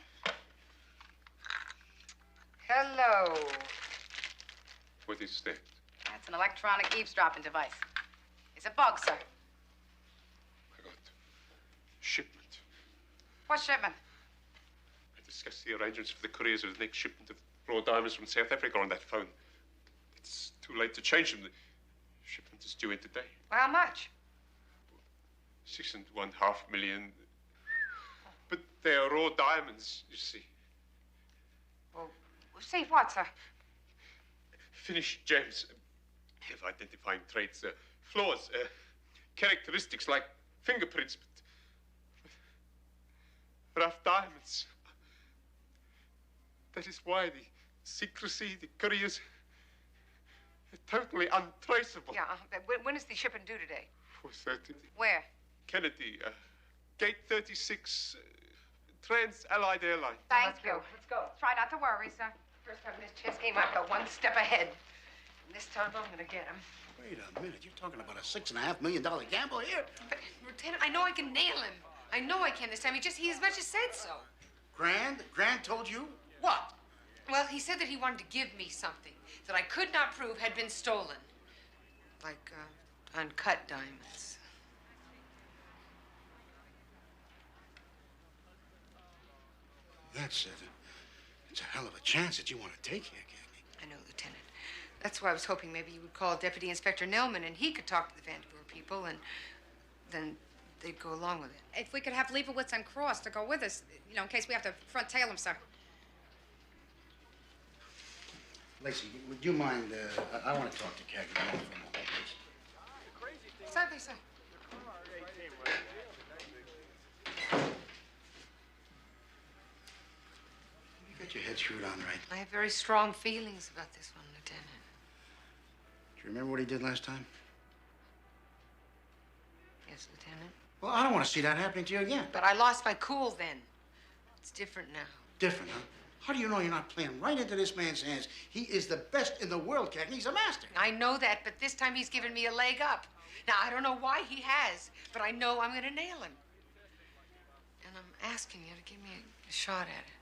Hello. What is that? That's an electronic eavesdropping device. It's a bug, sir. Shipment. What shipment? I discussed the arrangements for the couriers of the next shipment of raw diamonds from South Africa on that phone. It's too late to change them. The shipment is due in today. Well, how much? 6.5 million. But they are raw diamonds, you see. Well, see what, sir? Finished gems have identifying traits, flaws, characteristics like fingerprints, but rough diamonds. That is why the secrecy, the couriers, are totally untraceable. Yeah, when is the shipment due today? 4:30. Where? Kennedy, Gate 36, Trans-Allied Airline. Thank you. Let's go. Try not to worry, sir. First time this chess game, I got one step ahead. And this time I'm gonna get him. Wait a minute, you're talking about a $6.5 million gamble here? But, Lieutenant, I know I can nail him. I know I can this time. He as much as said so. Grand told you what? Well, he said that he wanted to give me something that I could not prove had been stolen. Like, uncut diamonds. That's it. It's a hell of a chance that you want to take here, Cagney. I know, Lieutenant. That's why I was hoping maybe you would call Deputy Inspector Nelman and he could talk to the Vanderbilt people and then they'd go along with it. If we could have Leibowitz and Cross to go with us, you know, in case we have to front tail them, sir. Lacey, would you mind, I want to talk to Cagney for a moment, please. Certainly, sir. You got your head screwed on right. I have very strong feelings about this one, Lieutenant. Do you remember what he did last time? Yes, Lieutenant. Well, I don't want to see that happening to you again. But I lost my cool then. It's different now. Different, huh? How do you know you're not playing right into this man's hands? He is the best in the world, Cagney. He's a master. I know that, but this time he's given me a leg up. Now, I don't know why he has, but I know I'm going to nail him. And I'm asking you to give me a shot at it.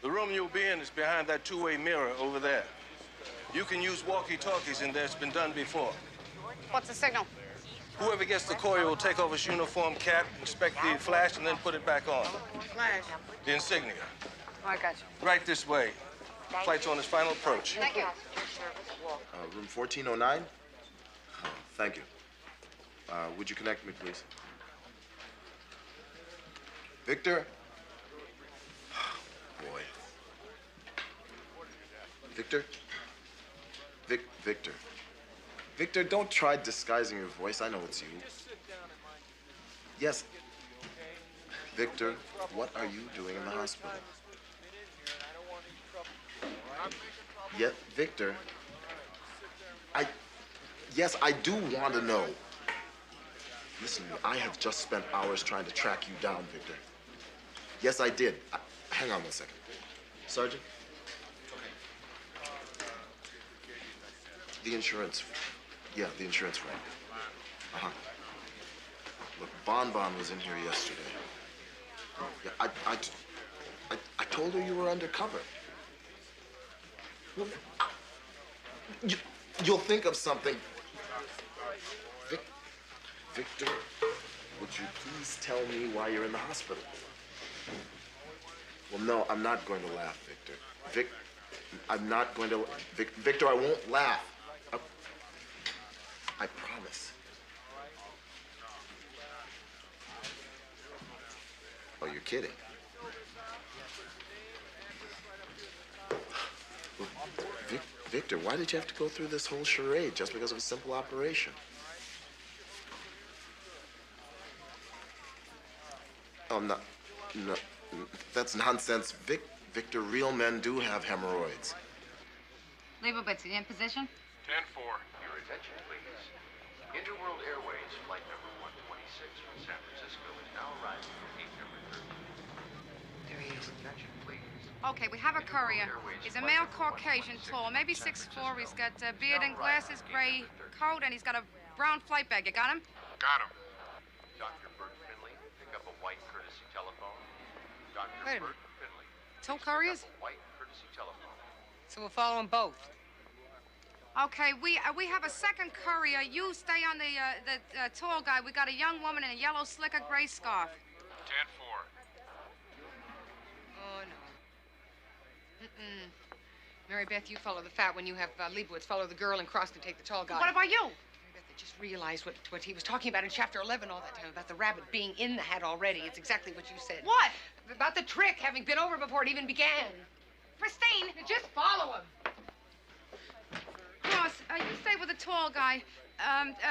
The room you'll be in is behind that two-way mirror over there. You can use walkie-talkies in there. It's been done before. What's the signal? Whoever gets the courier will take off his uniform cap, inspect the flash, and then put it back on. Flash. The insignia. Oh, I got you. Right this way. Flight's on its final approach. Thank you. Room 1409? Oh, thank you. Would you connect me, please? Victor? Boy. Victor? Victor. Victor, don't try disguising your voice. I know it's you. Yes. Victor, what are you doing in the hospital? Yet, Victor, yes, I do want to know. Listen to me, I have just spent hours trying to track you down, Victor. Yes, I did. Hang on one second. Sergeant? The insurance. Yeah, the insurance friend. Uh-huh. Look, Bon was in here yesterday. Yeah, I told her you were undercover. Well, you'll think of something. Victor, would you please tell me why you're in the hospital? Well, no, I'm not going to laugh, Victor. I'm not going to... Victor, I won't laugh. I promise. Oh, you're kidding. Well, Victor, why did you have to go through this whole charade just because of a simple operation? Oh, no, that's nonsense. Victor, real men do have hemorrhoids. Leibowitz, you in position? 10-4. Your attention, please. Interworld Airways flight number 126 from San Francisco is now arriving at gate number 30. There he is. Attention, please. Okay, we have a courier. He's a male Caucasian, tall, maybe 6'4". He's got beard and glasses, gray coat, and he's got a brown flight bag. You got him? Got him. Dr. Bert Finley, pick up a white courtesy telephone. Dr. Wait a Bert minute. Finley. Two couriers? Pick up a white courtesy telephone. So we'll follow them both. Okay, we have a second courier. You stay on the tall guy. We got a young woman in a yellow slicker gray scarf. 10-4. Oh, no. Mary Beth, you follow the fat one. You have Leibowitz follow the girl and Cross to take the tall guy. What about you? Mary Beth, I just realized what he was talking about in chapter 11 all that time, about the rabbit being in the hat already. It's exactly what you said. What? About the trick having been over before it even began. Christine! Just follow him. Cross, you stay with the tall guy.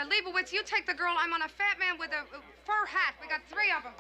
Leibowitz, you take the girl. I'm on a fat man with a fur hat. We got 3 of them.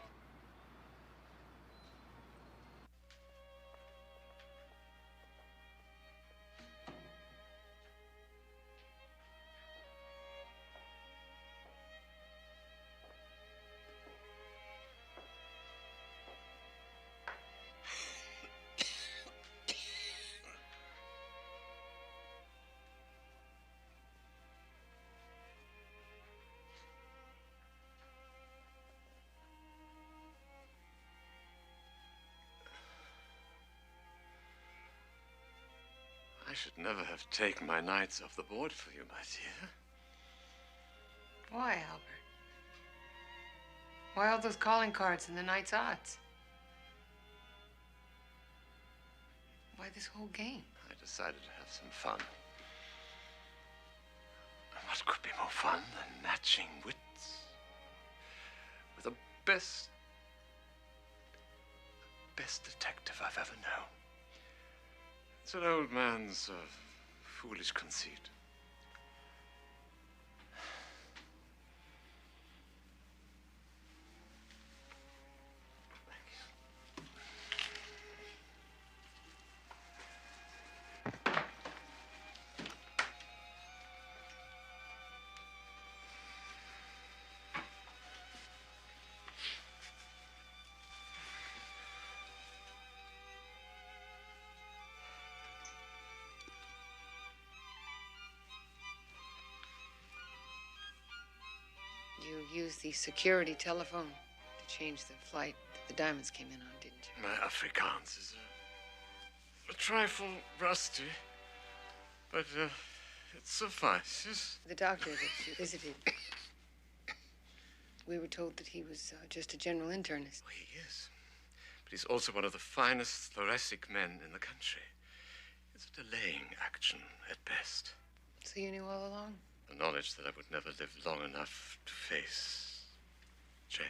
I should never have taken my nights off the board for you, my dear. Why, Albert? Why all those calling cards and the night's odds? Why this whole game? I decided to have some fun. And what could be more fun than matching wits with the best detective I've ever known? It's an old man's foolish conceit. You used the security telephone to change the flight that the diamonds came in on, didn't you? My Afrikaans is a trifle rusty, but it suffices. The doctor that you visited, we were told that he was just a general internist. Oh, he is. But he's also one of the finest thoracic men in the country. It's a delaying action at best. So you knew all along? The knowledge that I would never live long enough to face jail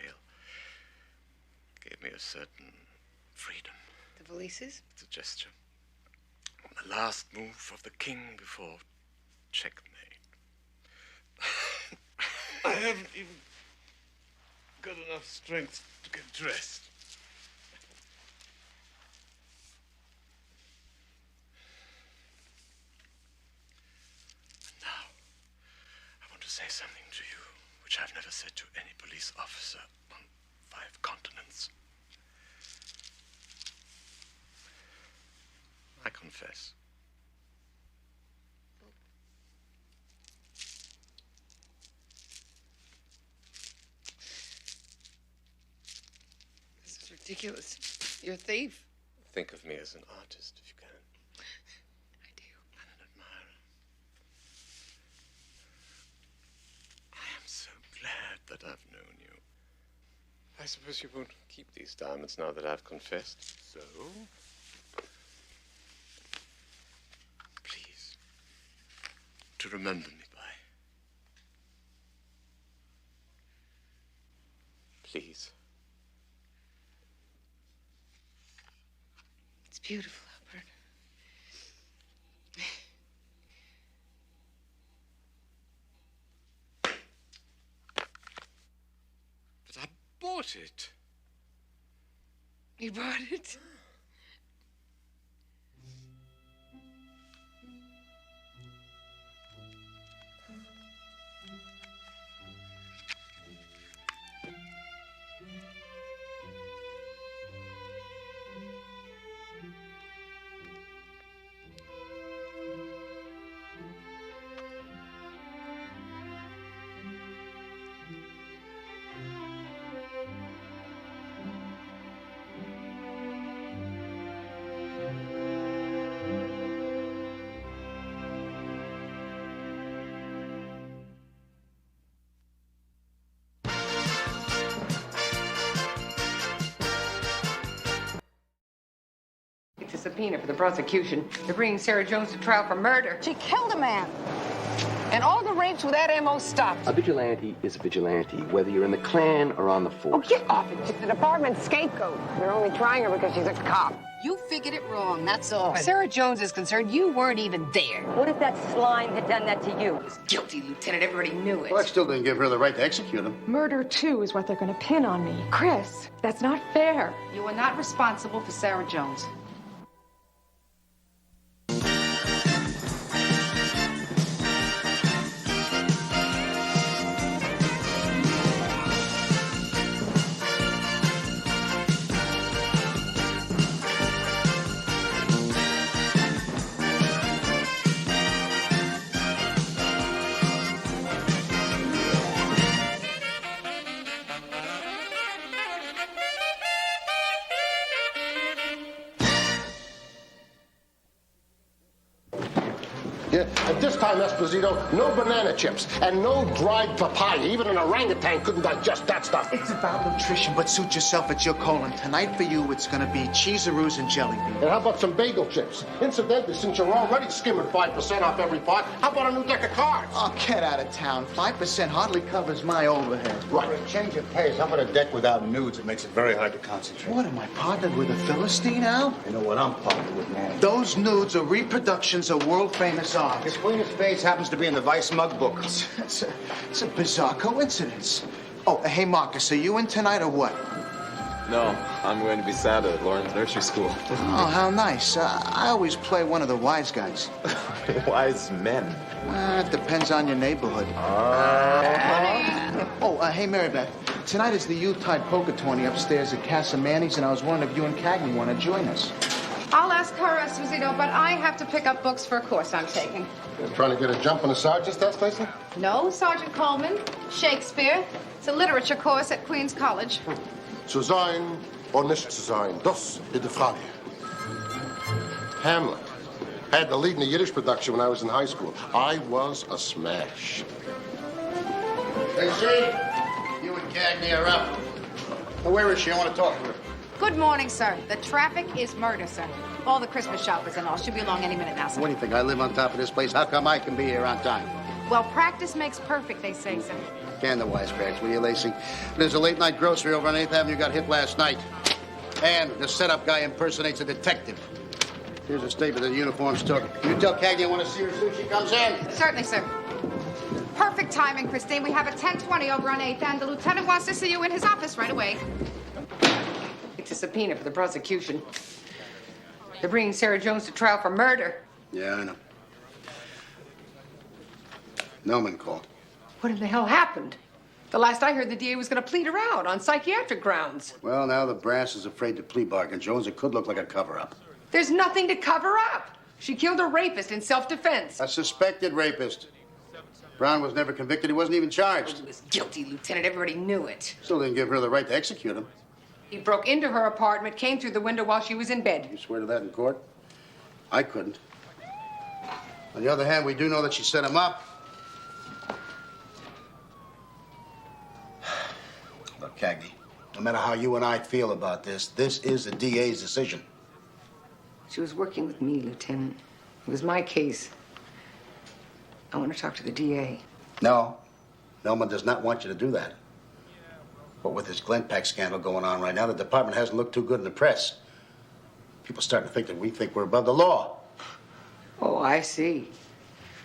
gave me a certain freedom. The valises? It's a gesture. The last move of the king before checkmate. I haven't even got enough strength to get dressed. Say something to you which I've never said to any police officer on 5 continents. I confess. This is ridiculous. You're a thief. Think of me as an artist, if you can. I do. And an admirer. I am so glad that I've known you. I suppose you won't keep these diamonds now that I've confessed. So, please, to remember me by. Please. It's beautiful, Albert. But I bought it. You bought it? It's a subpoena for the prosecution. They're bringing Sarah Jones to trial for murder. She killed a man. And all the rapes with that MO stopped. A vigilante is a vigilante, whether you're in the Klan or on the force. Oh, get off it. She's the department's scapegoat. They're only trying her because she's a cop. You figured it wrong, that's all. Where Sarah Jones is concerned, you weren't even there. What if that slime had done that to you? He was guilty, Lieutenant. Everybody knew it. Well, that still didn't give her the right to execute him. Murder, too, is what they're going to pin on me. Chris, that's not fair. You are not responsible for Sarah Jones. Yeah, and this time, Esposito, no banana chips and no dried papaya. Even an orangutan couldn't digest that stuff. It's about nutrition, but suit yourself, it's your colon. Tonight for you, it's gonna be cheeseroos and jelly beans. And how about some bagel chips? Incidentally, since you're already skimming 5% off every pot, how about a new deck of cards? Oh, get out of town. 5% hardly covers my overhead. Right. For a change of pace, how about a deck without nudes? It makes it very hard to concentrate. What, am I partnered with a Philistine now? You know what I'm partnered with, man? Those nudes are reproductions of world-famous art. His cleanest face happens to be in the Vice mug book. It's a bizarre coincidence. Oh, hey, Marcus, are you in tonight or what? No, I'm going to be Santa at Lauren's nursery school. Oh, how nice. I always play one of the wise guys. Wise men. It depends on your neighborhood. Hey, Mary Beth. Tonight is the Yuletide poker tourney upstairs at Casa Manny's, and I was wondering if you and Cagney want to join us. I'll ask her, Esposito, but I have to pick up books for a course I'm taking. You're trying to get a jump on the sergeant's test, Lacey? No, Sergeant Coleman. Shakespeare. It's a literature course at Queen's College. Zu sein or nicht zu sein, das ist die Frage. Hamlet. Had the lead in a Yiddish production when I was in high school. I was a smash. Lacey, you and Cagney are up. Now, where is she? I want to talk to her. Good morning, sir. The traffic is murder, sir. All the Christmas shoppers and all should be along any minute now, sir. What do you think? I live on top of this place. How come I can be here on time? Well, practice makes perfect, they say, sir. Can the wisecracks, will you, Lacey? There's a late-night grocery over on 8th Avenue got hit last night. And the setup guy impersonates a detective. Here's a statement the uniforms took. You tell Cagney I want to see her as soon as she comes in. Certainly, sir. Perfect timing, Christine. We have a 10:20 over on 8th, and the lieutenant wants to see you in his office right away. It's a subpoena for the prosecution. They're bringing Sarah Jones to trial for murder. Yeah, I know. Noman called. What in the hell happened? The last I heard, the DA was going to plead her out on psychiatric grounds. Well, now the brass is afraid to plea bargain, Jones. It could look like a cover-up. There's nothing to cover up. She killed a rapist in self-defense. A suspected rapist. Brown was never convicted. He wasn't even charged. He was guilty, Lieutenant. Everybody knew it. Still didn't give her the right to execute him. He broke into her apartment, came through the window while she was in bed. You swear to that in court? I couldn't. On the other hand, we do know that she set him up. Look, Cagney, no matter how you and I feel about this is the DA's decision. She was working with me, Lieutenant. It was my case. I want to talk to the DA. No, Noman does not want you to do that. But with this Glenpack scandal going on right now, the department hasn't looked too good in the press. People starting to think that we think we're above the law. Oh, I see.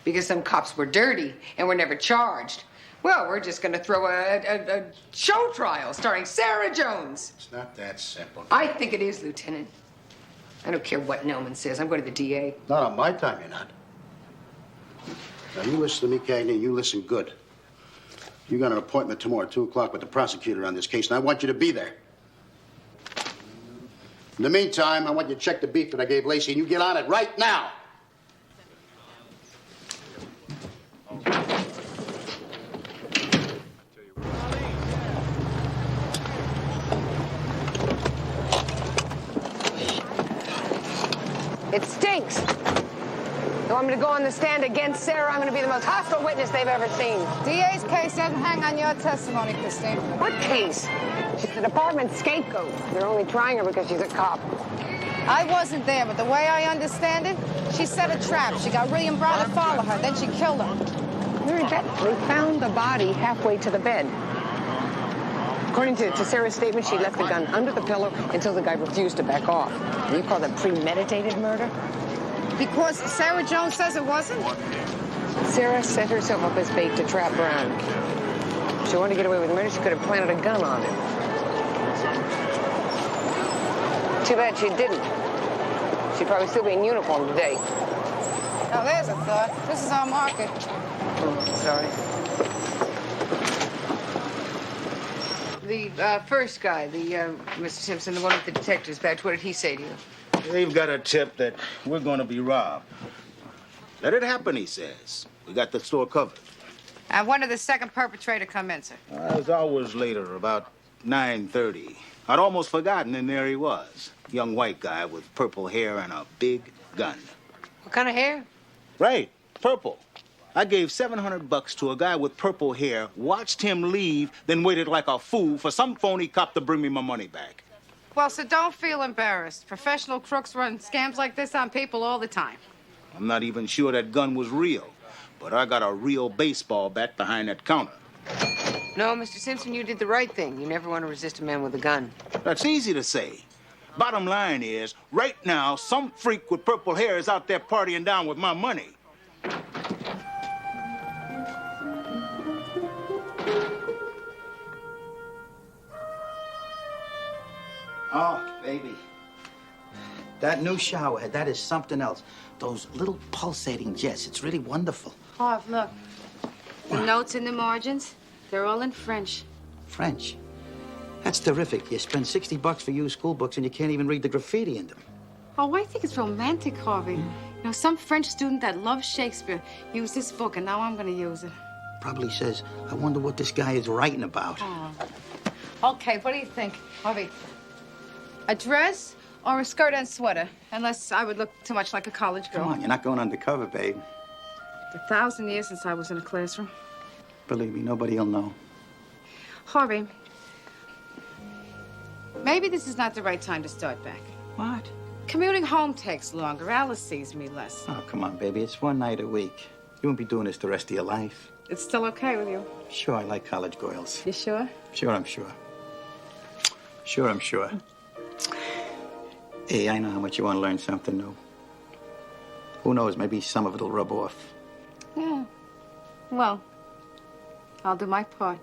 Because some cops were dirty and were never charged. Well, we're just going to throw a show trial starring Sarah Jones. It's not that simple. I think it is, Lieutenant. I don't care what Noman says. I'm going to the DA. Not on my time, you're not. Now, you listen to me, Cagney, and you listen good. You got an appointment tomorrow at 2 o'clock with the prosecutor on this case, and I want you to be there. In the meantime, I want you to check the beef that I gave Lacey, and you get on it right now. It stinks. You want me to go on the stand against Sarah? I'm going to be the most hostile witness they've ever seen. DA's case doesn't hang on your testimony, Christine. What case? She's the department's scapegoat. They're only trying her because she's a cop. I wasn't there, but the way I understand it, she set a trap. She got William Brown to follow her, then she killed him. Mary Beth, they found the body halfway to the bed. According to Sarah's statement, she left the gun under the pillow until the guy refused to back off. And you call that premeditated murder? Because Sarah Jones says it wasn't? Sarah set herself up as bait to trap Brown. If she wanted to get away with murder, she could have planted a gun on him. Too bad she didn't. She'd probably still be in uniform today. Now, there's a thought. This is our market. Oh, sorry. The first guy, Mr. Simpson, the one with the detective's badge, what did he say to you? They've got a tip that we're going to be robbed. Let it happen, he says. We got the store covered. And when did the second perpetrator come in, sir? It was hours later, about 9:30. I'd almost forgotten, and there he was. Young white guy with purple hair and a big gun. What kind of hair? Right. purple. I gave $700 to a guy with purple hair, watched him leave, then waited like a fool for some phony cop to bring me my money back. Well, so don't feel embarrassed. Professional crooks run scams like this on people all the time. I'm not even sure that gun was real, but I got a real baseball bat behind that counter. No, Mr. Simpson, you did the right thing. You never want to resist a man with a gun. That's easy to say. Bottom line is, right now, some freak with purple hair is out there partying down with my money. Oh, baby. That new shower head, that is something else. Those little pulsating jets, it's really wonderful. Harv, look. The notes in the margins, they're all in French. French. That's terrific. You spend $60 for used school books and you can't even read the graffiti in them. Oh, I think it's romantic, Harvey. You know, some French student that loves Shakespeare used this book, and now I'm going to use it. Probably says, I wonder what this guy is writing about. Oh. Okay, what do you think, Harvey? A dress or a skirt and sweater? Unless I would look too much like a college girl. Come on, you're not going undercover, babe. 1,000 years since I was in a classroom. Believe me, nobody will know. Harvey, maybe this is not the right time to start back. What? Commuting home takes longer. Alice sees me less. Oh, come on, baby. It's one night a week. You won't be doing this the rest of your life. It's still okay with you? Sure, I like college girls. You sure? Sure, I'm sure. Sure, I'm sure. Hey, I know how much you want to learn something new. Who knows, maybe some of it'll rub off. Yeah. Well, I'll do my part.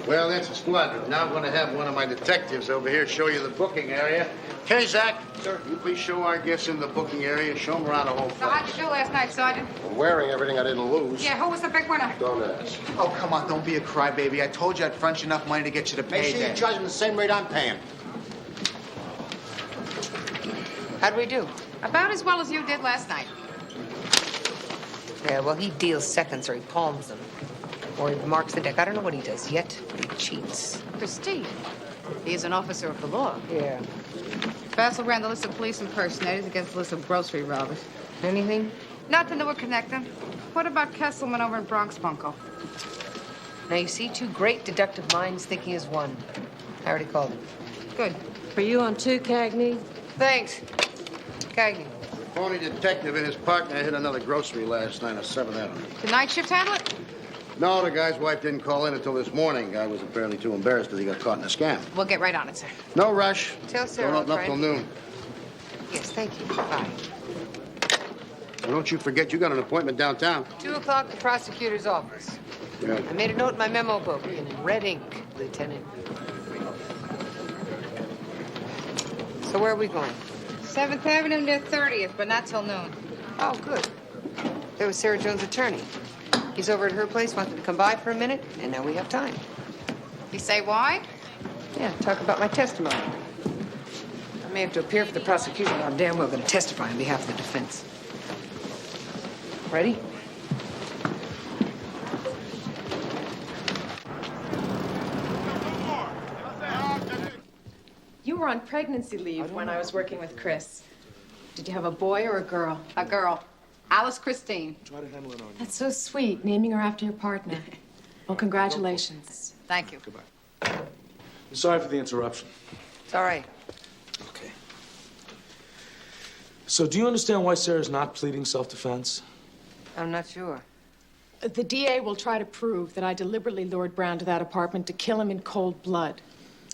Well, that's a squad. Now I'm going to have one of my detectives over here show you the booking area. Okay, Zach? Sir. You please show our guests in the booking area. Show them around the whole So place. how'd you do last night, Sergeant? I'm wearing everything I didn't lose. Yeah, who was the big winner? Don't ask. Oh, come on, don't be a crybaby. I told you I'd front you enough money to get you to Make pay sure you charge them the same rate I'm paying. How'd we do? About as well as you did last night. Yeah, well, he deals seconds or he palms them. Or he marks the deck. I don't know what he does yet, but he cheats. Christine, he's an officer of the law. Yeah. Basil ran the list of police impersonators against the list of grocery robbers. Anything? Nothing that would connect them. What about Kesselman over in Bronx Bunko? Now, you see, two great deductive minds thinking as one. I already called him. Good. Are you on too, Cagney? Thanks. Cagney. The phony detective and his partner hit another grocery last night on 7th Avenue. The night shift handle it? No, the guy's wife didn't call in until this morning. Guy was apparently too embarrassed because he got caught in a scam. We'll get right on it, sir. No rush. Tell Sarah, Don't open up till noon. Yes, thank you. Bye. And don't you forget, you got an appointment downtown. 2 o'clock, the prosecutor's office. Yeah. I made a note in my memo book in red ink, Lieutenant. So where are we going? 7th Avenue near 30th, but not till noon. Oh, good. There was Sarah Jones' attorney. He's over at her place, wanted to come by for a minute, and now we have time. You say why? Yeah, talk about my testimony. I may have to appear for the prosecution, but I'm damn well going to testify on behalf of the defense. Ready? You were on pregnancy leave when I was working with Chris. Did you have a boy or a girl? A girl. Alice Christine. That's so sweet, naming her after your partner. Well, congratulations. Thank you. I'm sorry for the interruption. It's all right. Okay. So, do you understand why Sarah's not pleading self-defense? I'm not sure. The DA will try to prove that I deliberately lured Brown to that apartment to kill him in cold blood.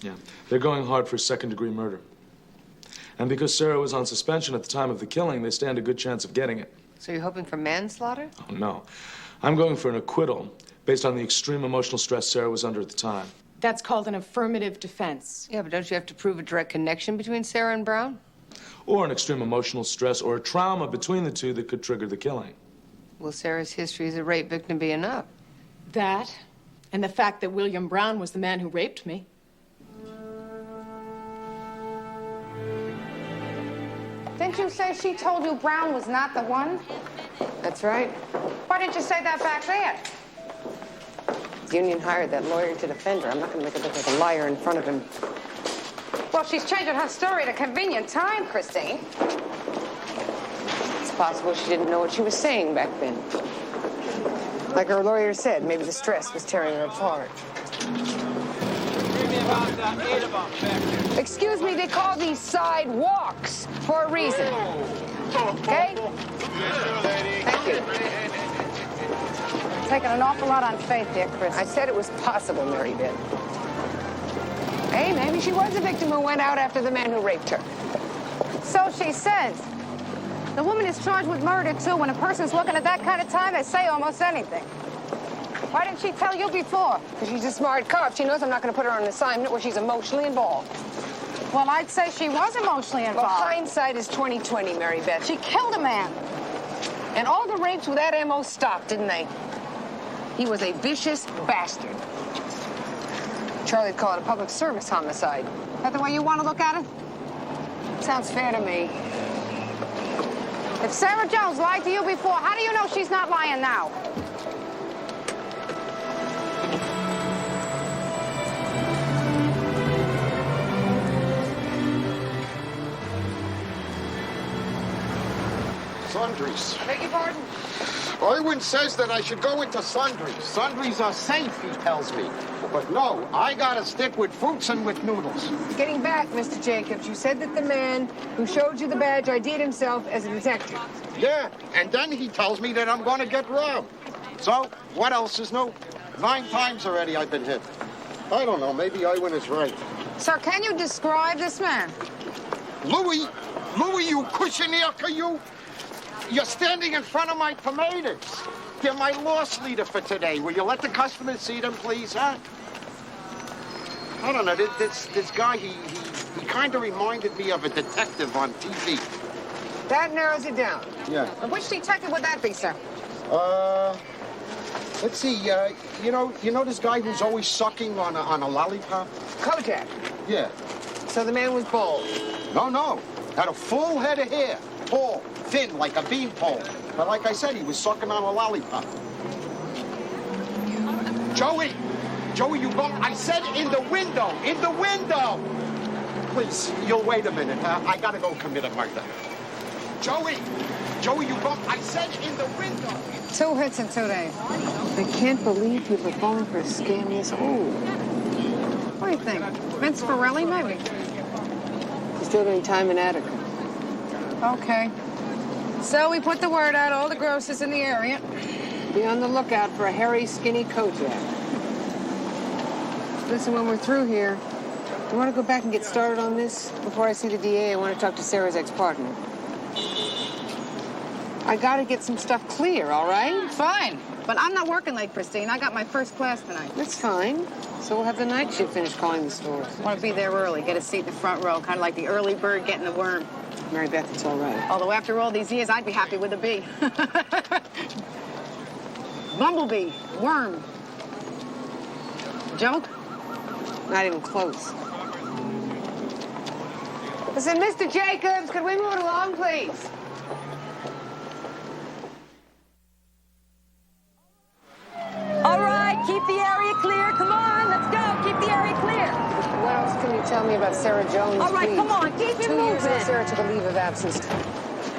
Yeah. They're going hard for second-degree murder. And because Sarah was on suspension at the time of the killing, they stand a good chance of getting it. So you're hoping for manslaughter? Oh, no. I'm going for an acquittal based on the extreme emotional stress Sarah was under at the time. That's called an affirmative defense. Yeah, but don't you have to prove a direct connection between Sarah and Brown? Or an extreme emotional stress or a trauma between the two that could trigger the killing. Will Sarah's history as a rape victim be enough? That, and the fact that William Brown was the man who raped me. Didn't you say she told you Brown was not the one? That's right. Why didn't you say that back then? The union hired that lawyer to defend her. I'm not going to make her look like a liar in front of him. Well, she's changing her story at a convenient time, Christine. possible she didn't know what she was saying back then. Like her lawyer said, maybe the stress was tearing her apart. Excuse me, they call these sidewalks for a reason. Okay? Thank you. Taking an awful lot on faith there, Chris. I said it was possible, Mary Beth. Hey, maybe she was a victim who went out after the man who raped her. So she says. The woman is charged with murder, too. When a person's looking at that kind of time, they say almost anything. Why didn't she tell you before? Because she's a smart cop. She knows I'm not going to put her on an assignment where she's emotionally involved. Well, I'd say she was emotionally involved. Well, hindsight is 20/20, Mary Beth. She killed a man. And all the rapes with that M.O. stopped, didn't they? He was a vicious bastard. Charlie'd call it a public service homicide. Is that the way you want to look at it? Sounds fair to me. If Sarah Jones lied to you before, how do you know she's not lying now? Sundries. Beg your pardon? Irwin says that I should go into sundries. Sundries are safe, he tells me. But no, I gotta stick with fruits and with noodles. Getting back, Mr. Jacobs, you said that the man who showed you the badge ID'd himself as a detective. Yeah, and then he tells me that I'm gonna get robbed. So, what else is new? 9 times already I've been hit. I don't know, maybe Irwin is right. Sir, can you describe this man? Louis, you cushioneer, you? You're standing in front of my tomatoes. They're my loss leader for today. Will you let the customers see them, please, huh? I don't know, this guy, he kind of reminded me of a detective on TV. That narrows it down. Yeah. And which detective would that be, sir? Let's see, you know this guy who's always sucking on a lollipop? Kojak. Yeah. So the man was bald? No. Had a full head of hair. Tall, thin, like a beanpole. But like I said, he was sucking on a lollipop. Joey, you go. I said in the window. Please, you'll wait a minute, huh? I gotta go commit a murder. Joey, you go. I said in the window. 2 hits in 2 days. I can't believe people are falling for a scam this old. What do you think? Vince Ferrelli, maybe? He's still doing time in Attica. Okay. So we put the word out, all the grocers in the area. Be on the lookout for a hairy, skinny Kojak. Listen, when we're through here, you want to go back and get started on this? Before I see the DA, I want to talk to Sarah's ex-partner. I got to get some stuff clear, all right? Fine. But I'm not working late, Christine. I got my first class tonight. That's fine. So we'll have the night shift finish calling the stores. I want to be there early, get a seat in the front row, kind of like the early bird getting the worm. Mary Beth, it's all right. Although after all these years, I'd be happy with a bee. Bumblebee, worm. Joke? Not even close. Listen, Mr. Jacobs, could we move it along, please? All right, keep the area clear. Come on, let's go. Keep the area clear. What else can you tell me about Sarah Jones, All right, please? come on, keep it 2 years ago, moving. Sarah took a leave of absence.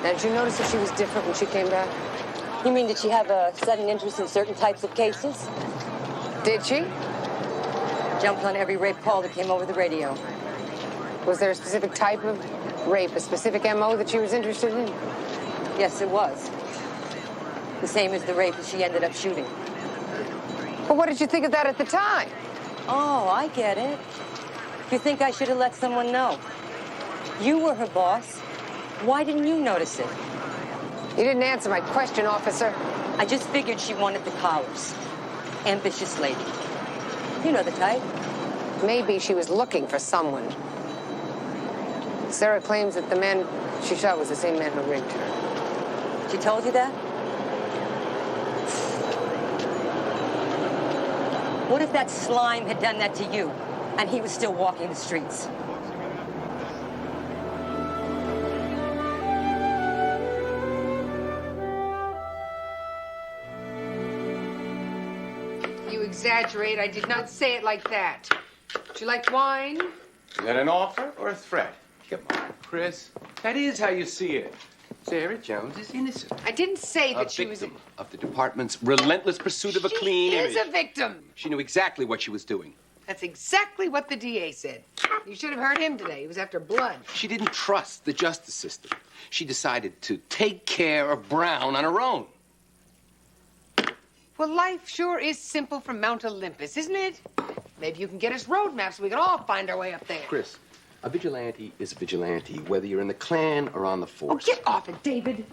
Now, did you notice that she was different when she came back? You mean, did she have a sudden interest in certain types of cases? Did she? Jumped on every rape call that came over the radio. Was there a specific type of rape, a specific M.O. that she was interested in? Yes, it was. The same as the rape that she ended up shooting. Well, what did you think of that at the time? Oh, I get it. You think I should have let someone know? You were her boss. Why didn't you notice it? You didn't answer my question, officer. I just figured she wanted the collars. Ambitious lady. You know the type. Maybe she was looking for someone. Sarah claims that the man she shot was the same man who raped her. She told you that? What if that slime had done that to you, and he was still walking the streets? You exaggerate. I did not say it like that. Would you like wine? Is that an offer or a threat? Come on, Chris. That is how you see it. Sarah Jones is innocent. I didn't say that she was... A victim of the department's relentless pursuit of a clean image. She is a victim. She knew exactly what she was doing. That's exactly what the DA said. You should have heard him today. He was after blood. She didn't trust the justice system. She decided to take care of Brown on her own. Well, life sure is simple from Mount Olympus, isn't it? Maybe you can get us road maps so we can all find our way up there. Chris, a vigilante is a vigilante, whether you're in the Klan or on the force. Oh, get off it, David.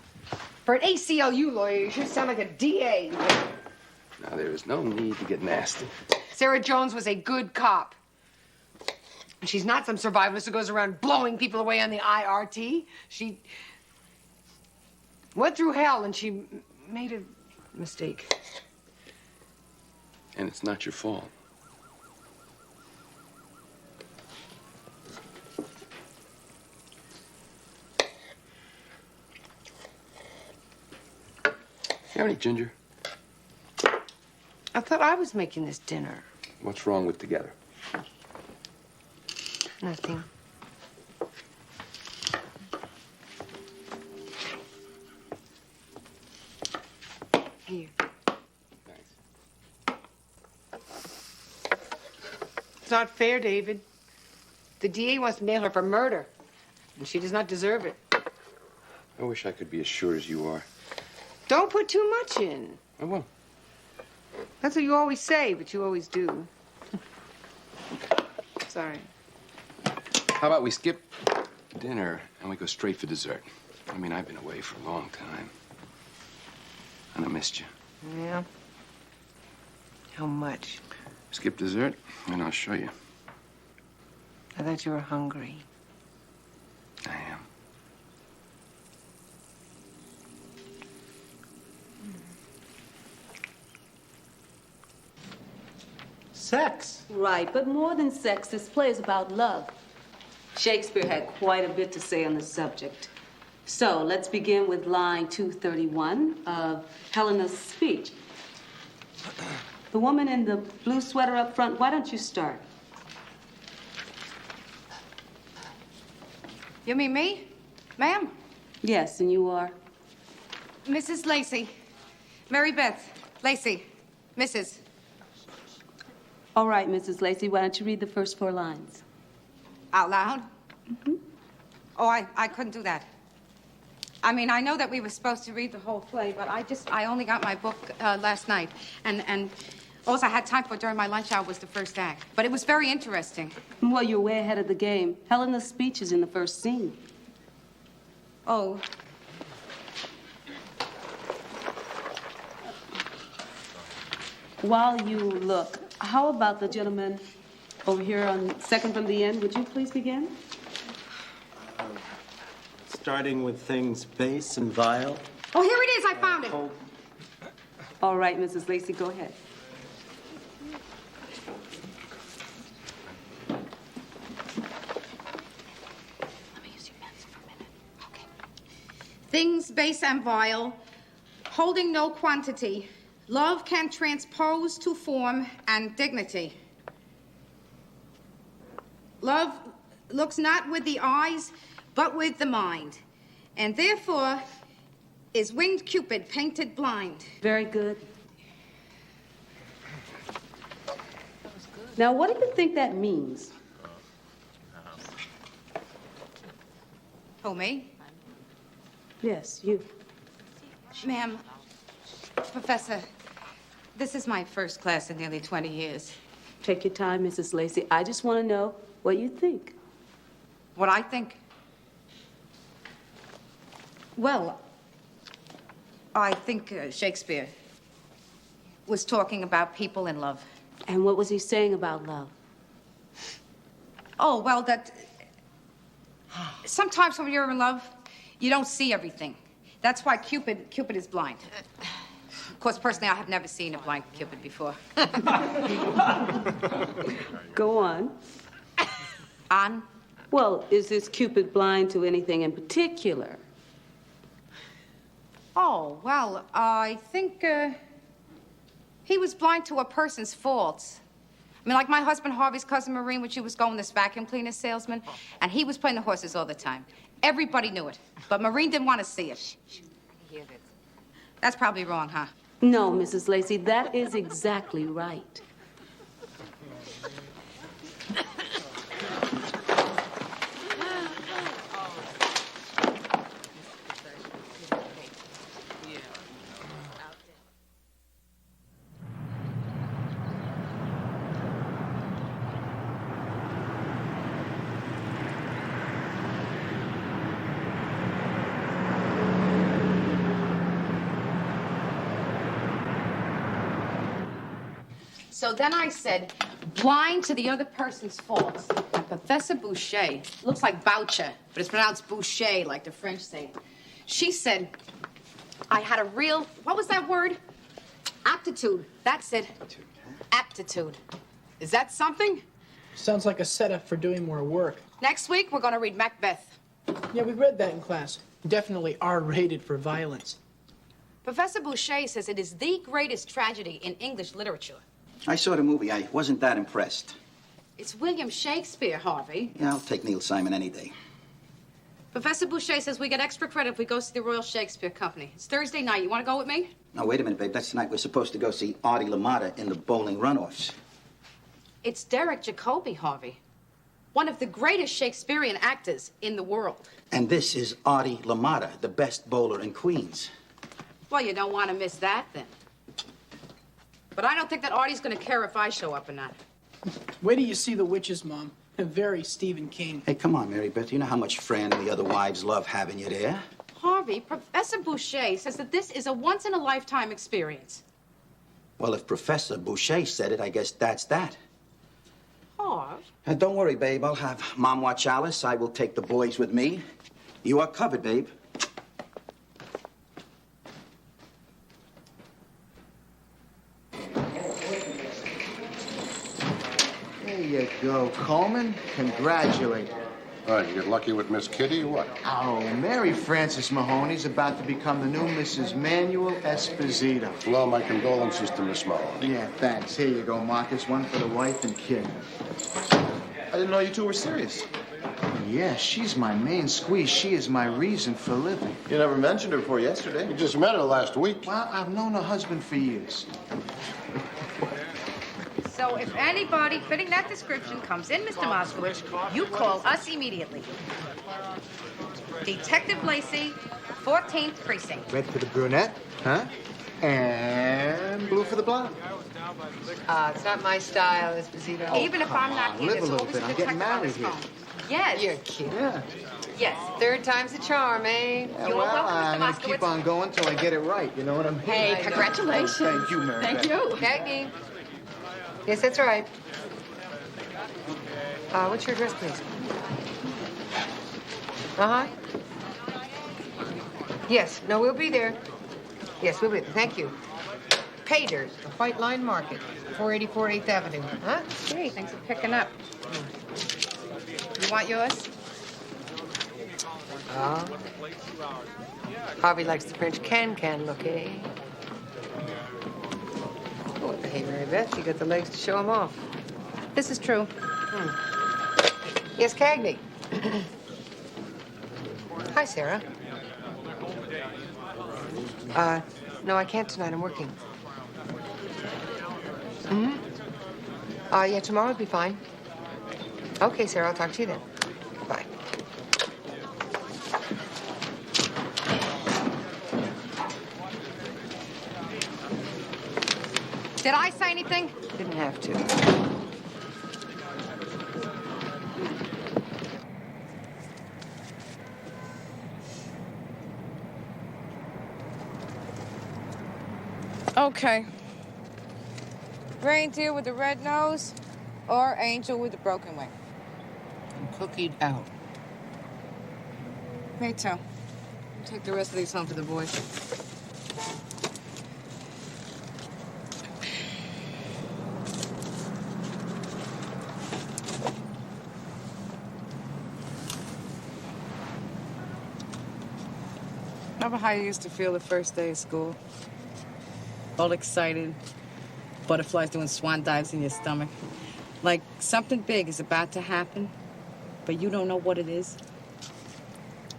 For an ACLU lawyer, you should sound like a DA. Now, there is no need to get nasty. Sarah Jones was a good cop. And she's not some survivalist who goes around blowing people away on the IRT. She went through hell and she made a mistake. And it's not your fault. You have any ginger? I thought I was making this dinner. What's wrong with together? Nothing. Here. Thanks. It's not fair, David. The DA wants to nail her for murder, and she does not deserve it. I wish I could be as sure as you are. Don't put too much in. I won't. That's what you always say, but you always do. Sorry. How about we skip dinner and we go straight for dessert? I mean, I've been away for a long time. And I missed you. Yeah? How much? Skip dessert, and I'll show you. I thought you were hungry. I am. Sex. Right, but more than sex, this play is about love. Shakespeare had quite a bit to say on the subject. So let's begin with line 231 of Helena's speech. The woman in the blue sweater up front, why don't you start? You mean me? Ma'am? Yes, and you are? Mrs. Lacey. Mary Beth Lacey. Mrs. All right, Mrs. Lacey, why don't you read the first 4 lines? Out loud? Mm-hmm. Oh, I couldn't do that. I mean, I know that we were supposed to read the whole play, but I only got my book last night. And all I had time for during my lunch hour was the first act. But it was very interesting. Well, you're way ahead of the game. Helena's speech is in the first scene. Oh. While you look, how about the gentleman over here on second from the end? Would you please begin? Starting with things base and vile. Oh, here it is. I found it. All right, Mrs. Lacey, go ahead. Things base and vile, holding no quantity, love can transpose to form and dignity. Love looks not with the eyes, but with the mind, and therefore is winged Cupid painted blind. Very good. Now, what do you think that means? Oh, me? Yes, you. Ma'am, Professor, this is my first class in nearly 20 years. Take your time, Mrs. Lacey. I just want to know what you think. What I think? Well, I think Shakespeare was talking about people in love. And what was he saying about love? Oh, well, that sometimes when you're in love, you don't see everything. That's why Cupid is blind. Of course, personally, I have never seen a blind Cupid before. Go on. On? Well, is this Cupid blind to anything in particular? Oh, well, I think he was blind to a person's faults. I mean, like my husband Harvey's cousin Maureen when she was going this vacuum cleaner salesman, and he was playing the horses all the time. Everybody knew it, but Maureen didn't want to see it. That's probably wrong, huh? No, Mrs. Lacey, that is exactly right. So then I said, blind to the other person's faults. And Professor Boucher, looks like Boucher, but it's pronounced Boucher, like the French say. She said, I had a real, what was that word? Aptitude. That's it. Aptitude. Is that something? Sounds like a setup for doing more work. Next week, we're going to read Macbeth. Yeah, we read that in class. Definitely R-rated for violence. Professor Boucher says it is the greatest tragedy in English literature. I saw the movie. I wasn't that impressed. It's William Shakespeare, Harvey. Yeah, I'll take Neil Simon any day. Professor Boucher says we get extra credit if we go see the Royal Shakespeare Company. It's Thursday night. You want to go with me? Now, wait a minute, babe. That's the night we're supposed to go see Artie LaMotta in the bowling runoffs. It's Derek Jacobi, Harvey. One of the greatest Shakespearean actors in the world. And this is Artie LaMotta, the best bowler in Queens. Well, you don't want to miss that, then. But I don't think that Artie's going to care if I show up or not. Wait till you see The Witches, Mom. Very Stephen King. Hey, come on, Mary Beth. You know how much Fran and the other wives love having you there. Harvey, Professor Boucher says that this is a once-in-a-lifetime experience. Well, if Professor Boucher said it, I guess that's that. Harv? Don't worry, babe. I'll have Mom watch Alice. I will take the boys with me. You are covered, babe. There you go, Coleman. Congratulate. All right, you get lucky with Miss Kitty or what? Oh, Mary Frances Mahoney's about to become the new Mrs. Manuel Esposito. Well, my condolences to Miss Mahoney. Yeah, thanks. Here you go, Marcus. One for the wife and kid. I didn't know you two were serious. Yeah, she's my main squeeze. She is my reason for living. You never mentioned her before yesterday. You just met her last week. Well, I've known her husband for years. So if anybody fitting that description comes in, Mr. Moskowitz, you call us immediately. Detective Lacey, 14th Precinct. Red for the brunette, huh? And blue for the blonde. It's not my style, Esposito. Even if I'm not here, Live a there's little always bit. a I'm getting detective on married his here. phone. Yes. You're cute. Yeah. Yes. Third time's the charm, eh? Yeah, You're well, welcome, Mr. I'm gonna Moskowitz. keep on going till I get it right. You know what I mean? Hey, congratulations. Oh, thank you, Mary Thank Beth. you. Cagney. Yes, that's right. What's your address, please? Uh-huh. Yes. No, we'll be there. Yes, we'll be there. Thank you. Pater, the White Line Market, 484 8th Avenue. Huh? Great. Thanks for picking up. You want yours? Oh. Harvey likes the French can look, eh? Oh, hey, Mary Beth, you got the legs to show him off. This is true. Yes, Cagney. Hi, Sarah. No, I can't tonight. I'm working. Mm-hmm. Yeah, tomorrow would be fine. Okay, Sarah, I'll talk to you then. Bye. Did I say anything? Didn't have to. Okay. Reindeer with the red nose or angel with the broken wing? Cookied out. Me too. Take the rest of these home for the boys. Remember how you used to feel the first day of school? All excited, butterflies doing swan dives in your stomach. Like something big is about to happen, but you don't know what it is?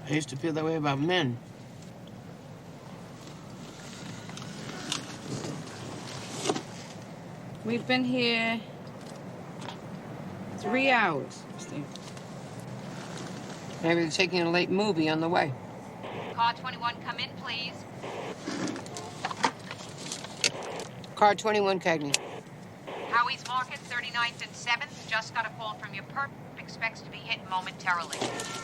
I used to feel that way about men. We've been here 3 hours, Steve. Maybe they're taking a late movie on the way. Car 21, come in, please. Car 21, Cagney. Howie's Market, 39th and 7th. Just got a call from your perp. Expects to be hit momentarily.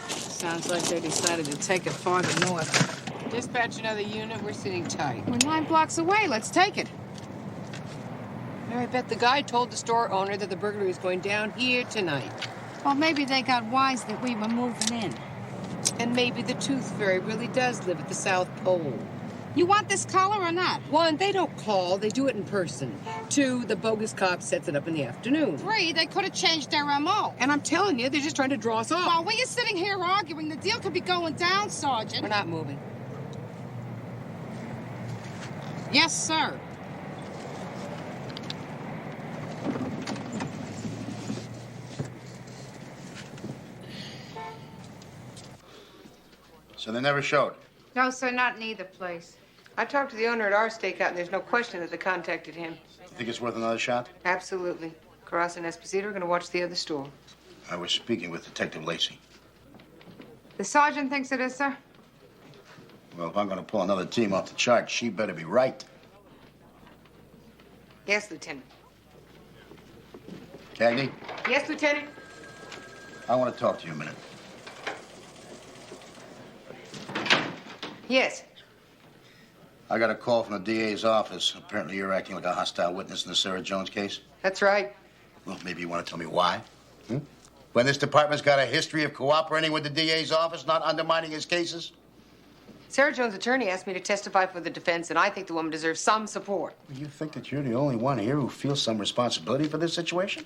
Sounds like they decided to take it farther north. Dispatch another unit. We're sitting tight. We're 9 blocks away. Let's take it. I bet the guy told the store owner that the burglary is going down here tonight. Well, maybe they got wise that we were moving in. And maybe the Tooth Fairy really does live at the South Pole. You want this collar or not? 1, they don't call, they do it in person. 2, the bogus cop sets it up in the afternoon. 3, they could have changed their MO. And I'm telling you, they're just trying to draw us off. While we are sitting here arguing, the deal could be going down, Sergeant. We're not moving. Yes, sir. So they never showed. No, sir, not in either place. I talked to the owner at our stakeout, and there's no question that they contacted him. You think it's worth another shot? Absolutely. Carras and Esposito are going to watch the other store. I was speaking with Detective Lacey. The sergeant thinks it is, sir. Well, if I'm going to pull another team off the chart, she better be right. Yes, Lieutenant. Cagney, Yes, Lieutenant? I want to talk to you a minute. Yes. I got a call from the DA's office. Apparently you're acting like a hostile witness in the Sarah Jones case. That's right. Well, maybe you want to tell me why? When this department's got a history of cooperating with the DA's office, not undermining his cases? Sarah Jones' attorney asked me to testify for the defense, and I think the woman deserves some support. You think that you're the only one here who feels some responsibility for this situation?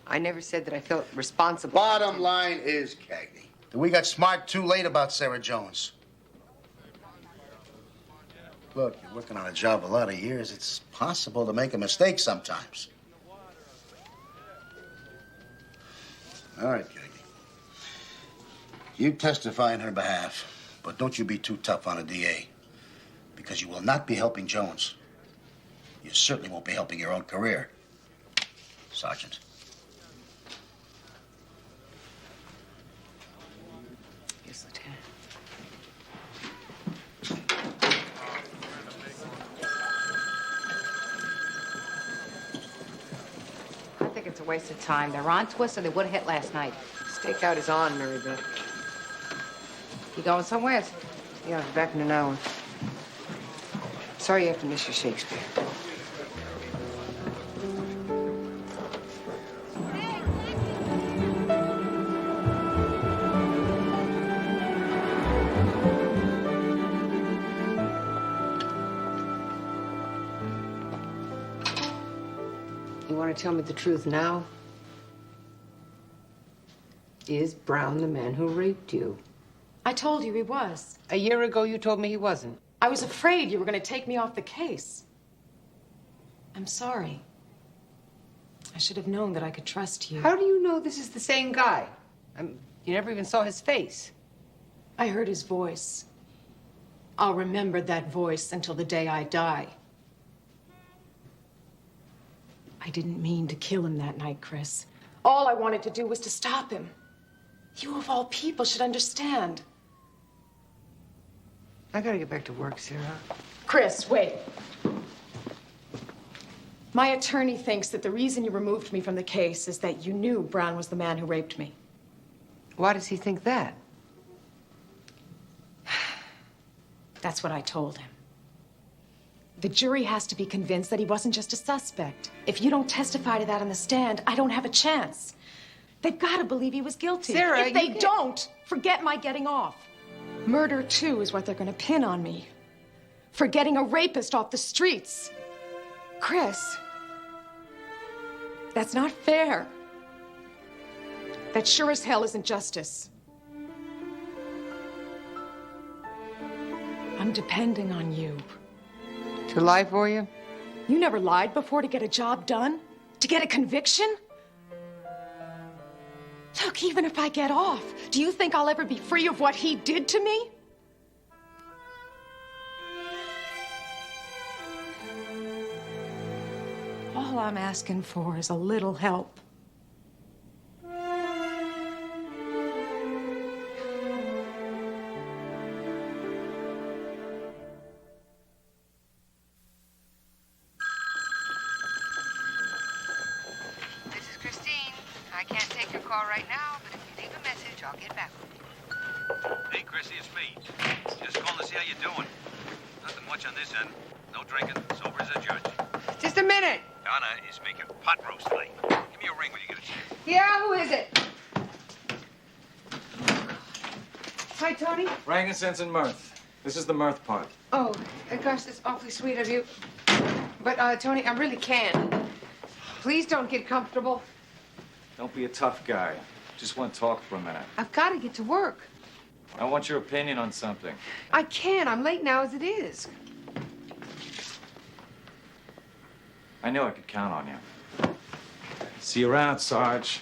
I never said that I felt responsible. Bottom line is, Cagney, that we got smart too late about Sarah Jones. Look, you're working on a job a lot of years. It's possible to make a mistake sometimes. All right, Cagney. You testify in her behalf, but don't you be too tough on a DA, because you will not be helping Jones. You certainly won't be helping your own career, Sergeant. Yes, Lieutenant. I think it's a waste of time. They're on to us, or they would have hit last night. Stakeout is on, Mary Beth. You going somewhere? Yeah, I'll be back in an hour. Sorry you have to miss your Shakespeare. You want to tell me the truth now? Is Brown the man who raped you? I told you he was. A year ago, you told me he wasn't. I was afraid you were going to take me off the case. I'm sorry. I should have known that I could trust you. How do you know this is the same guy? You never even saw his face. I heard his voice. I'll remember that voice until the day I die. I didn't mean to kill him that night, Chris. All I wanted to do was to stop him. You, of all people, should understand. I gotta get back to work, Sarah. Chris, wait. My attorney thinks that the reason you removed me from the case is that you knew Brown was the man who raped me. Why does he think that? That's what I told him. The jury has to be convinced that he wasn't just a suspect. If you don't testify to that on the stand, I don't have a chance. They've got to believe he was guilty. Sarah, if they don't, forget my getting off. Murder, too, is what they're going to pin on me. For getting a rapist off the streets. Chris, that's not fair. That sure as hell isn't justice. I'm depending on you. To lie for you? You never lied before to get a job done? To get a conviction? Look, even if I get off, do you think I'll ever be free of what he did to me? All I'm asking for is a little help. This is Christine. I can't take your call right now, but if you leave a message, I'll get back with you. Hey, Chrissy, it's me. Just calling to see how you're doing. Nothing much on this end. No drinking. Sober as a judge. Just a minute. Donna is making pot roast tonight. Give me a ring when you get a chance. Yeah, who is it? Hi, Tony. Frankincense and mirth. This is the mirth part. Oh, gosh, that's awfully sweet of you. But, Tony, I really can't. Please don't get comfortable. Don't be a tough guy. Just want to talk for a minute. I've got to get to work. I want your opinion on something. I can't. I'm late now as it is. I knew I could count on you. See you around, Sarge.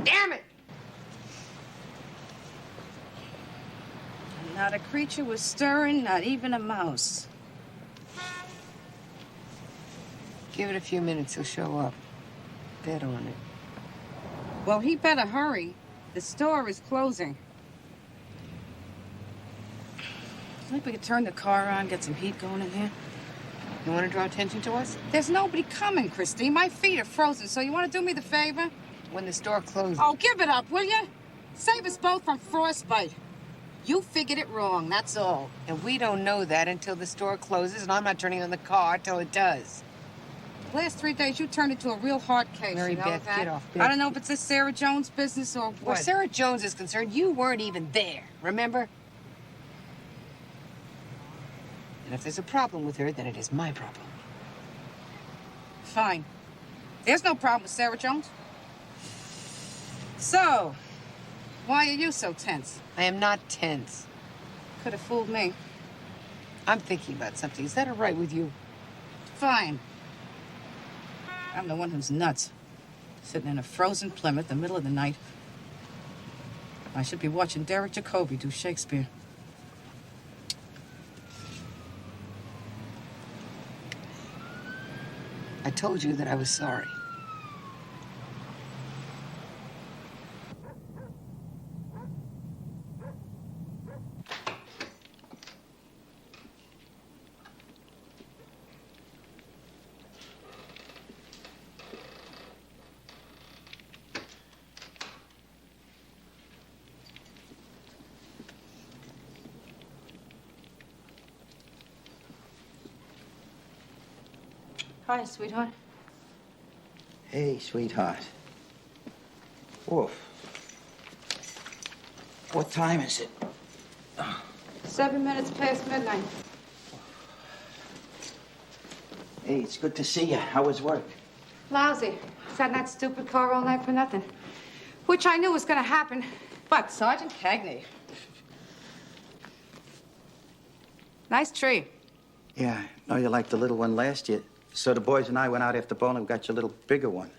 Damn it! Not a creature was stirring, not even a mouse. Give it a few minutes, he'll show up. Bet on it. Well, he better hurry. The store is closing. Think we could turn the car on, get some heat going in here? You want to draw attention to us? There's nobody coming, Christine. My feet are frozen, so you want to do me the favor? When the store closes. Oh, give it up, will you? Save us both from frostbite. You figured it wrong, that's all. And we don't know that until the store closes, and I'm not turning on the car till it does. The last 3 days, you turned into a real hard case. Mary you know Beth, that? get off, Beth. I don't know if it's this Sarah Jones business or what. Where Sarah Jones is concerned, you weren't even there, remember? And if there's a problem with her, then it is my problem. Fine. There's no problem with Sarah Jones. So, why are you so tense? I am not tense. Could have fooled me. I'm thinking about something. Is that all right with you? Fine. I'm the one who's nuts. Sitting in a frozen Plymouth in the middle of the night. I should be watching Derek Jacobi do Shakespeare. I told you that I was sorry. Hi, sweetheart. Hey, sweetheart. Woof. What time is it? 7 minutes past midnight. Hey, it's good to see you. How was work? Lousy. Sat in that stupid car all night for nothing. Which I knew was gonna happen. But Sergeant Cagney. Nice tree. Yeah, I know you liked the little one last year. So the boys and I went out after bowling and got you a little bigger one.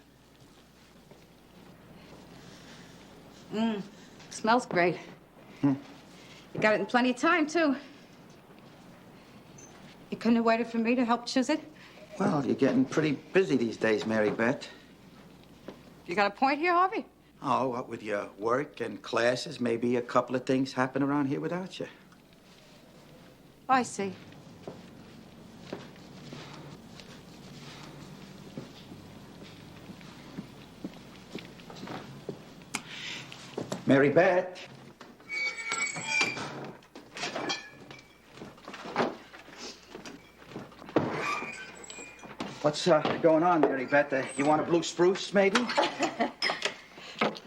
Smells great. You got it in plenty of time, too. You couldn't have waited for me to help choose it? Well, you're getting pretty busy these days, Mary Beth. You got a point here, Harvey? Oh, what with your work and classes, maybe a couple of things happen around here without you. I see. Mary Beth. What's going on, Mary Beth? You want a blue spruce, maybe?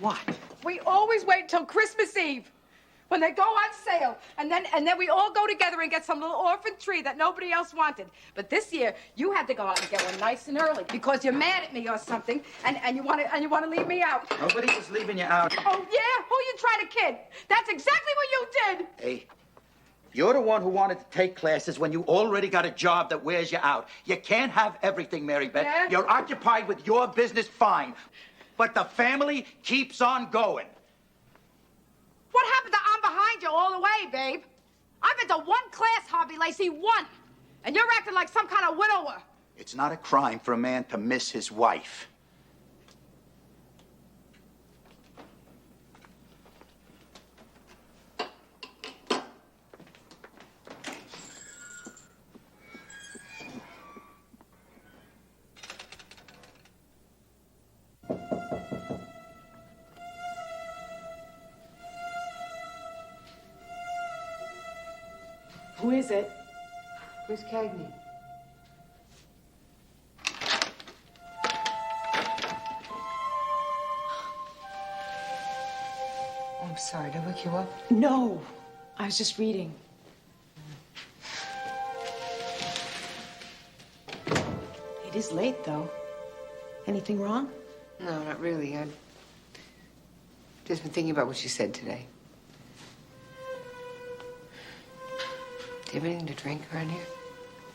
What? We always wait till Christmas Eve when they go on sale, and then we all go together and get some little orphan tree that nobody else wanted. But this year, you had to go out and get one nice and early because you're mad at me or something, and you want to leave me out. Nobody was leaving you out. Oh yeah, who you trying to kid? That's exactly what you did. Hey, You're the one who wanted to take classes when you already got a job that wears you out. You can't have everything, Mary Beth. Yeah? You're occupied with your business, fine. But the family keeps on going. What happened to I'm behind you all the way, babe? I've been to one class, Harvey Lacey, one. And you're acting like some kind of widower. It's not a crime for a man to miss his wife. Who is it? Miss Cagney. Oh, I'm sorry. Did I wake you up? No. I was just reading. It is late, though. Anything wrong? No, not really. I've just been thinking about what you said today. Do you have anything to drink around here?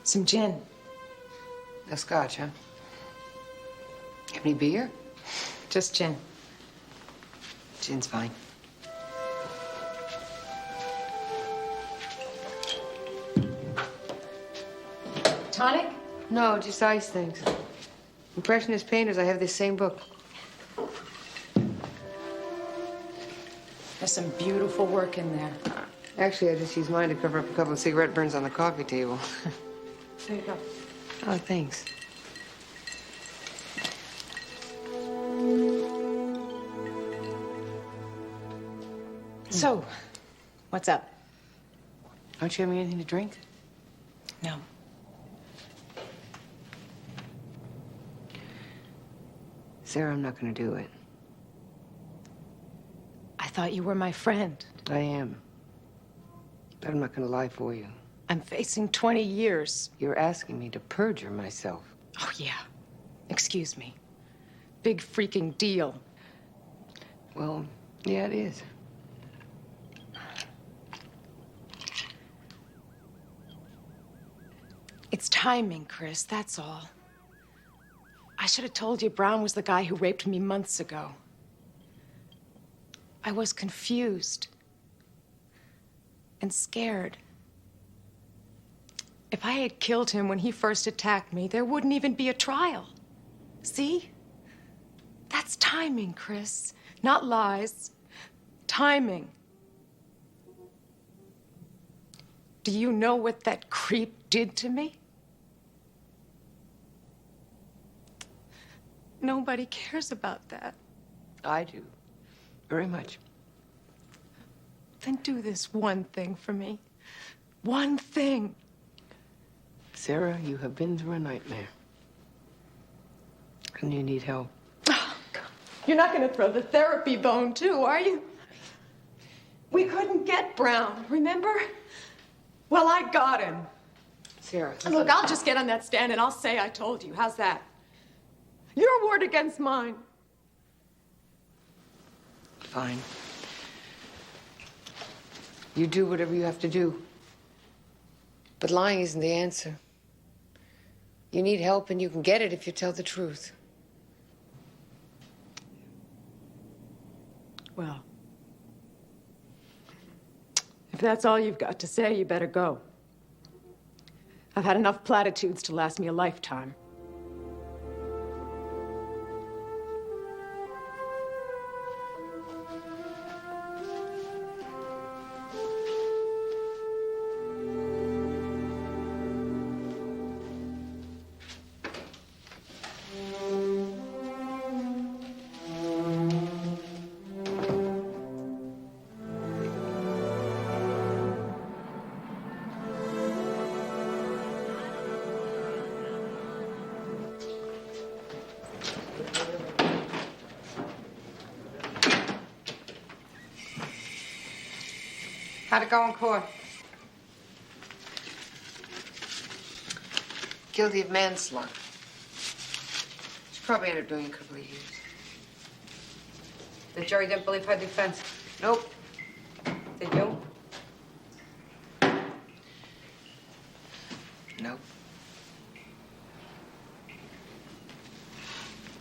Some gin. No scotch, huh? Have any beer? Just gin. Gin's fine. Tonic? No, just ice things. Impressionist painters, I have this same book. There's some beautiful work in there. Actually, I just used mine to cover up a couple of cigarette burns on the coffee table. There you go. Oh, thanks. So, what's up? Don't you have me anything to drink? No. Sarah, I'm not going to do it. I thought you were my friend. I am. But I'm not going to lie for you. I'm facing 20 years. You're asking me to perjure myself. Oh, yeah. Excuse me. Big freaking deal. Well, yeah, it is. It's timing, Chris, that's all. I should have told you Brown was the guy who raped me months ago. I was confused and scared. If I had killed him when he first attacked me, there wouldn't even be a trial. See? That's timing, Chris. Not lies. Timing. Do you know what that creep did to me? Nobody cares about that. I do. Very much. Then do this one thing for me. One thing. Sarah, you have been through a nightmare. And you need help. Oh, you're not going to throw the therapy bone, too, are you? We couldn't get Brown, remember? Well, I got him. Sarah. Look, I'll just get on that stand and I'll say I told you. How's that? Your word against mine. Fine. You do whatever you have to do. But lying isn't the answer. You need help, and you can get it if you tell the truth. Well, if that's all you've got to say, you better go. I've had enough platitudes to last me a lifetime. How'd it go in court? Guilty of manslaughter. She probably ended up doing a couple of years. The jury didn't believe her defense. Nope. Did you?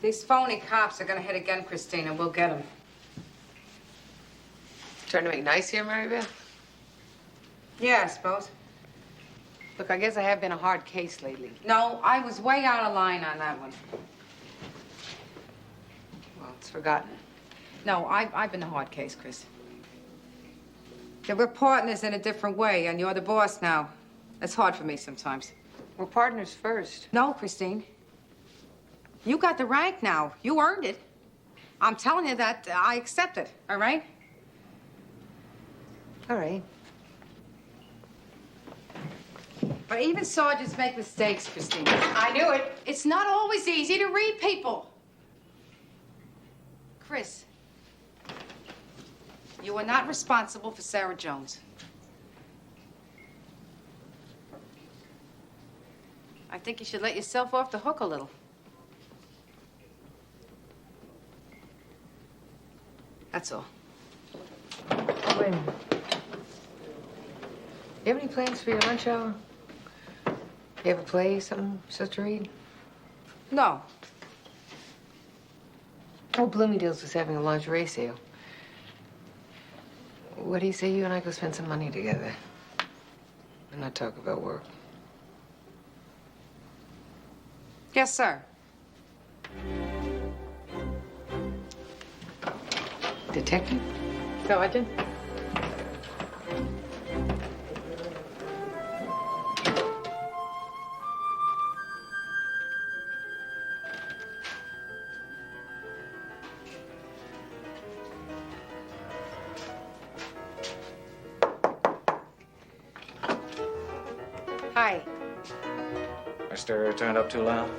These phony cops are gonna hit again, Christina. We'll get them. Trying to make nice here, Mary Beth? Yeah, I suppose. Look, I guess I have been a hard case lately. No, I was way out of line on that one. Well, it's forgotten. No, I've been a hard case, Chris. Yeah, we're partners in a different way, and you're the boss now. It's hard for me sometimes. We're partners first. No, Christine. You got the rank now. You earned it. I'm telling you that I accept it, all right? All right. But even sergeants make mistakes, Christine. I knew it. It's not always easy to read people. Chris, you are not responsible for Sarah Jones. I think you should let yourself off the hook a little. That's all. Oh, wait a minute. You have any plans for your lunch hour? You have a play, something you're supposed to read? No. Oh, Bloomingdale's was having a lingerie sale. What do you say you and I go spend some money together? And not talk about work. Yes, sir. Detective? Sergeant? Hi. My stereo turned up too loud?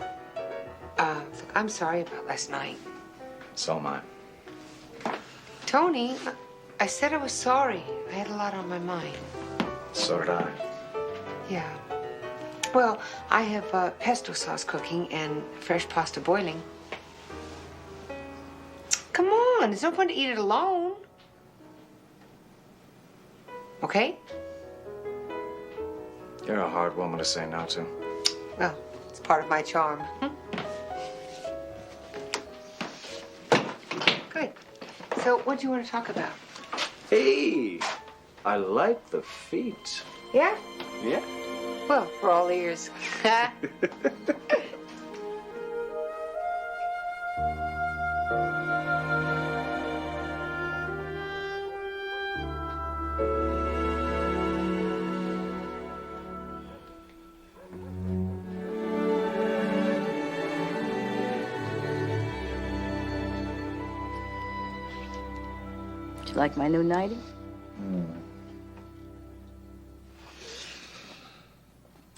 I'm sorry about last night. So am I. Tony, I said I was sorry. I had a lot on my mind. So did I. Yeah. Well, I have pesto sauce cooking and fresh pasta boiling. Come on, there's no point to eat it alone. Okay? You're a hard woman to say no to. Well, it's part of my charm. Good. So, what do you want to talk about? Hey, I like the feet. Yeah? Yeah? Well, we're all ears. You like my new nightie?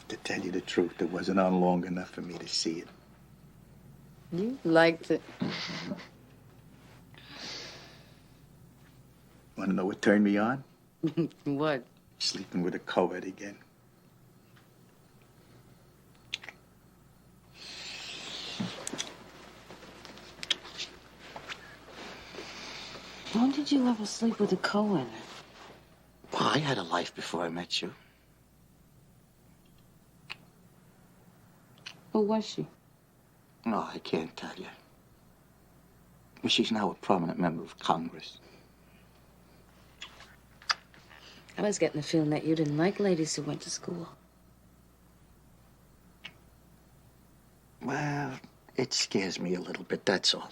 To tell you the truth, it wasn't on long enough for me to see it. You liked it. Want to know what turned me on? What? Sleeping with a co-ed again. When did you ever sleep with a Cohen? Well, I had a life before I met you. Who was she? No, I can't tell you. But she's now a prominent member of Congress. I was getting the feeling that you didn't like ladies who went to school. Well, it scares me a little bit, that's all.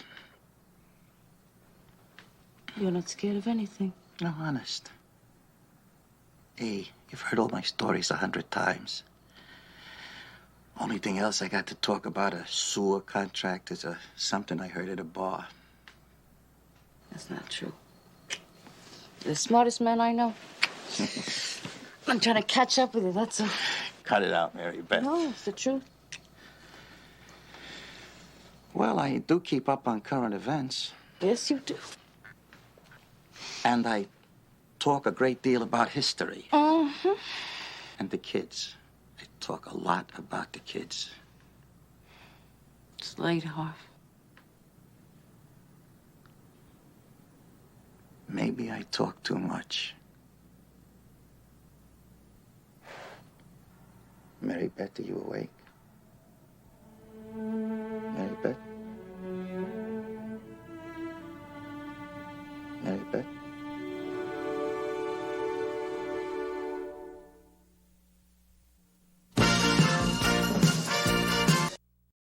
You're not scared of anything. No, honest. Hey, you've heard all my stories 100 times. Only thing else I got to talk about a sewer contract is something I heard at a bar. That's not true. You're the smartest man I know. I'm trying to catch up with you, that's all. Cut it out, Mary Beth. No, it's the truth. Well, I do keep up on current events. Yes, you do. And I talk a great deal about history. Uh-huh. And the kids. I talk a lot about the kids. It's late, Harv. Maybe I talk too much. Mary Beth, are you awake? Mary Beth?